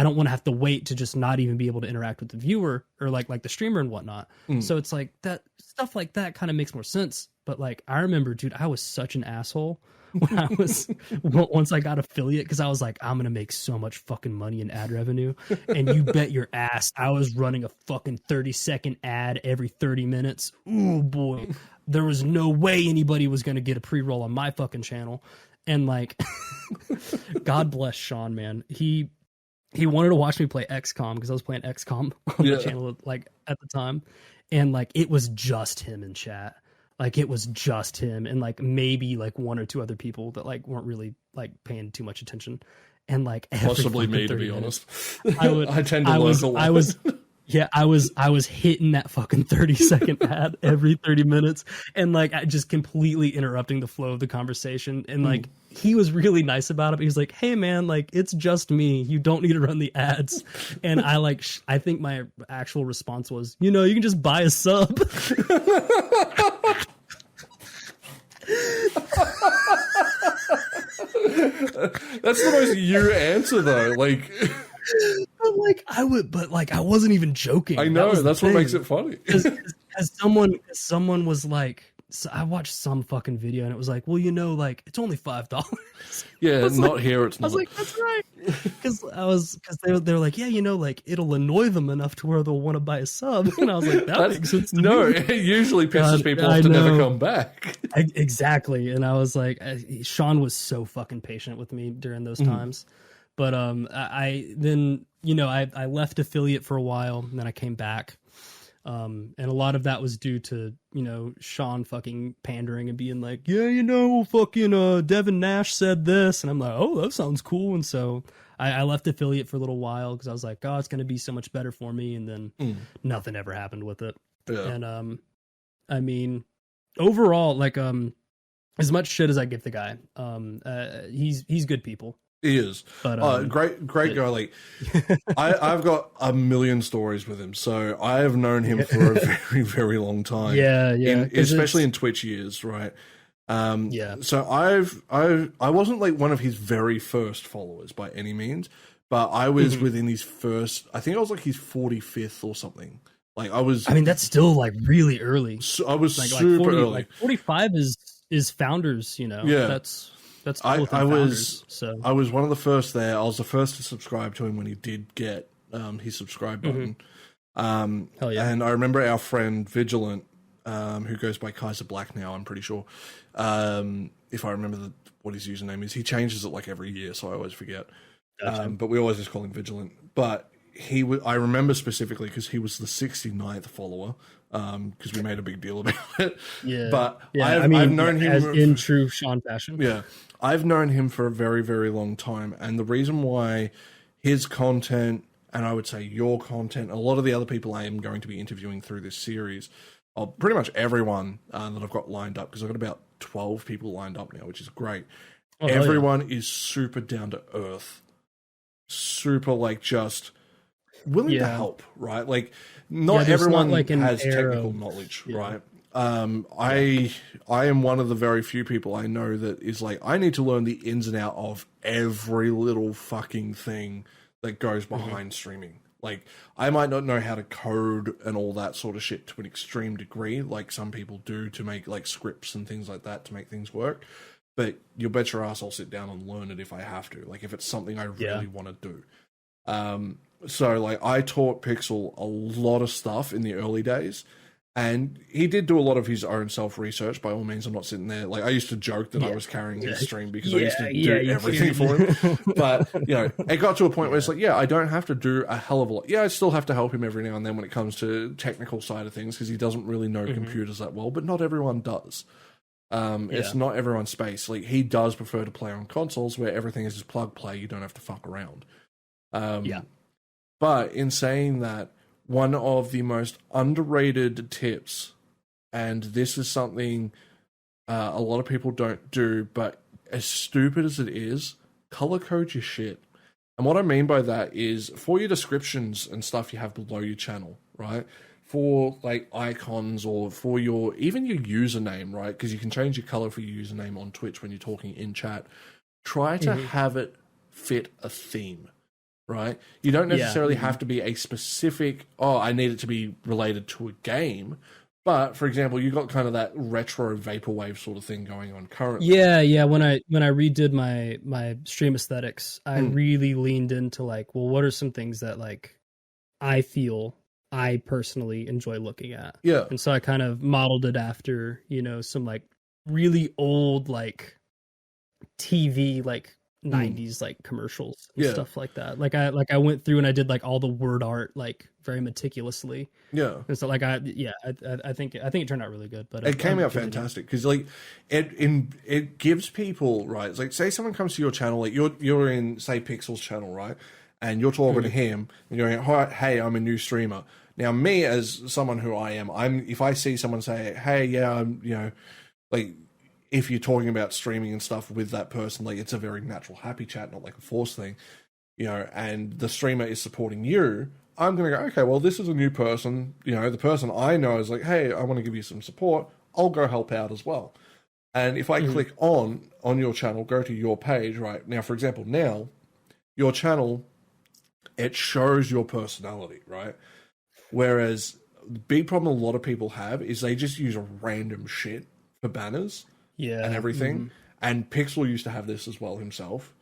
[SPEAKER 2] don't want to have to wait to just not even be able to interact with the viewer or like the streamer and whatnot. So it's like that stuff like that kind of makes more sense. But like, I remember, dude, I was such an asshole when I was, once I got affiliate, because I was like, I'm going to make so much fucking money in ad revenue. And you bet your ass I was running a fucking 30-second ad every 30 minutes. Ooh, boy. There was no way anybody was going to get a pre-roll on my fucking channel. And like, God bless Sean, man. He wanted to watch me play XCOM because I was playing XCOM on the channel like at the time. And like, it was just him in chat. Like it was just him and like maybe like 1 or 2 other people that like weren't really like paying too much attention. And like
[SPEAKER 1] possibly me, to be honest. I tend to lurk a lot.
[SPEAKER 2] I was hitting that fucking 30-second ad every 30 minutes and like I just completely interrupting the flow of the conversation. And like he was really nice about it. He was like, hey man, like it's just me. You don't need to run the ads. And I like, I think my actual response was, you know, you can just buy a sub.
[SPEAKER 1] That's the most you answer though. Like,
[SPEAKER 2] I wasn't even joking.
[SPEAKER 1] I know, that's what makes it funny.
[SPEAKER 2] Because someone was like, so I watched some fucking video and it was like, well, you know, like it's only $5.
[SPEAKER 1] Yeah, not like, here. It's not.
[SPEAKER 2] I was like, that's right. Because they were like, yeah, you know, like it'll annoy them enough to where they'll want to buy a sub. And I was like, that makes sense to me.
[SPEAKER 1] It usually pisses people off to never come back.
[SPEAKER 2] Exactly. And I was like, Sean was so fucking patient with me during those times. But I then, you know, I left affiliate for a while, and then I came back. And a lot of that was due to, you know, Sean fucking pandering and being like, yeah, you know, fucking Devin Nash said this. And I'm like, oh, that sounds cool. And so I left affiliate for a little while because I was like, oh, it's going to be so much better for me. And then nothing ever happened with it.
[SPEAKER 1] Yeah.
[SPEAKER 2] And I mean, overall, like as much shit as I give the guy, he's good people.
[SPEAKER 1] He is.
[SPEAKER 2] But,
[SPEAKER 1] great guy. Like, I've got a million stories with him, so I have known him for a very, very long time.
[SPEAKER 2] Yeah.
[SPEAKER 1] Especially in Twitch years, right?
[SPEAKER 2] Yeah.
[SPEAKER 1] So I wasn't like one of his very first followers by any means, but I was within his first. I think I was like his 45th or something. Like I mean,
[SPEAKER 2] that's still like really early.
[SPEAKER 1] So I was
[SPEAKER 2] like,
[SPEAKER 1] super
[SPEAKER 2] 40,
[SPEAKER 1] early.
[SPEAKER 2] Like 45 is founders, you know.
[SPEAKER 1] Yeah.
[SPEAKER 2] That's
[SPEAKER 1] I
[SPEAKER 2] founders, so.
[SPEAKER 1] I was one of the first there. I was the first to subscribe to him when he did get his subscribe button.
[SPEAKER 2] Hell yeah.
[SPEAKER 1] And I remember our friend Vigilant, who goes by Kaiser Black now, I'm pretty sure. If I remember what his username is. He changes it like every year, so I always forget.
[SPEAKER 2] Gotcha.
[SPEAKER 1] But we always just call him Vigilant. But I remember specifically because he was the 69th follower, because we made a big deal about it.
[SPEAKER 2] Yeah.
[SPEAKER 1] But
[SPEAKER 2] yeah,
[SPEAKER 1] I've known him
[SPEAKER 2] as in true Sean fashion.
[SPEAKER 1] Yeah. I've known him for a very, very long time. And the reason why his content, and I would say your content, a lot of the other people I am going to be interviewing through this series, pretty much everyone that I've got lined up, because I've got about 12 people lined up now, which is great.
[SPEAKER 2] Oh,
[SPEAKER 1] everyone is super down to earth. Super, like, just willing to help, right? Like, not everyone has technical knowledge, right? I am one of the very few people I know that is like, I need to learn the ins and out of every little fucking thing that goes behind streaming. Like, I might not know how to code and all that sort of shit to an extreme degree, like some people do to make like scripts and things like that to make things work. But you'll bet your ass I'll sit down and learn it if I have to. Like, if it's something I really want to do. So, like, I taught Pixel a lot of stuff in the early days. And he did do a lot of his own self-research. By all means, I'm not sitting there. Like, I used to joke that I was carrying his stream because I used to do everything for him. But, you know, it got to a point where it's like, yeah, I don't have to do a hell of a lot. Yeah, I still have to help him every now and then when it comes to technical side of things because he doesn't really know computers that well, but not everyone does. It's not everyone's space. Like, he does prefer to play on consoles where everything is just plug play. You don't have to fuck around. But in saying that, one of the most underrated tips, and this is something a lot of people don't do, but as stupid as it is, color code your shit. And what I mean by that is for your descriptions and stuff you have below your channel, right? For like icons or for even your username, right? Because you can change your color for your username on Twitch when you're talking in chat. Try to have it fit a theme. Right? You don't necessarily have to be a specific, I need it to be related to a game. But, for example, you got kind of that retro vaporwave sort of thing going on currently.
[SPEAKER 2] Yeah. When I redid my stream aesthetics, I really leaned into like, well, what are some things that like I feel I personally enjoy looking at?
[SPEAKER 1] Yeah.
[SPEAKER 2] And so I kind of modeled it after, you know, some like really old like TV like 90s like commercials and stuff like that. Like I went through and I did like all the word art like very meticulously. Yeah. And so like I think it turned out really good. But
[SPEAKER 1] it came out fantastic because like it gives people, right? It's like, say someone comes to your channel, like you're in say Pixel's channel, right? And you're talking to him and you're going, hey, I'm a new streamer. Now me as someone who I am, if I see someone say, hey, yeah, I'm, you know, like, if you're talking about streaming and stuff with that person, like, it's a very natural, happy chat, not like a forced thing, you know, and the streamer is supporting you, I'm going to go, okay, well, this is a new person, you know, the person I know is like, hey, I want to give you some support, I'll go help out as well. And if I click on your channel, go to your page, right, now, for example, now, your channel, it shows your personality, right? Whereas the big problem a lot of people have is they just use random shit for banners. And everything. And Pixel used to have this as well himself.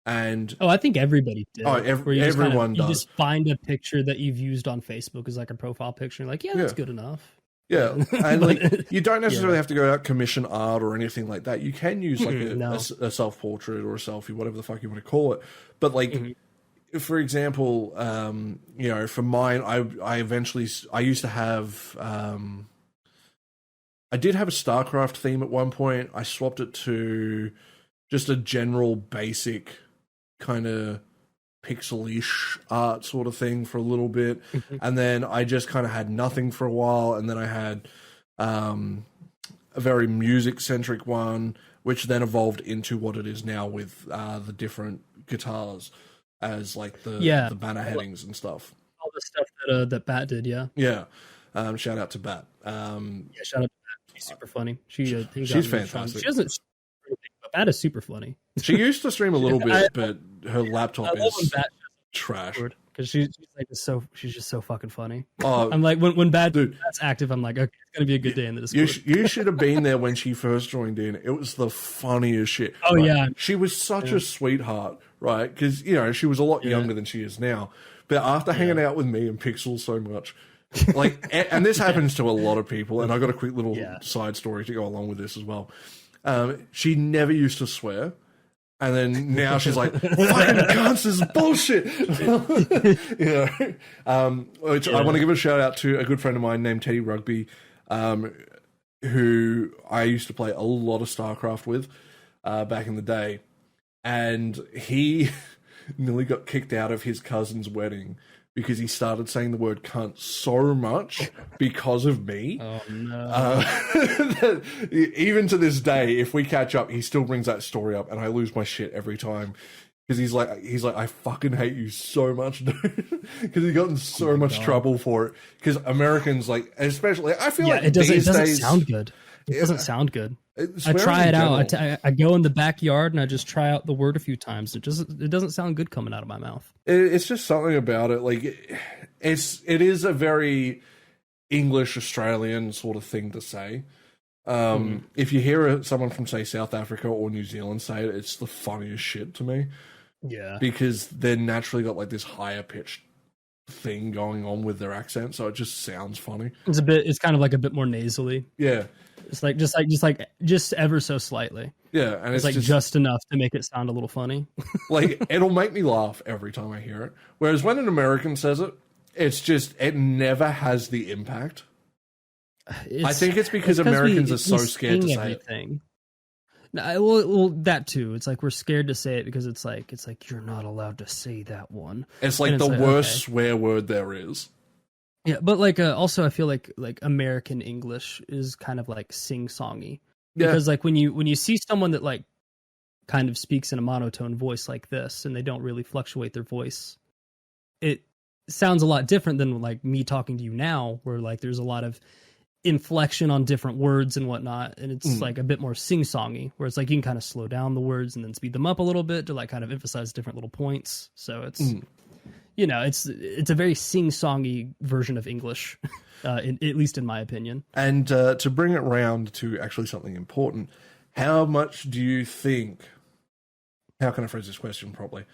[SPEAKER 1] And
[SPEAKER 2] I think everybody did.
[SPEAKER 1] Everyone does.
[SPEAKER 2] You just find a picture that you've used on Facebook as like a profile picture. Like, that's good enough.
[SPEAKER 1] Yeah, and like you don't necessarily have to go out commission art or anything like that. You can use like a self portrait or a selfie, whatever the fuck you want to call it. But like, for example, you know, for mine, I used to have I did have a StarCraft theme at one point. I swapped it to just a general basic kind of pixel-ish art sort of thing for a little bit, and then I just kind of had nothing for a while, and then I had a very music-centric one, which then evolved into what it is now with the different guitars as like the banner headings and stuff.
[SPEAKER 2] All the stuff that Bat did,
[SPEAKER 1] yeah. Shout out to Bat.
[SPEAKER 2] Shout out to Bat. She's super funny. She's
[SPEAKER 1] fantastic.
[SPEAKER 2] She doesn't. But Bat is super funny.
[SPEAKER 1] She used to stream a little bit, but her laptop is trash.
[SPEAKER 2] Because she's just so fucking funny.
[SPEAKER 1] Oh,
[SPEAKER 2] I'm like when Bat's active, I'm like, okay, it's gonna be a good day in the Discord.
[SPEAKER 1] You should have been there when she first joined in. It was the funniest shit.
[SPEAKER 2] Oh
[SPEAKER 1] right?
[SPEAKER 2] yeah,
[SPEAKER 1] she was such a sweetheart, right? Because you know she was a lot younger than she is now. But after hanging out with me and Pixel so much, like, and this happens to a lot of people. And I got a quick little side story to go along with this as well. She never used to swear. And then now she's like, fucking cunts, this is bullshit. You know, I want to give a shout out to a good friend of mine named Teddy Rugby, who I used to play a lot of StarCraft with back in the day. And he nearly got kicked out of his cousin's wedding because he started saying the word cunt so much because of me.
[SPEAKER 2] Oh, no.
[SPEAKER 1] That even to this day, if we catch up, he still brings that story up, and I lose my shit every time. Because he's like, I fucking hate you so much, dude. Because he got in so much trouble for it. Because Americans, like, especially, I feel like
[SPEAKER 2] it doesn't
[SPEAKER 1] days,
[SPEAKER 2] sound good. It doesn't sound good. I try it out. I go in the backyard and I just try out the word a few times. It doesn't sound good coming out of my mouth.
[SPEAKER 1] It's just something about it. Like it is a very English Australian sort of thing to say. If you hear someone from say South Africa or New Zealand say it, it's the funniest shit to me.
[SPEAKER 2] Yeah,
[SPEAKER 1] because they're naturally got like this higher pitched thing going on with their accent, so it just sounds funny.
[SPEAKER 2] It's kind of like a bit more nasally.
[SPEAKER 1] Yeah.
[SPEAKER 2] It's like just ever so slightly.
[SPEAKER 1] Yeah, and
[SPEAKER 2] it's like just enough to make it sound a little funny.
[SPEAKER 1] Like it'll make me laugh every time I hear it. Whereas when an American says it, it never has the impact. I think it's because Americans are so scared to say everything.
[SPEAKER 2] It. No, well, that too. It's like we're scared to say it because it's like you're not allowed to say that one.
[SPEAKER 1] It's like the worst swear word there is.
[SPEAKER 2] Yeah, but like also I feel like American English is kind of like sing-songy. Because like when you see someone that like kind of speaks in a monotone voice like this and they don't really fluctuate their voice, it sounds a lot different than like me talking to you now, where like there's a lot of inflection on different words and whatnot, and it's like a bit more sing-songy, where it's like you can kind of slow down the words and then speed them up a little bit to like kind of emphasize different little points. So it's you know, it's a very sing-songy version of English, at least in my opinion.
[SPEAKER 1] And to bring it round to actually something important, how much do you think? How can I phrase this question properly?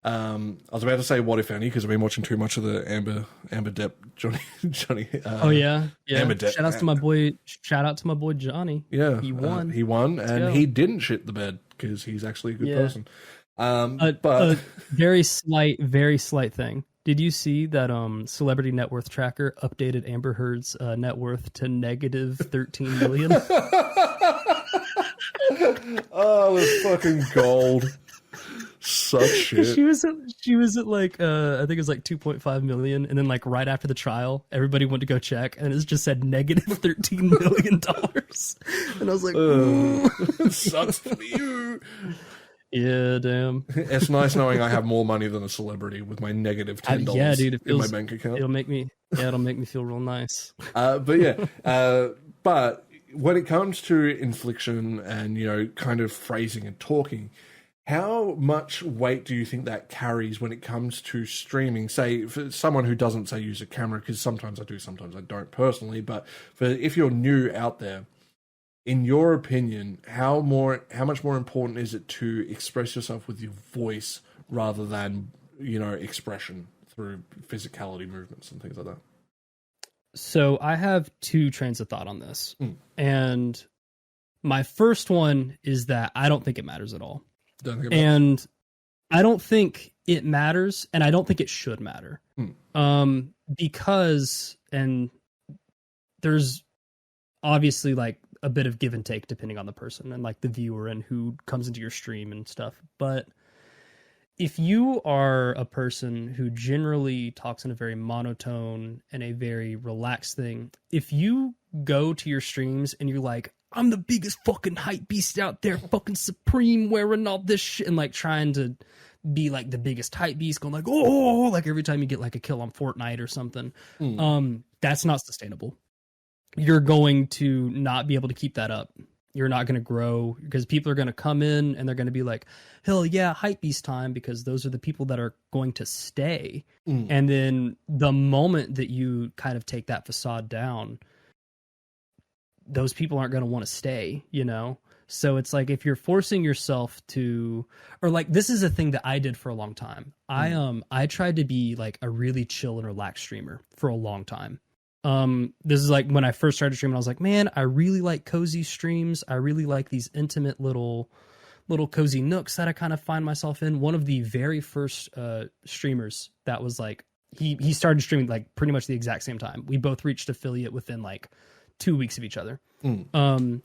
[SPEAKER 1] I was about to say what if any, because I've been watching too much of the Amber Depp Johnny.
[SPEAKER 2] Oh yeah.
[SPEAKER 1] Amber Depp.
[SPEAKER 2] Shout out to my boy Johnny.
[SPEAKER 1] Yeah,
[SPEAKER 2] he won.
[SPEAKER 1] He didn't shit the bed because he's actually a good person. But
[SPEAKER 2] a very slight thing. Did you see that Celebrity Net Worth Tracker updated Amber Heard's net worth to negative 13 million?
[SPEAKER 1] Oh, it's fucking gold. Such shit.
[SPEAKER 2] She was at like I think it was like 2.5 million, and then like right after the trial, everybody went to go check, and it just said negative 13 million dollars. And I was like,
[SPEAKER 1] it sucks for you.
[SPEAKER 2] Yeah, damn.
[SPEAKER 1] It's nice knowing I have more money than a celebrity with my negative $10
[SPEAKER 2] yeah, dude,
[SPEAKER 1] in my bank account.
[SPEAKER 2] It'll make me feel real nice.
[SPEAKER 1] But when it comes to inflection and, you know, kind of phrasing and talking, how much weight do you think that carries when it comes to streaming? Say, for someone who doesn't, say, use a camera, because sometimes I do, sometimes I don't personally, but if you're new out there, in your opinion, how much more important is it to express yourself with your voice rather than, you know, expression through physicality, movements, and things like that?
[SPEAKER 2] So I have two trains of thought on this. And my first one is that I don't think it matters at all. And I don't think it matters, and I don't think it should matter. Because, and there's obviously like a bit of give and take depending on the person and like the viewer and who comes into your stream and stuff. But if you are a person who generally talks in a very monotone and a very relaxed thing, if you go to your streams and you're like, I'm the biggest fucking hype beast out there, fucking supreme, wearing all this shit, and like trying to be like the biggest hype beast, going like, oh, like every time you get like a kill on Fortnite or something, that's not sustainable. You're going to not be able to keep that up. You're not going to grow because people are going to come in and they're going to be like, hell yeah, hype beast time, because those are the people that are going to stay. And then the moment that you kind of take that facade down, those people aren't going to want to stay, you know? So it's like, if you're forcing yourself to, or like, this is a thing that I did for a long time. I tried to be like a really chill and relaxed streamer for a long time. This is like when I first started streaming, I was like, man, I really like cozy streams. I really like these intimate little cozy nooks that I kind of find myself in. One of the very first streamers that was like, he started streaming like pretty much the exact same time. We both reached affiliate within like 2 weeks of each other.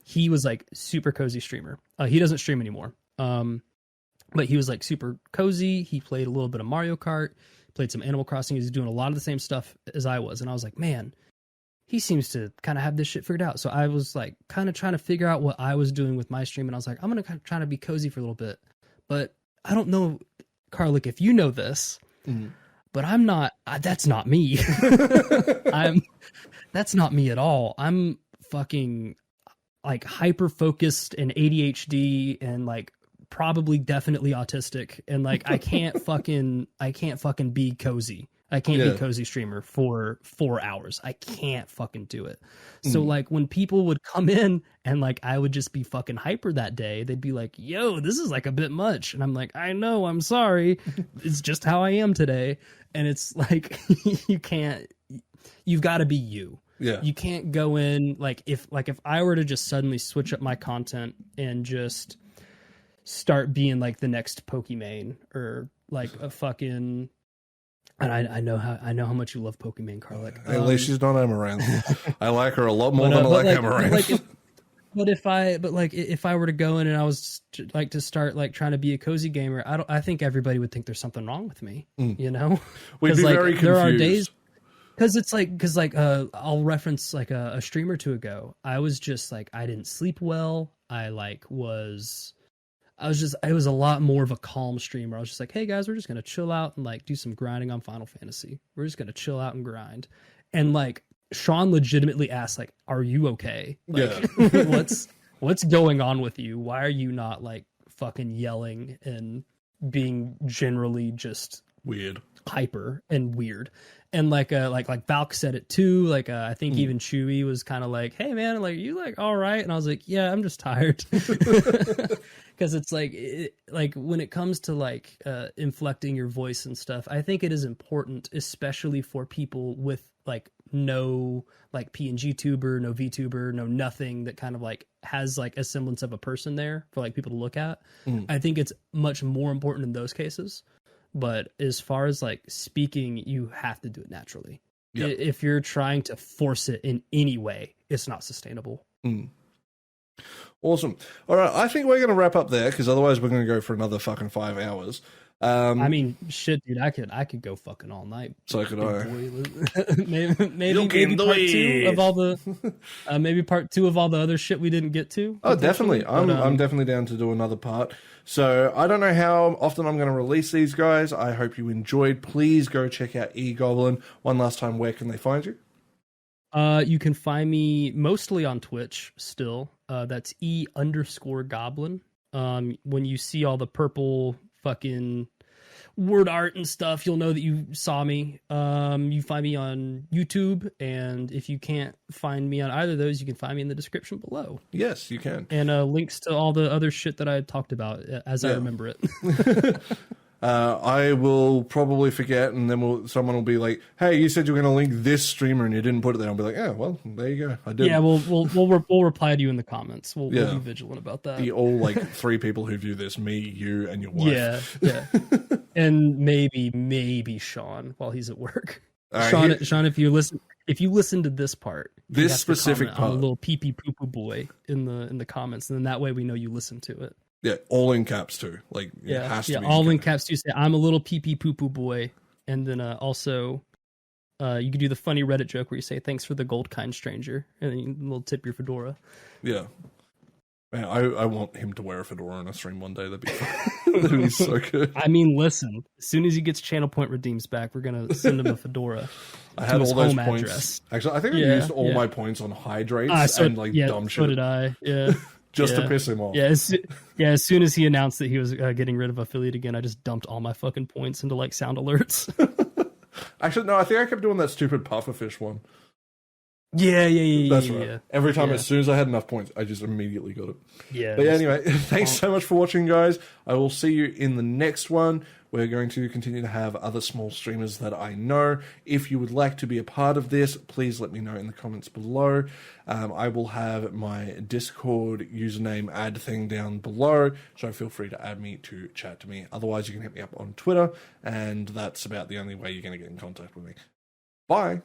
[SPEAKER 2] He was like super cozy streamer. He doesn't stream anymore. But he was like super cozy. He played a little bit of Mario Kart, played some Animal Crossing. He was doing a lot of the same stuff as I was. And I was like, man, he seems to kind of have this shit figured out. So I was like kind of trying to figure out what I was doing with my stream. And I was like, I'm going to try to be cozy for a little bit. But I don't know, Karlec, if you know this, but I'm not, that's not me. That's not me at all. I'm fucking like hyper focused and ADHD and like probably definitely autistic. And like, I can't fucking be cozy. I can't be cozy streamer for 4 hours. I can't fucking do it. So like when people would come in and like I would just be fucking hyper that day, they'd be like, yo, this is like a bit much. And I'm like, I know, I'm sorry. It's just how I am today. And it's like, you've got to be you. Yeah. You can't go in like if I were to just suddenly switch up my content and just start being like the next Pokimane or like a fucking, and I know how much you love Pokimane, Karlec.
[SPEAKER 1] At least she's not Amaranth. I like her a lot more than I like Amaranth.
[SPEAKER 2] But if I were to go in and I was like to start like trying to be a cozy gamer, I think everybody would think there's something wrong with me. You know,
[SPEAKER 1] we'd be
[SPEAKER 2] like,
[SPEAKER 1] very confused.
[SPEAKER 2] There are days because I'll reference like a stream or two ago. I was just like, I didn't sleep well. It was a lot more of a calm stream where I was just like, hey guys, we're just going to chill out and like do some grinding on Final Fantasy. We're just going to chill out and grind. And like Sean legitimately asked like, are you okay? Like, what's going on with you? Why are you not like fucking yelling and being generally just
[SPEAKER 1] weird,
[SPEAKER 2] hyper and weird? And like Valk said it too. Like I think even Chewy was kind of like, "Hey man, like you like all right?" And I was like, "Yeah, I'm just tired." Because it's like when it comes to like inflecting your voice and stuff, I think it is important, especially for people with like no like PNG tuber, no VTuber, no nothing that kind of like has like a semblance of a person there for like people to look at. I think it's much more important in those cases. But as far as like speaking, you have to do it naturally. Yep. If you're trying to force it in any way, it's not sustainable.
[SPEAKER 1] Awesome. All right, I think we're going to wrap up there because otherwise we're going to go for another fucking 5 hours.
[SPEAKER 2] I mean, shit, dude, I could go fucking all night.
[SPEAKER 1] So could I.
[SPEAKER 2] maybe part two of all the maybe part 2 of all the other shit we didn't get to.
[SPEAKER 1] Oh, definitely. I'm definitely down to do another part. So I don't know how often I'm going to release these guys. I hope you enjoyed. Please go check out EGoblin. One last time, where can they find you?
[SPEAKER 2] You can find me mostly on Twitch still. That's E_Goblin. When you see all the purple fucking word art and stuff, you'll know that you saw me. You find me on YouTube, and if you can't find me on either of those, you can find me in the description below.
[SPEAKER 1] Yes, you can.
[SPEAKER 2] And links to all the other shit that I talked about as I remember it.
[SPEAKER 1] I will probably forget, and then someone will be like, "Hey, you said you were going to link this streamer, and you didn't put it there." I'll be like, "Yeah, well, there you go. I did."
[SPEAKER 2] Yeah, we'll reply to you in the comments. We'll be vigilant about that.
[SPEAKER 1] The all like 3 people who view this: me, you, and your wife.
[SPEAKER 2] Yeah, and maybe Sean while he's at work.
[SPEAKER 1] Right,
[SPEAKER 2] Sean, if you listen to this part,
[SPEAKER 1] this specific part,
[SPEAKER 2] a little pee pee poo poo boy in the comments, and then that way we know you listen to it.
[SPEAKER 1] Yeah, all in caps too. Like, it has to be
[SPEAKER 2] all in caps too. Say, "I'm a little pee pee poo poo boy," and then also, you could do the funny Reddit joke where you say, "Thanks for the gold, kind stranger," and then you little tip your fedora.
[SPEAKER 1] Yeah, man, I want him to wear a fedora on a stream one day. That'd be that'd be so good.
[SPEAKER 2] I mean, listen, as soon as he gets channel point redeems back, we're gonna send him a fedora.
[SPEAKER 1] I had all those points.
[SPEAKER 2] Address.
[SPEAKER 1] Actually, I think I used all my points on hydrates and like dumb shit.
[SPEAKER 2] So did I. Yeah.
[SPEAKER 1] Just to piss him off.
[SPEAKER 2] Yeah, as soon as he announced that he was getting rid of affiliate again, I just dumped all my fucking points into like sound alerts.
[SPEAKER 1] Actually, no, I think I kept doing that stupid pufferfish one.
[SPEAKER 2] Yeah.
[SPEAKER 1] That's right. Yeah. Every time, as soon as I had enough points, I just immediately got it.
[SPEAKER 2] Yeah.
[SPEAKER 1] But anyway, thanks so much for watching, guys. I will see you in the next one. We're going to continue to have other small streamers that I know. If you would like to be a part of this, please let me know in the comments below. I will have my Discord username ad thing down below, so feel free to add me to chat to me. Otherwise, you can hit me up on Twitter, and that's about the only way you're going to get in contact with me. Bye!